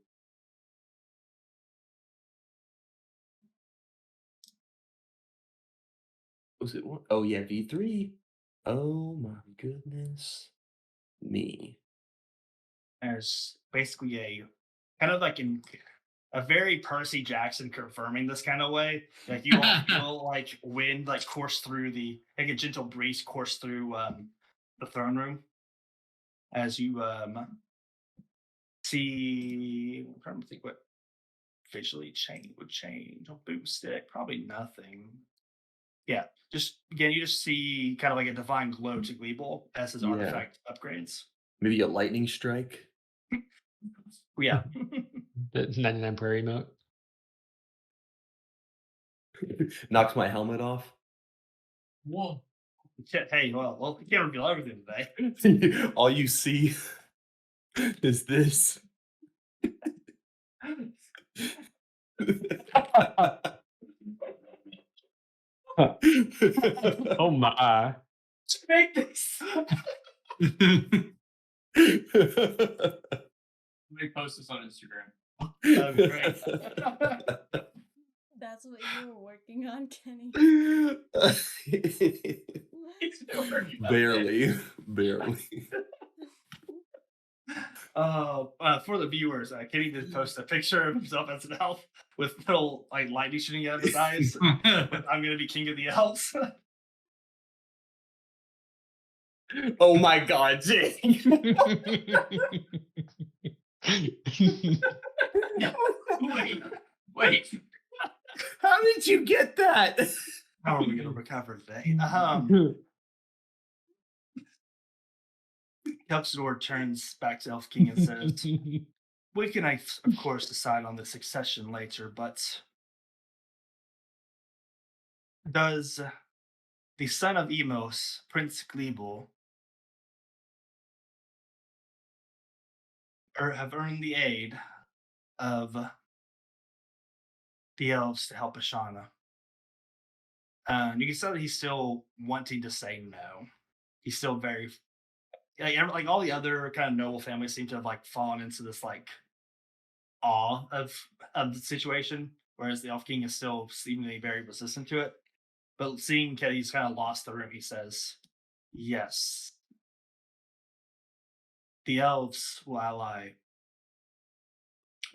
Was it one? Oh yeah, V3. Oh my goodness. Me. There's basically a kind of like in a very Percy Jackson confirming this kind of way. Like you all feel like wind like course through like a gentle breeze course through the throne room as you see. I'm trying to think what visually would change on boomstick. Probably nothing. Yeah, just again, you just see kind of like a divine glow to Gleeble as his Yeah. artifact upgrades. Maybe a lightning strike. Yeah. The 99 Prairie note. Knocks my helmet off. Whoa. Hey, well, you can't reveal everything today. All you see is this. Oh my. Make this. Somebody post this on Instagram. That'd be great. That's what you were working on, Kenny. Barely. For the viewers, Kenny did post a picture of himself as an elf with little like lightning shooting out of his eyes. With "I'm gonna be king of the elves." Oh my god, Jake. Wait. How did you get that? How are we gonna recover today? Kelpsidor turns back to Elf King and says, "We can, of course, decide on the succession later, but does the son of Emos, Prince Glebel, have earned the aid of the elves to help Ashana?" You can tell that he's still wanting to say no. He's still very like all the other kind of noble families seem to have like fallen into this like awe of the situation, whereas the Elf King is still seemingly very resistant to it. But seeing Kelly's kind of lost the room, he says, "Yes, the elves will ally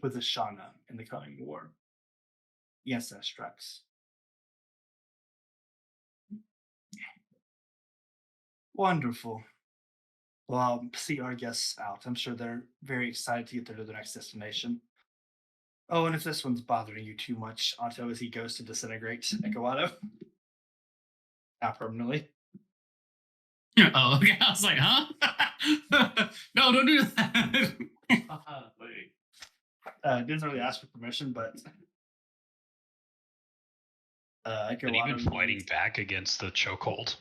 with Ashana in the coming war. Yes, Astrax. Wonderful. Well, I'll see our guests out. I'm sure they're very excited to get there to their next destination. Oh, and if this one's bothering you too much, Otto, as he goes to disintegrate Ekawato, not permanently. Oh, okay. I was like, huh? No, don't do that. Wait. Didn't really ask for permission, but But even Ekawato fighting means, back against the chokehold.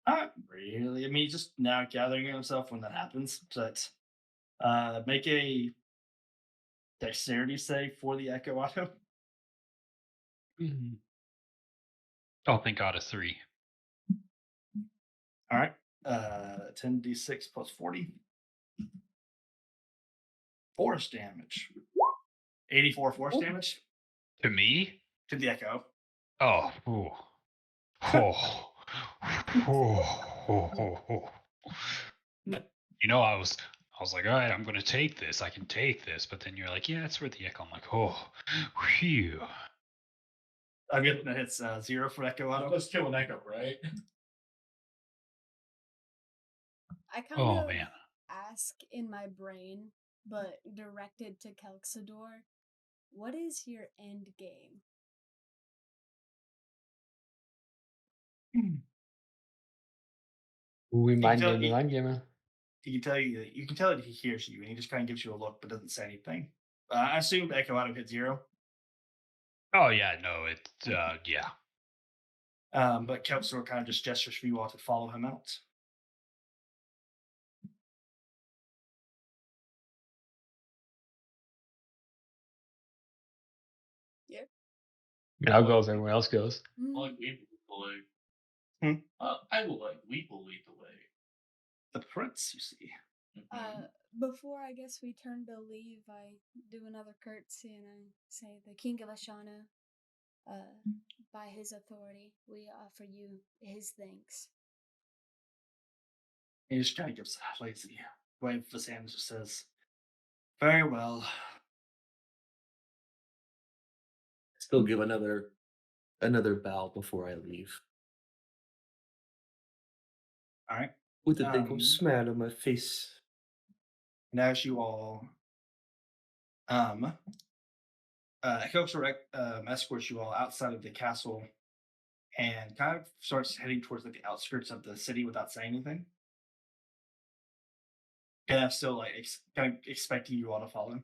not really. I mean, he's just now gathering himself when that happens. But make a dexterity save for the Ekawato. Oh, thank God, a 3. All right. 10d6 plus 40. Force damage. 84 force damage To me? to the Echo. Oh. Ooh. Oh. Oh. You know, I was like, all right, I'm gonna take this. I can take this. But then you're like, yeah, it's worth the echo. I'm like, oh, phew. I'm getting that hits 0 for Ekawato. Let's kill an echo, right? I kind Oh of man. ask in my brain, but directed to Kelxador, what is your end game? We mind tell- game the he- mind gamer. He can tell you can tell that he hears you, and he just kind of gives you a look, but doesn't say anything. I assume Ekawato hit 0. Oh yeah, no, it's yeah. But Kelpsor kind of just gestures for you all to follow him out. Yep. I mean, I'll go if everyone else goes. Like we will lead Hmm? the way. I will like we will lead the way. The prince, you see. Before I guess we turn to leave, I do another curtsy and I say, "The King of Ashana, by his authority, we offer you his thanks." He just kind of gives a lazy wave of his hand and just says, "Very well." Still give another bow before I leave. All right. With a big old smile on my face. And as you all Kelpsor escorts you all outside of the castle and kind of starts heading towards like the outskirts of the city without saying anything. And I'm still like kind of expecting you all to follow him.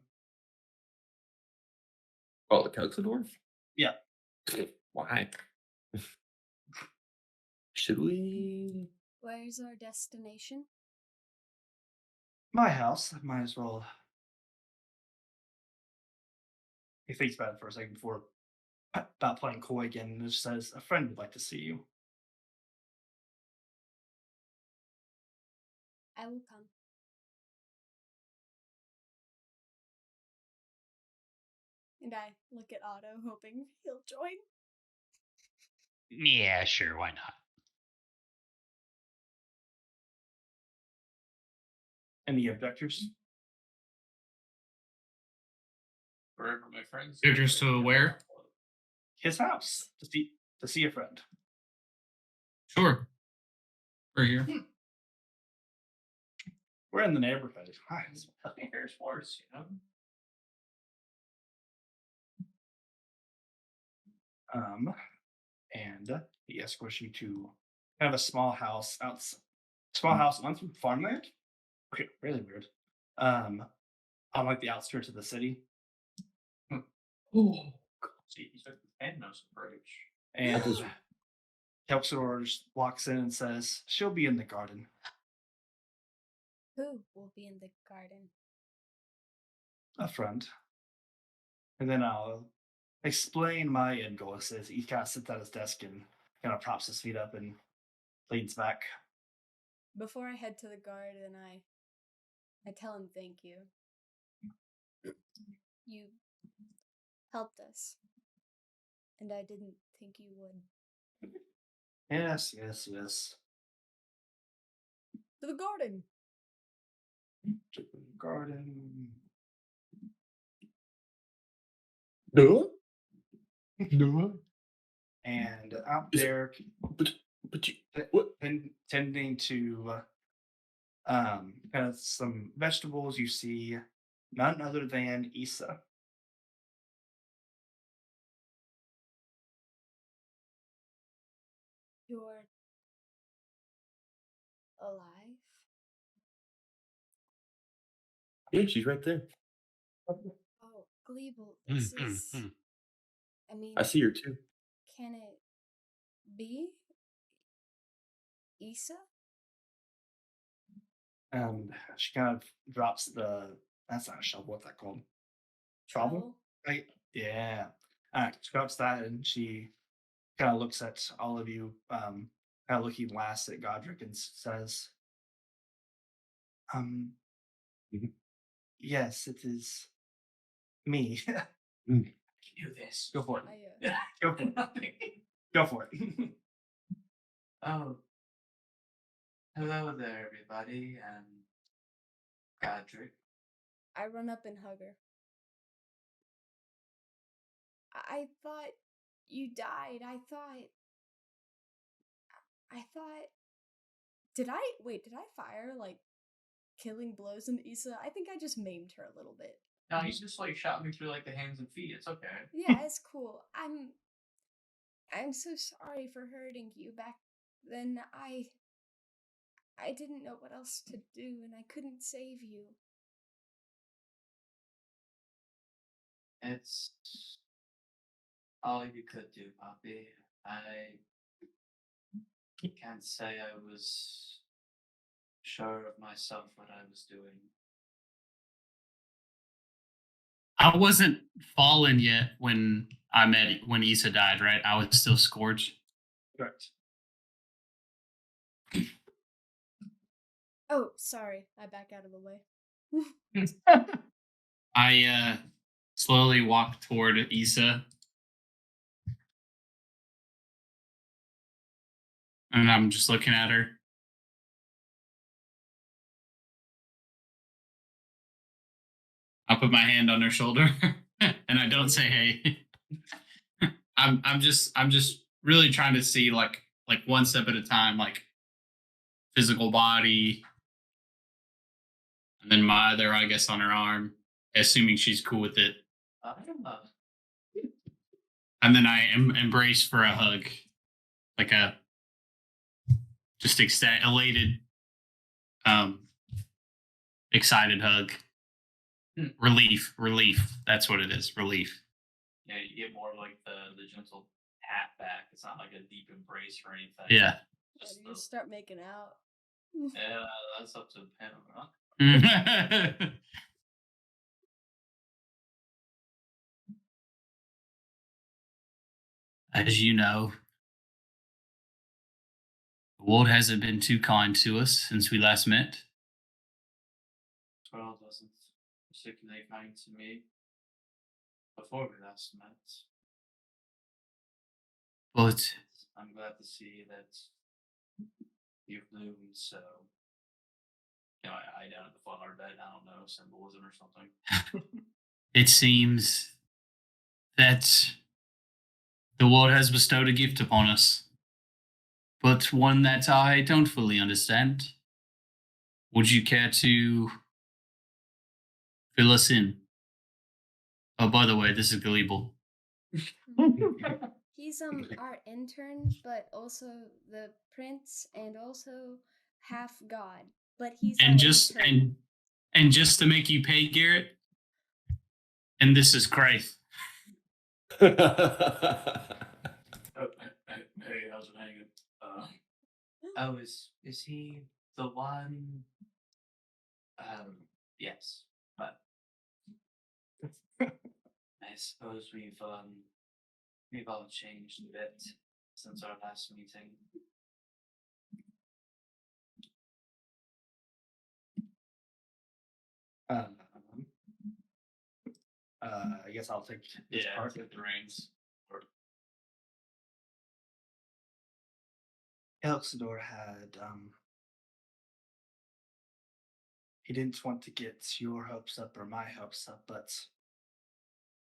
Oh, the Coxador? Yeah. Why? Should we? Where's our destination? My house. Might as well. He thinks about it for a second before about playing coy again and just says, "A friend would like to see you." I will come. And I look at Otto, hoping he'll join. Yeah, sure, why not? Any objectors? Wherever my friends. You're just to where? His house to see a friend. Sure. We're here. We're in the neighborhood. Hi. Here's worse, you know. And he escorts you to kind of a small house small house on some farmland. Okay, really weird. On like the outskirts of the city. Oh, see, he's like the Thanos approach. And just- Kelpsor just walks in and says, "She'll be in the garden." Who will be in the garden? A friend. And then I'll explain my end goal. It says he kind of sits at his desk and kind of props his feet up and leans back. Before I head to the garden, I tell him thank you. You helped us, and I didn't think you would. Yes, yes, yes. To the garden. To the garden. No, No. And out Is it- there, but you what? tending to kind of some vegetables, you see none other than Issa. You're alive? Yeah, she's right there. Oh, Gleeble, this is. I mean, I see her too. can it be Issa? And she kind of drops that's not a shovel, what's that called? Shovel? Right? Yeah. She drops that and she kind of looks at all of you, kind of looking last at Godric and says, um, Mhm. yes, it is me. You do this. Go for it. I, Go for it. Go for it. Oh. Hello there, everybody, and Godric. I run up and hug her. I thought you died. I thought. Did I fire, like, killing blows into Issa? I think I just maimed her a little bit. No, you just like shot me through like the hands and feet. It's okay. Yeah, it's cool. I'm so sorry for hurting you back then. I didn't know what else to do, and I couldn't save you. It's all you could do, Poppy. I can't say I was sure of myself what I was doing. I wasn't fallen yet when when Issa died, right? I was still scourged. Correct. Oh, sorry. I back out of the way. I slowly walk toward Issa. And I'm just looking at her. I put my hand on her shoulder and I don't say hey. I'm just really trying to see like one step at a time, like physical body, and then my other, I guess, on her arm, assuming she's cool with it. I don't know. And then I embrace for a hug, like a just elated, excited hug. Relief. That's what it is. Relief. Yeah, you get more like the gentle pat back. It's not like a deep embrace or anything. Yeah. Just You start making out. yeah, that's up to him. Huh? As you know, the world hasn't been too kind to us since we last met. Well, wasn't particularly kind to me before we last met. But I'm glad to see that you've bloomed so. You know, I down at the foot of our bed, I don't know, symbolism or something. It seems that the world has bestowed a gift upon us, but one that I don't fully understand. Would you care to fill us in? Oh, by the way, this is Galibal. He's our intern, but also the prince and also half god. But he's our And just intern. and just to make you pay, Garrett. And this is Kraith. Oh, hey, how's it hanging? Oh, is he the one? Yes, but I suppose we've all changed a bit since our last meeting. I guess I'll take this part. Take the reins. Elxidor had he didn't want to get your hopes up or my hopes up, but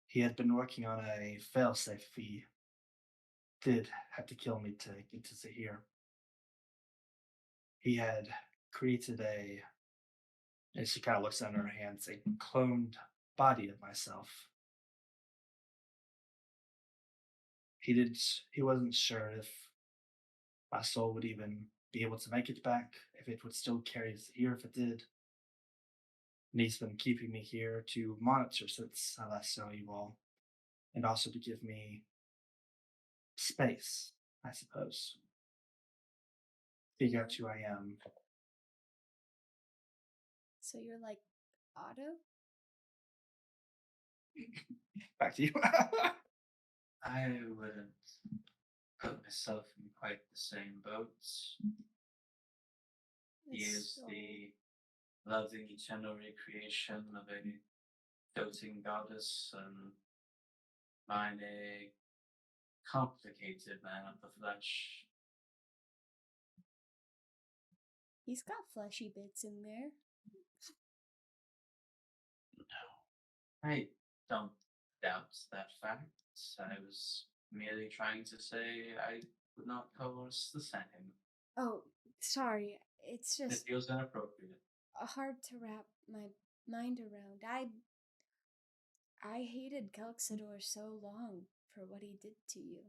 he had been working on a failsafe. He did have to kill me to get to Zahir. He had created as she kind of looks down at her hands, a cloned body of myself. He wasn't sure if my soul would even be able to make it back, if it would still carry Zahir if it did. And he's been keeping me here to monitor since I last saw you all, and also to give me space, I suppose. Figure out who I am. So you're like Otto? Back to you. I wouldn't put myself in quite the same boat. He is the loving eternal recreation of a doting goddess, and mine a complicated man of the flesh. He's got fleshy bits in there. I don't doubt that fact. I was merely trying to say I would not coerce the same. Oh, sorry. It's It just feels inappropriate. hard to wrap my mind around. I hated Kelxidor so long for what he did to you.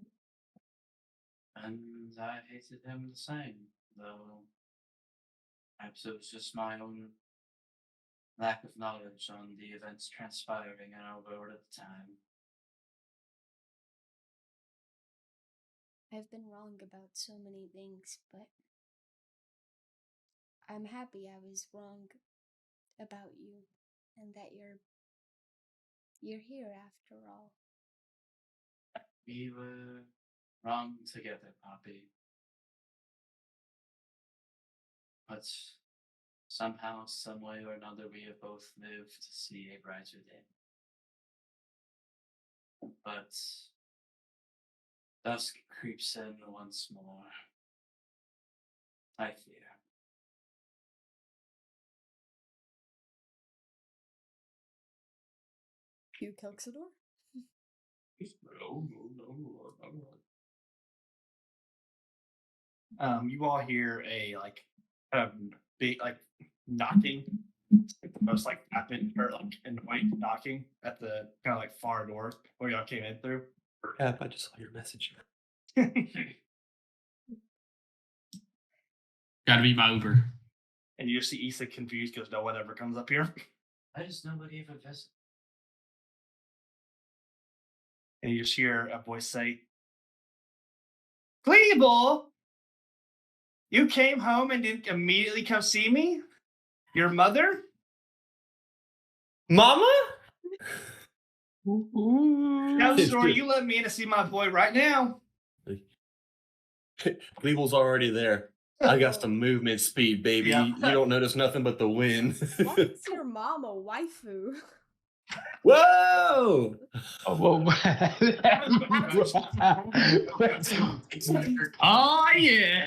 And I hated him the same, though perhaps it was just my own lack of knowledge on the events transpiring in our world at the time. I've been wrong about so many things, but I'm happy I was wrong about you and that you're here after all. We were wrong together, Poppy. But somehow, some way or another, we have both lived to see a brighter day. But dusk creeps in once more. I fear. You Kelxidor? You all hear a big knocking. The most rapid or annoying knocking at the kind of far door where y'all came in through. Crap, I just saw your message. Gotta be my Uber. And you just see Issa confused because no one ever comes up here. I just nobody even visits. And you just hear a voice say, Cleeble, you came home and didn't immediately come see me? Your mother? Mama? Now, Sora, you let me in to see my boy right now. Weeble's already there. I got some movement speed, baby. Yeah. You don't notice nothing but the wind. Why is your mom a waifu? Whoa! Oh, whoa. Oh yeah.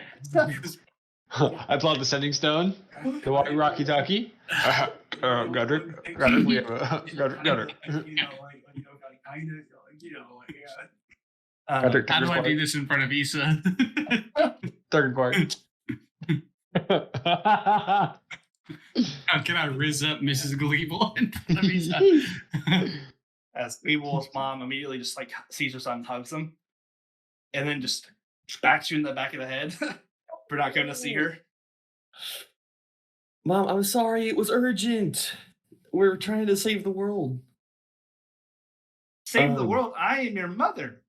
I pull out the sending stone. The walkie talkie. Godric, we have a Godric. Godric, How do I do Quark. this in front of Issa? Third Quark. How can I riz up Mrs. Gleeble in front of Issa? As Gleeble's mom immediately just like sees her son and hugs him, and then just backs you in the back of the head for not going to see her. Mom, I'm sorry. It was urgent. We're trying to save the world. Save the world. I am your mother.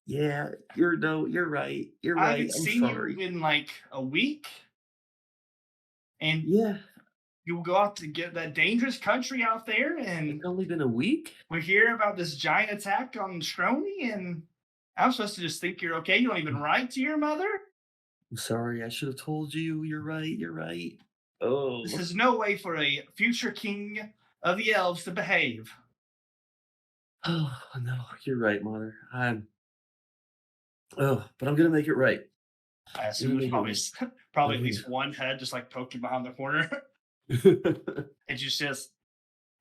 Yeah, you're right. You're I right. haven't I'm seen sorry. you in like a week, and Yeah, you will go out to get that dangerous country out there, and it's only been a week. we hear about this giant attack on Stroney, and I'm supposed to just think you're okay. You don't even write to your mother. I'm sorry. I should have told you. You're right. You're right. Oh, This is no way for a future king of the elves to behave. oh no, you're right, mother. But I'm gonna make it right. I assume there's probably probably at least one head just like poking behind the corner. And she says,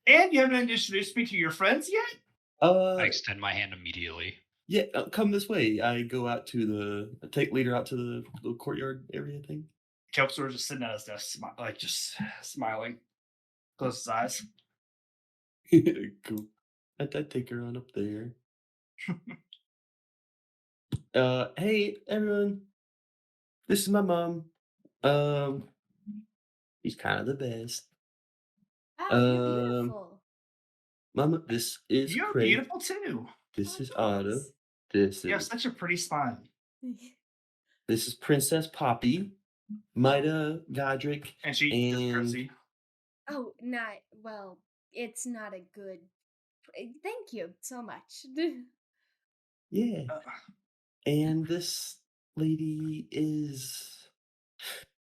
"And you haven't introduced me to your friends yet?" I extend my hand immediately. Yeah, come this way. I go out to take leader out to the courtyard area thing. Kelpsor just sitting at his desk, like just smiling, close his eyes. Cool. I take her on up there. Hey everyone, this is my mom. She's kind of the best. Wow, you're Um, beautiful. Mama, this is You're Craig. beautiful too. This Oh, is Otto. thanks. This You have is such a pretty smile. Princess Poppy, Mida, Godric, And she just and curtsy. Oh, not well. It's not a good. Thank you so much. yeah. Uh, And this lady is.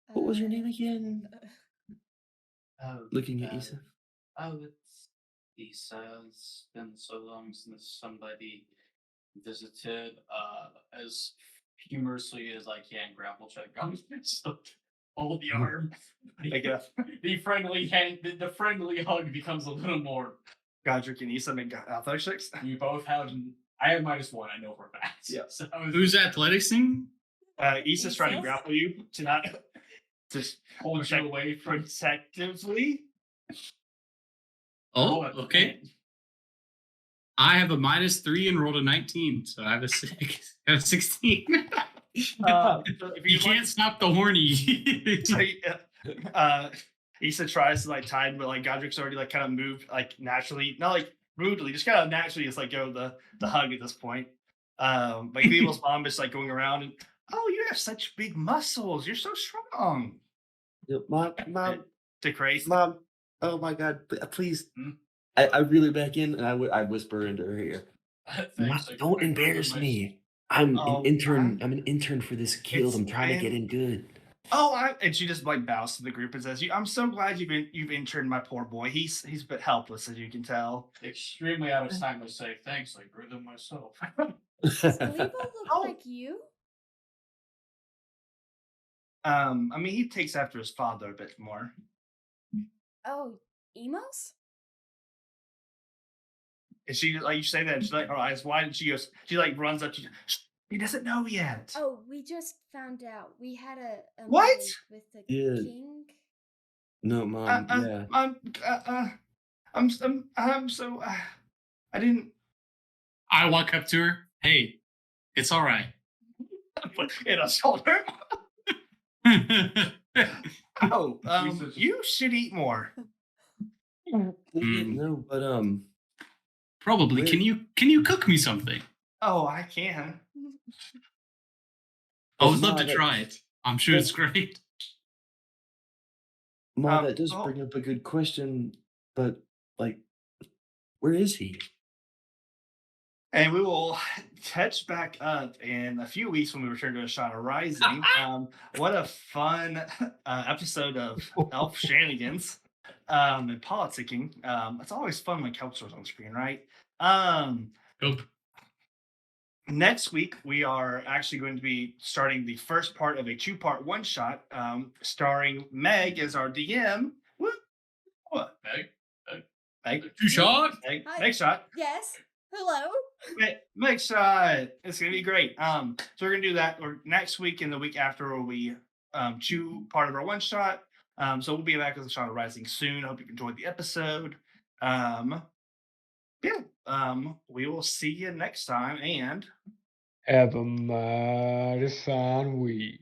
What was your name again? Oh, Looking at Issa. it's Lisa. It's been so long since somebody visited. As humorously as I can, grapple check on so hold the arm. Make it The friendly hand, the friendly hug becomes a little more. Godric and Issa make athletics checks. You both have. I have -1. I know for a fact. Yeah. So Who's athletics thing? Issa's trying to Issa's? grapple you to not just hold you protect- away from. protectively. Oh, it. okay. I have a -3 and rolled a 19, so I have a 6. I have 16. If You can't stop the horny. Issa tries to like tie, but like Godric's already like kind of moved like naturally, not like rudely, just kind of naturally just like go the hug at this point. But Gleeble's mom is like going around and, oh, you have such big muscles. You're so strong. Mom, To Grace. Mom. Oh my God! Please. Hmm? I really back in and I whisper into her ear. Mom, Thanks, don't I embarrass my- me. I'm Oh, an intern. I'm an intern for this guild. I'm trying to get in good. Oh, and she just like bows to the group and says, "I'm so glad you've interned my poor boy. He's a bit helpless, as you can tell." Extremely out of time to say thanks. I grew them myself. Does Glebo look Oh. like you? I mean, he takes after his father a bit more. Oh, emos? And she like you say that, and she's like her eyes wide, and she like runs up to you. "Shh, he doesn't know yet. Oh, we just found out. We had a What? meeting with the Yeah. king. No, Mom. Yeah. I'm so I didn't I walk up to her. Hey, it's all right. put in a shoulder. Oh, you should eat more. No, but Probably. Where- Can you cook me something? Oh, I can. I would love to Mom, try it. I'm sure it's great. Mom, that does oh. bring up a good question. But like, where is he? And we will catch back up in a few weeks when we return to Ashana Rising. What a fun episode of elf shenanigans and politicking. It's always fun when Kelpsor's on screen, right? Nope. next week we are actually going to be starting the first part of a two-part one-shot, starring Meg as our DM. What? Meg? Two shot. Hi. Meg shot. Yes. Hello. Meg shot. It's gonna be great. So we're gonna do that or next week and the week after will be chew part of our one shot. So we'll be back with Ashana Rising soon. Hope you enjoyed the episode. Yeah. We will see you next time and Have a mighty fine week.